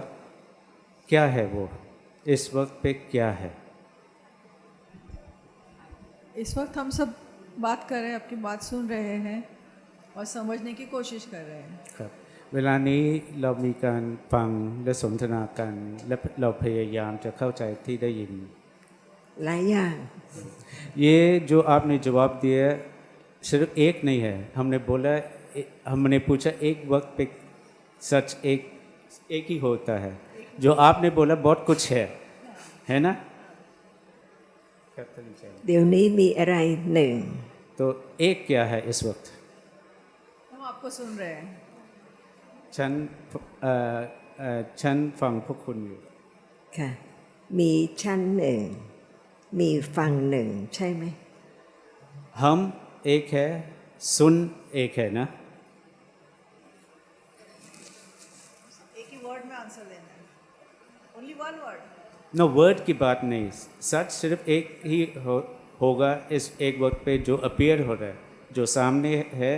क्या है, वो इस वक्त पे क्या है। इस वक्त हम सब बात कर रहे हैं, आपकी बात सुन रहे हैं और समझने की कोशिश कर रहे हैं. ครับเวลานี้เรามีการฟังและสนทนากันและเราพยายามจะเข้าใจที่ได้ยิน หลายอย่าง ये जो आपने जवाब दिया सिर्फ एक नहीं है हमने पूछा एक वक्त पे सच एक ही होता है जो आपने बोला बहुत कुछ है ना เดี๋ยวนี้มีอะไรหนึ่ง तो एक क्या है इस वक्त हम आपको सुन रहे हैं. ฉันฟังพวกคุณอยู่ ค่ะ มีชั้นหนึ่ง มีฝั่งหนึ่งใช่ไหม हम एक है सुन एक है ना एक ही वर्ड में आंसर देना है. Only one word. No word की बात नहीं सच सिर्फ एक ही होगा इस एक वक्त पे जो अपीयर हो रहा है जो सामने है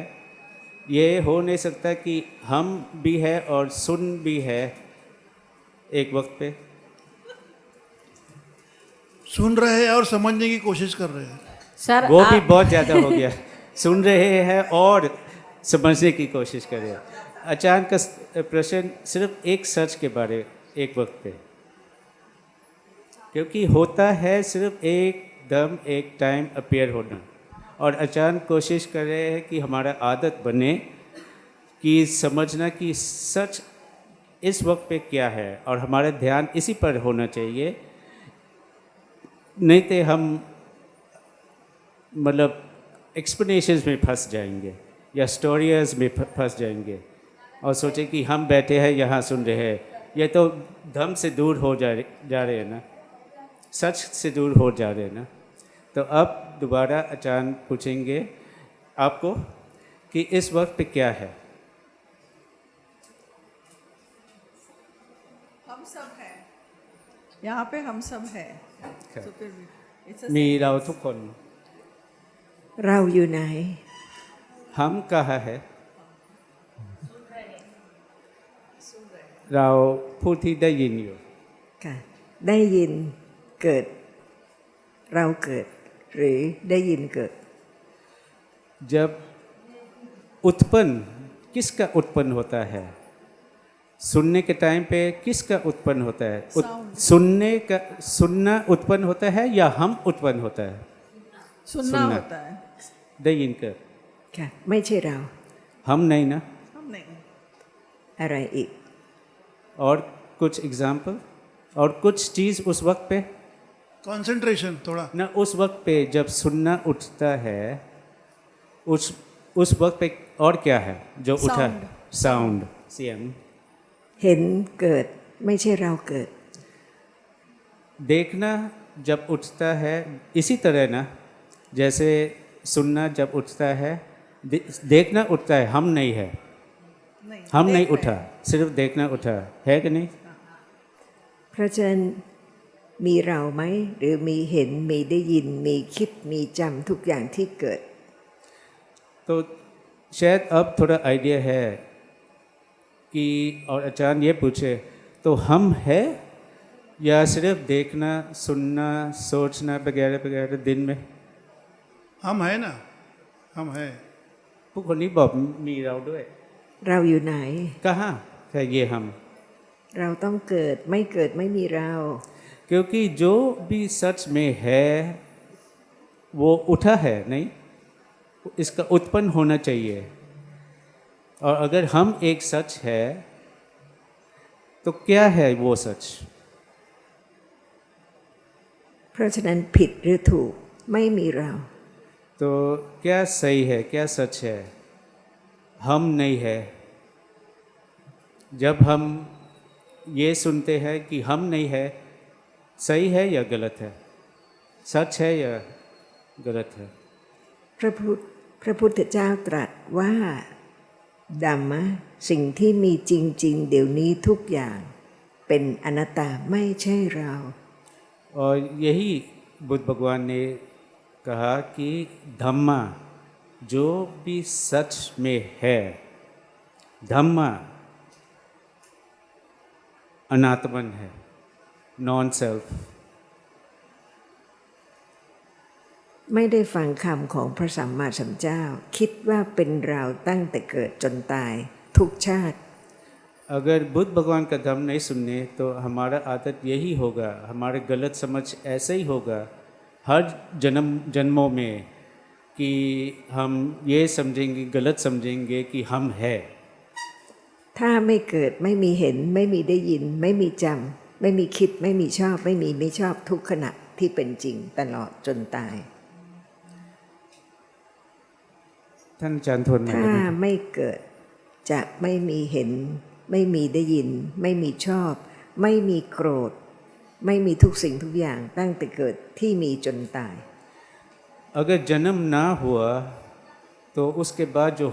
ये हो नहीं सकता कि हम भी है और सुन भी है एक वक्त पे सुन रहे हैं और समझने की कोशिश कर रहे हैं. सर वो भी आप बहुत ज़्यादा हो गया सुन रहे हैं और समझने की कोशिश कर रहे हैं अचानक का प्रश्न सिर्फ एक सच के बारे एक वक्त पे क्योंकि होता है सिर्फ एक दम एक टाइम अपीयर होना और अचानक कोशिश कर रहे हैं कि हमारा आदत बने कि समझना कि सच इस वक्त पे क्या है और हमारा ध्यान इसी पर होना चाहिए नहीं तो हम मतलब एक्सप्लेनेशंस में फंस जाएंगे या स्टोरीज में फंस जाएंगे और सोचें कि हम बैठे हैं यहाँ सुन रहे हैं ये तो धम से दूर हो जा रहे हैं ना सच से दूर हो जा रहे हैं ना तो अब दोबारा अचानक पूछेंगे आपको कि इस वक्त पे क्या है हम सब हैं. यहाँ पे हम सब हैं. तो फिर it's a มีเราทุกคน เราอยู่ไหน हम कहाँ है เราผู้ที่ได้ยินอยู่ ค่ะ ได้ยินเกิด เราเกิด หรือได้ยินเกิด जब उत्पन्न किसका उत्पन्न होता है सुनने के टाइम पे किसका उत्पन्न होता है सुनना उत्पन्न होता है या हम उत्पन्न होता है सुनना होता है. ได้ยินเกิด ค่ะ ไม่ใช่เรา हम नहीं ना हम नहीं. อะไรอีก और कुछ एग्जाम्पल और कुछ चीज़ उस वक्त पे कंसंट्रेशन थोड़ा. ना उस वक्त पे जब सुनना उठता है उस वक्त पे और क्या है जो उठा साउंड सी เห็นเกิด ไม่ใช่เราเกิด देखना जब उठता है इसी तरह ना जैसे सुनना जब उठता है देखना उठता है हम नहीं है नहीं. हम नहीं देख रहे उठा हैं. सिर्फ देखना उठा है कि नहीं เพราะฉะนั้นมีเราไหม หรือมีเห็น มีได้ยิน มีคิด มีจำทุกอย่างที่เกิด तो शायद अब थोड़ा आइडिया है कि और अचानक ये पूछे तो हम है या सिर्फ देखना सुनना सोचना वगैरह वगैरह दिन में हम है ना हम है พวกคนนี้บอกมีเราด้วย เราอยู่ไหน कहाँ है ये हम เราต้องเกิด ไม่เกิดไม่มีเรา क्योंकि जो भी सच में है वो उठा है नहीं इसका उत्पन्न होना चाहिए और अगर हम एक सच है तो क्या है वो सच เพราะฉะนั้นผิดหรือถูก ไม่มีเรา तो क्या सही है क्या सच है हम नहीं है जब हम ये सुनते हैं कि हम नहीं है सही है या गलत है सच है या गलत है พระพุทธเจ้าตรัสว่าดัมมะสิ่งที่มีจริง ๆ เดี๋ยวนี้ทุกอย่างเป็นอนัตตาไม่ใช่เรา और यही बुद्ध भगवान ने कहा कि धम्मा जो भी सच में है धम्मा अनात्मन है नॉन सेल्फ ไม่ได้ฟังคำของพระสัมมาสัมพุทธเจ้า คิดว่าเป็นเราตั้งแต่เกิดจนตายทุกชาติ अगर बुद्ध भगवान का धम्म नहीं सुनने तो हमारा आदत यही होगा, हमारे गलत समझ ऐसे ही होगा हर जन्मों में कि हम ये समझेंगे, गलत समझेंगे कि हम है। ถ้าไม่เกิดไม่มีเห็นไม่มีได้ยิน ไม่มีจำไม่มีคิดไม่มีชอบ ไม่มีไม่ชอบทุกขณะที่เป็นจริงตลอดจนตาย ท่านอาจารย์ทนหน่อย ถ้า ได้ไหม ไม่เกิดจะไม่มีเห็น ไม่มีได้ยิน ไม่มีชอบ ไม่มีโกรธ ไม่มีทุกสิ่งทุกอย่างตั้งแต่เกิดที่มีจนตาย अगर जन्म ना हुआ तो उसके बाद जो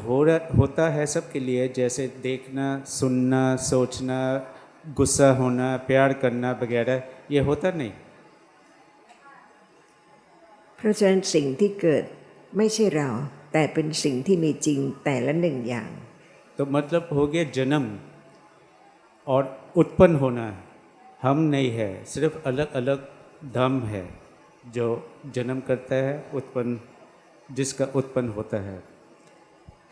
होता है सबके लिए, जैसे देखना, सुनना, सोचना, गुस्सा होना, प्यार करना वगैरह, ये होता नहीं। เพราะฉะนั้นสิ่งที่เกิดไม่ใช่เรา แต่เป็นสิ่งที่มีจริงแต่ละหนึ่งอย่าง तो मतलब हो गया जन्म और उत्पन्न होना हम नहीं है, सिर्फ अलग अलग धम्म है जो जन्म करता है, उत्पन्न जिसका उत्पन्न होता है।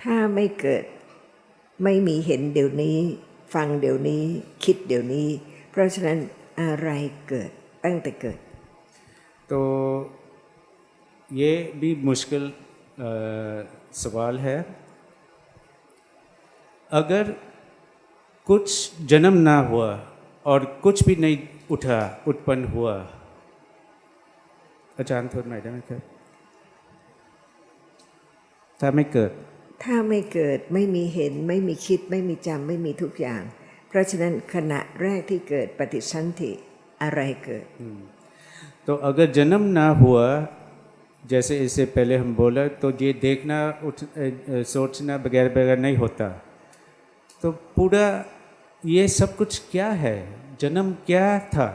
ถ้าไม่เกิดไม่มีเห็นเดี๋ยวนี้ ฟังเดี๋ยวนี้ คิดเดี๋ยวนี้ เพราะฉะนั้นอะไรเกิดตั้งแต่เกิด तो ये भी मुश्किल सवाल है। अगर कुछ जन्म ना हुआ और कुछ भी नहीं उठा, उत्पन्न हुआ,อาจารย์ทนหน่อยได้ไหมครับถ้าไม่เกิด ถ้าไม่เกิดไม่มีเห็นไม่มีคิดไม่มีจำไม่มีทุกอย่าง เพราะฉะนั้นขณะแรกที่เกิดปฏิสันธิอะไรเกิด तो अगर जन्म ना हुआ, जैसे इससे पहले हम बोला, तो ये देखना सोचना वगैरह वगैरह नहीं होता, तो पूरा ये सब कुछ क्या है, जन्म क्या था,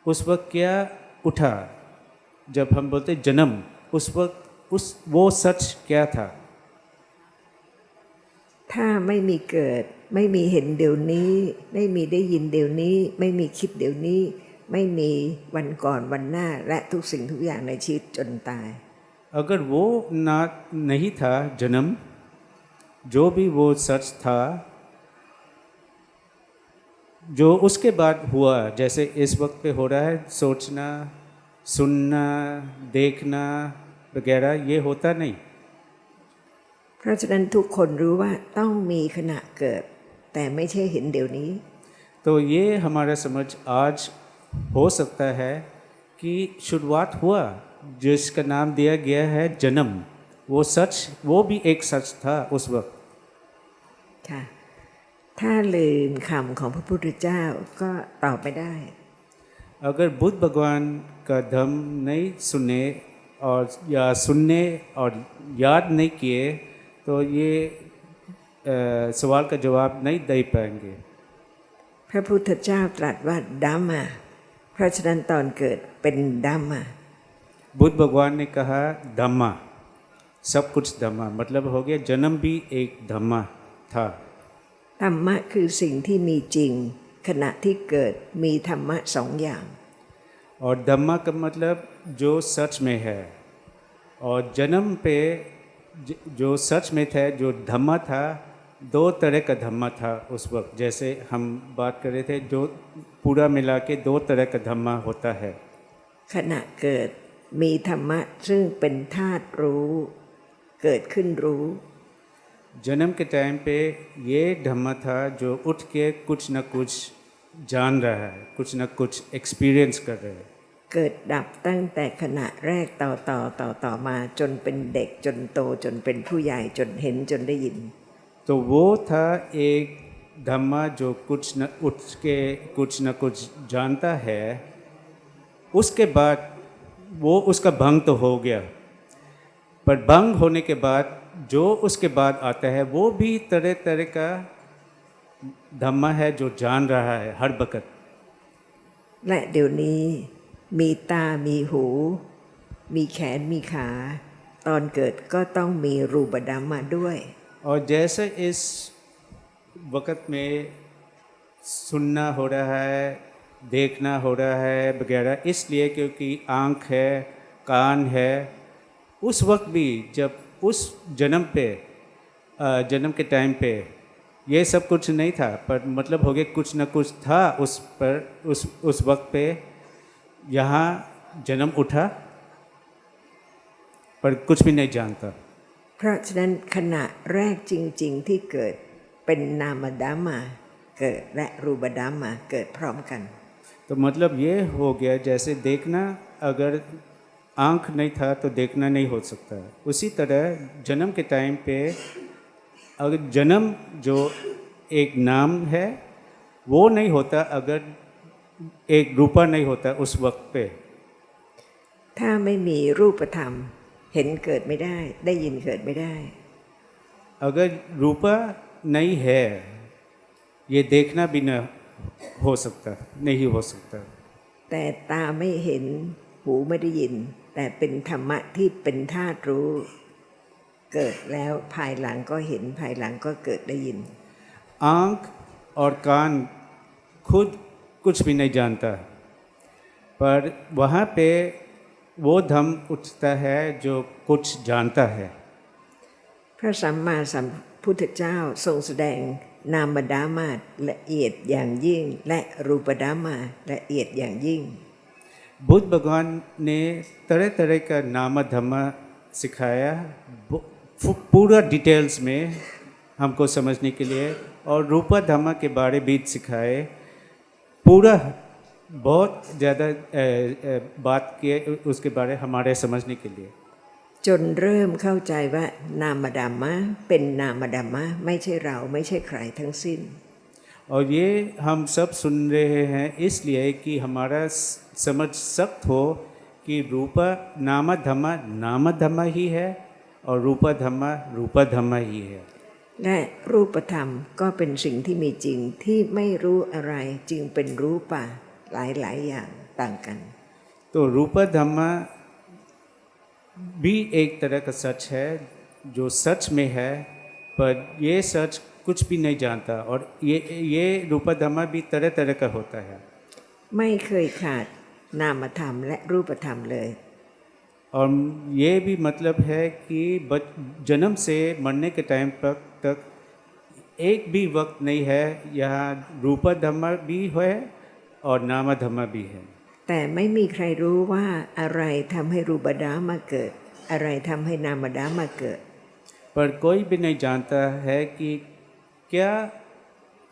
उस वक्त क्या उठा, जब हम बोलते जन्म, उस वक्त वो सच क्या था। ถ้าไม่มีเกิดไม่มีเห็นเดี๋ยวนี้ ไม่มีได้ยินเดี๋ยวนี้ ไม่มีคิดเดี๋ยวนี้ ไม่มีวันก่อนวันหน้าและทุกสิ่งทุกอย่างในชีวิตจนตาย अगर वो ना नहीं था जन्म, जो भी वो सच था, जो उसके बाद हुआ, जैसे इस वक्त पे हो रहा है, सोचना, सुनना, देखना वगैरह, ये होता नहीं। เพราะฉะนั้นทุกคนรู้ว่าต้องมีขณะเกิด แต่ไม่ใช่เห็นเดี๋ยวนี้ तो ये हमारा समझ आज हो सकता है कि शुरुआत हुआ, जिसका नाम दिया गया है जन्म, वो सच, वो भी एक सच था उस वक्त। ค่ะถ้าลืมคำของพระพุทธเจ้าก็ตอบไม่ได้ अगर बुद्ध भगवान का धम्म नहीं सुने और या सुनने और याद नहीं किए तो ये सवाल का जवाब नहीं दे पाएंगे। พระพุทธเจ้าตรัสว่าดัมมาเพราะฉะนั้นตอนเกิดเป็นดัมมา बुद्ध भगवान ने कहा धम्मा, सब कुछ धम्मा, मतलब हो गया जन्म भी एक धम्मा था। ธรรมะคือสิ่งที่มีจริง ขณะที่เกิดมีธรรมะสองอย่าง और धम्मा का मतलब जो सच में है, और जन्म पे जो सच में था, जो धम्मा था, दो तरह का धम्मा था उस वक्त, जैसे हम बात कर रहे थे, जो पूरा मिला के दो तरह का धम्मा होता है। ขณะเกิดมีธรรมะซึ่งเป็นธาตุรู้เกิดขึ้นรู้ जन्म के टाइम पे ये धम्मा था जो उठ के कुछ न कुछ जान रहा है, कुछ न कुछ एक्सपीरियंस कर रहा है। เกิดดับตั้งแต่ขณะแรกต่อมาจนเป็นเด็กจนโตจนเป็นผู้ใหญ่จนเห็นจนได้ยิน तो वो था एक धम्मा जो कुछ न उठ के कुछ न कुछ जानता है, उसके बाद वो उसका भंग तो हो गया, पर भंग होने के बाद जो उसके बाद आता है वो भी तरह तरह का धम्मा है जो जान रहा है हर वक्त। และเดี๋ยวนี้มีตามีหู มีแขนมีขา ตอนเกิดก็ต้องมีรูปดัมมาด้วย और जैसे इस वक्त में सुनना हो रहा है, देखना हो रहा है वगैरह, इसलिए क्योंकि आँख है, कान है, उस वक्त भी जब उस जन्म के टाइम पे ये सब कुछ नहीं था, पर मतलब हो गया कुछ न कुछ था उस पर, उस वक्त पे यहाँ जन्म उठा, पर कुछ भी नहीं जानता। เพราะฉะนั้นขณะแรกจริง ๆที่เกิดเป็นนามดัมมาเกิดและรูปดัมมาเกิดพร้อมกัน तो मतलब ये हो गया जैसे देखना, अगर आँख नहीं था तो देखना नहीं हो सकता। उसी तरह जन्म के टाइम पे अगर जन्म जो एक नाम है वो नहीं होता, अगर एक रूपा नहीं होता उस वक्त पे। ถ้าไม่มีรูปธรรมเห็นเกิดไม่ได้ได้ยินเกิดไม่ได้ अगर रूपा नहीं है ये देखना भी न हो सकता, नहीं हो सकता। แต่ตาไม่เห็นหูไม่ได้ยิน แต่เป็นธรรมะที่เป็นธาตุรู้เกิดแล้วภายหลังก็เห็นภายหลังก็เกิดได้ยิน आँख और कान खुद कुछ भी नहीं जानता, पर वहाँ पे वो धम उठता है जो कुछ जानता है। พระสัมมาสัมพุทธเจ้าทรงแสดงนามดามาละเอียดอย่างยิ่งและรูปดามาละเอียดอย่างยิ่ง बुद्ध भगवान ने तरह तरह का नाम धम्म सिखाया पूरा डिटेल्स में हमको समझने के लिए, और रूपा धम्म के बारे भी सिखाए पूरा, बहुत ज़्यादा बात किए उसके बारे हमारे समझने के लिए। จนเริ่มเข้าใจว่านามดัมมะเป็นนามดัมมะไม่ใช่เราไม่ใช่ใครทั้งสิ้น और ये हम सब सुन रहे हैं इसलिए कि हमारा समझ सख्त हो कि रूपा नाम धम्मा ही है और रूपा धम्मा ही है। และรูปธรรมก็เป็นสิ่งที่มีจริงที่ไม่รู้อะไรจึงเป็นรูปะหลายๆอย่างต่างกัน तो रूपा धम्मा भी एक तरह का सच है जो सच में है, पर ये सच कुछ भी नहीं जानता, और ये रूपा धम्मा भी तरह तरह का होता है। ไม่เคยขาดนามธรรมและรูปธรรมเลย और ये भी मतलब है कि जन्म से मरने के टाइम तक एक भी वक्त नहीं है यहाँ रूपा धम्मा भी है और नाम धम्मा भी है। แต่ไม่มีใครรู้ว่าอะไรทำให้รูปดามาเกิดอะไรทำให้นามดามาเกิด पर कोई भी नहीं जानता है कि क्या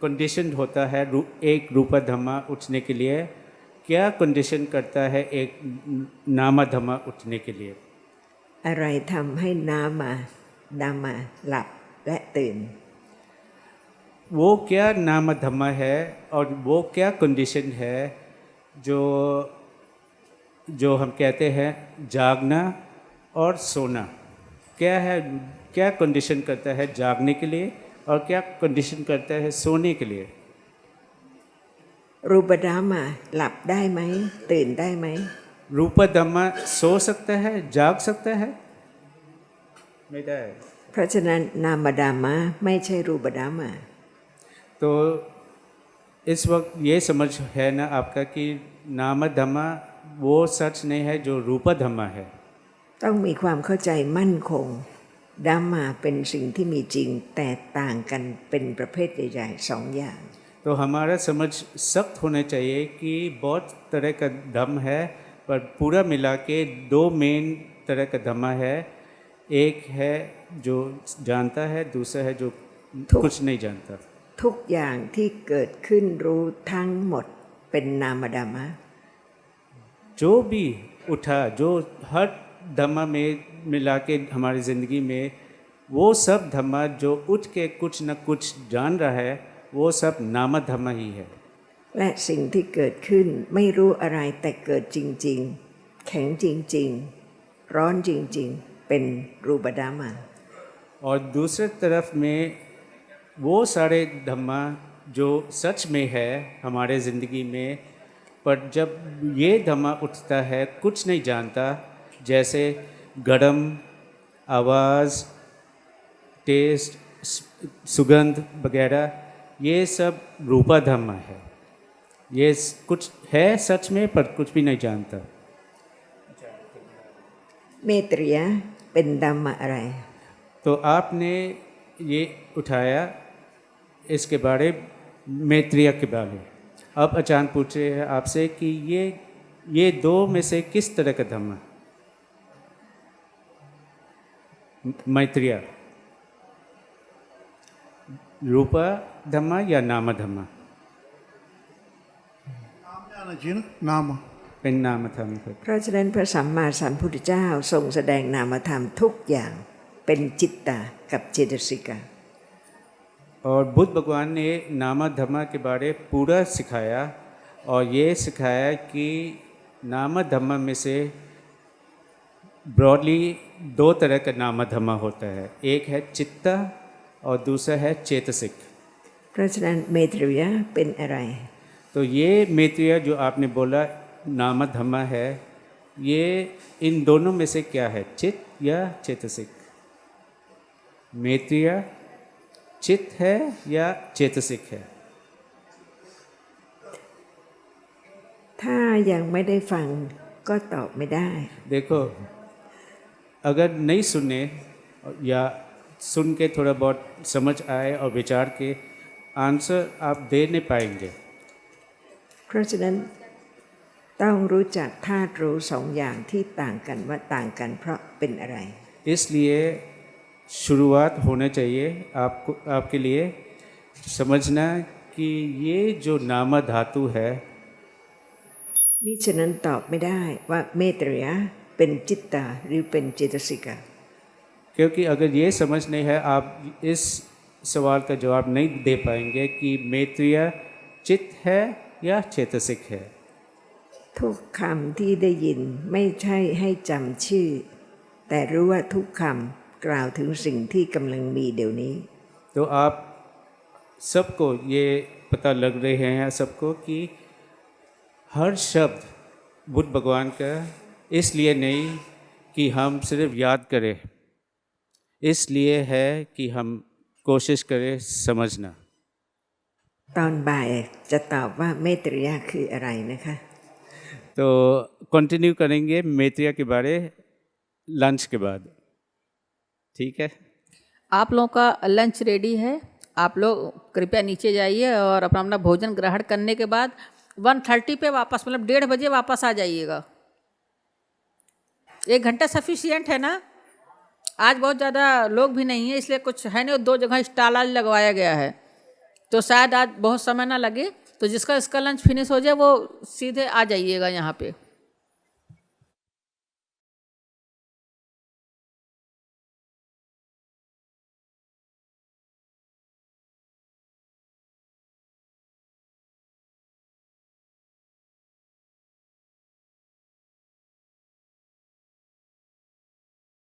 कंडीशन होता है एक रूपा धम्मा उठने के लिए, क्या कंडीशन करता है एक नामा धम्मा उठने के लिए। อะไรทำให้นามาดามาหลับและตื่น वो क्या नामा धम्मा है और वो क्या कंडीशन है जो हम कहते हैं जागना और सोना, क्या है, क्या कंडीशन करता है जागने के लिए और क्या कंडीशन करता है सोने के लिए। รูปดามาหลับได้ไหมตื่นได้ไหม रूपा धम्मा सो सकता है, जाग सकता है, नहींได้ เพราะฉะนั้นนามดามาไม่ใช่รูปดามา तो इस वक्त ये समझ है ना आपका कि नाम धम्मा वो सच नहीं है जो रूपा धम्मा है। ต้องมีความเข้าใจมั่นคงดามาเป็นสิ่งที่มีจริงแต่ต่างกันเป็นประเภทใหญ่ๆสองอย่าง तो हमारा समझ सख्त होना चाहिए कि बहुत तरह का धम्म है, पर पूरा मिला के दो मेन तरह का धम्मा है, एक है जो जानता है, दूसरा है जो कुछ नहीं जानता। ทุกอย่างที่เกิดขึ้นรู้ทั้งหมดเป็นนามดามะ जो भी उठा, जो हर धम्मा में मिला के हमारी ज़िंदगी में वो सब धम्मा जो उठ के कुछ न कुछ जान रहा है वो सब नाम धम्मा ही है। และสิ่งที่เกิดขึ้นไม่รู้อะไรแต่เกิดจริงๆแข็งจริงๆร้อนจริงๆเป็นรูปดามา और दूसरे तरफ में वो सारे धम्मा जो सच में है हमारे ज़िंदगी में, पर जब ये धम्मा उठता है कुछ नहीं जानता, जैसे गरम, आवाज़, टेस्ट, सुगंध वगैरह, ये सब रूपा धम्मा है। ये कुछ है सच में पर कुछ भी नहीं जानता। เมตริยะ เป็นดัมมะอะไร तो आपने ये उठाया इसके बारे मैत्रेय के बारे। अब आचार्य पूछ रहे हैं आपसे कि ये दो में से किस तरह का धम्म है? मैत्रेय रूप धम्म या नाम धम्म? नाम में आना चाहिए ना, नाम। เป็นนามธรรมครับ เพราะฉะนั้นพระสัมมาสัมพุทธเจ้าทรงแสดงนามธรรมทุกอย่างเป็นจิตตากับเจตสิกา और बुद्ध भगवान ने नाम धर्म के बारे पूरा सिखाया और ये सिखाया कि नाम धर्म में से ब्रॉडली दो तरह का नाम धर्म होता है, एक है चित्त और दूसरा है चेतसिक। เพราะฉะนั้นเมตริยะเป็นอะไร तो ये मैत्रेय जो आपने बोला नाम धर्म है, ये इन दोनों में से क्या है, चित्त या चेतसिक? मैत्रेय चित्त है या चेतसिक है? ถ้ายังไม่ได้ฟังก็ตอบไม่ได้ देखो अगर नहीं सुने या सुन के थोड़ा बहुत समझ आए और विचार के आंसर आप दे नहीं पाएंगे। เพราะฉะนั้นต้องรู้จักธาตุรู้สองอย่างที่ต่างกันว่าต่างกันเพราะเป็นอะไร इसलिए शुरुआत होना चाहिए आपको, आपके लिए समझना कि ये जो नाम धातु है, มิฉะนั้นตอบไม่ได้ว่าเมตริยะเป็นจิตตาหรือเป็นเจตสิกา क्योंकि अगर ये समझ नहीं है आप इस सवाल का जवाब नहीं दे पाएंगे कि मैत्रेय चित्त है या चेतसिक है। ทุกคำที่ได้ยินไม่ใช่ให้จำชื่อ แต่รู้ว่าทุกคำกล่าวถึงสิ่งที่กำลังมีเดี๋ยวนี้ तो आप सबको ये पता लग रहे हैं सबको कि हर शब्द बुद्ध भगवान का इसलिए नहीं कि हम सिर्फ याद करें, इसलिए है कि हम कोशिश करें समझना। ตอนบ่ายจะตอบว่าเมตริยะคืออะไรนะคะ तो कंटिन्यू करेंगे मैत्रेय के बारे लंच के बाद, ठीक है? आप लोगों का लंच रेडी है। आप लोग कृपया नीचे जाइए और अपना अपना भोजन ग्रहण करने के बाद 1:30 पे वापस, मतलब 1:30 बजे वापस आ जाइएगा। 1 घंटा सफिशियंट है ना? आज बहुत ज़्यादा लोग भी नहीं है, इसलिए कुछ है नहीं, 2 जगह स्टॉल आज लगवाया गया है, तो शायद आज बहुत समय ना लगे। तो जिसका इसका लंच फिनिश हो जाए वो सीधे आ जाइएगा यहाँ पे।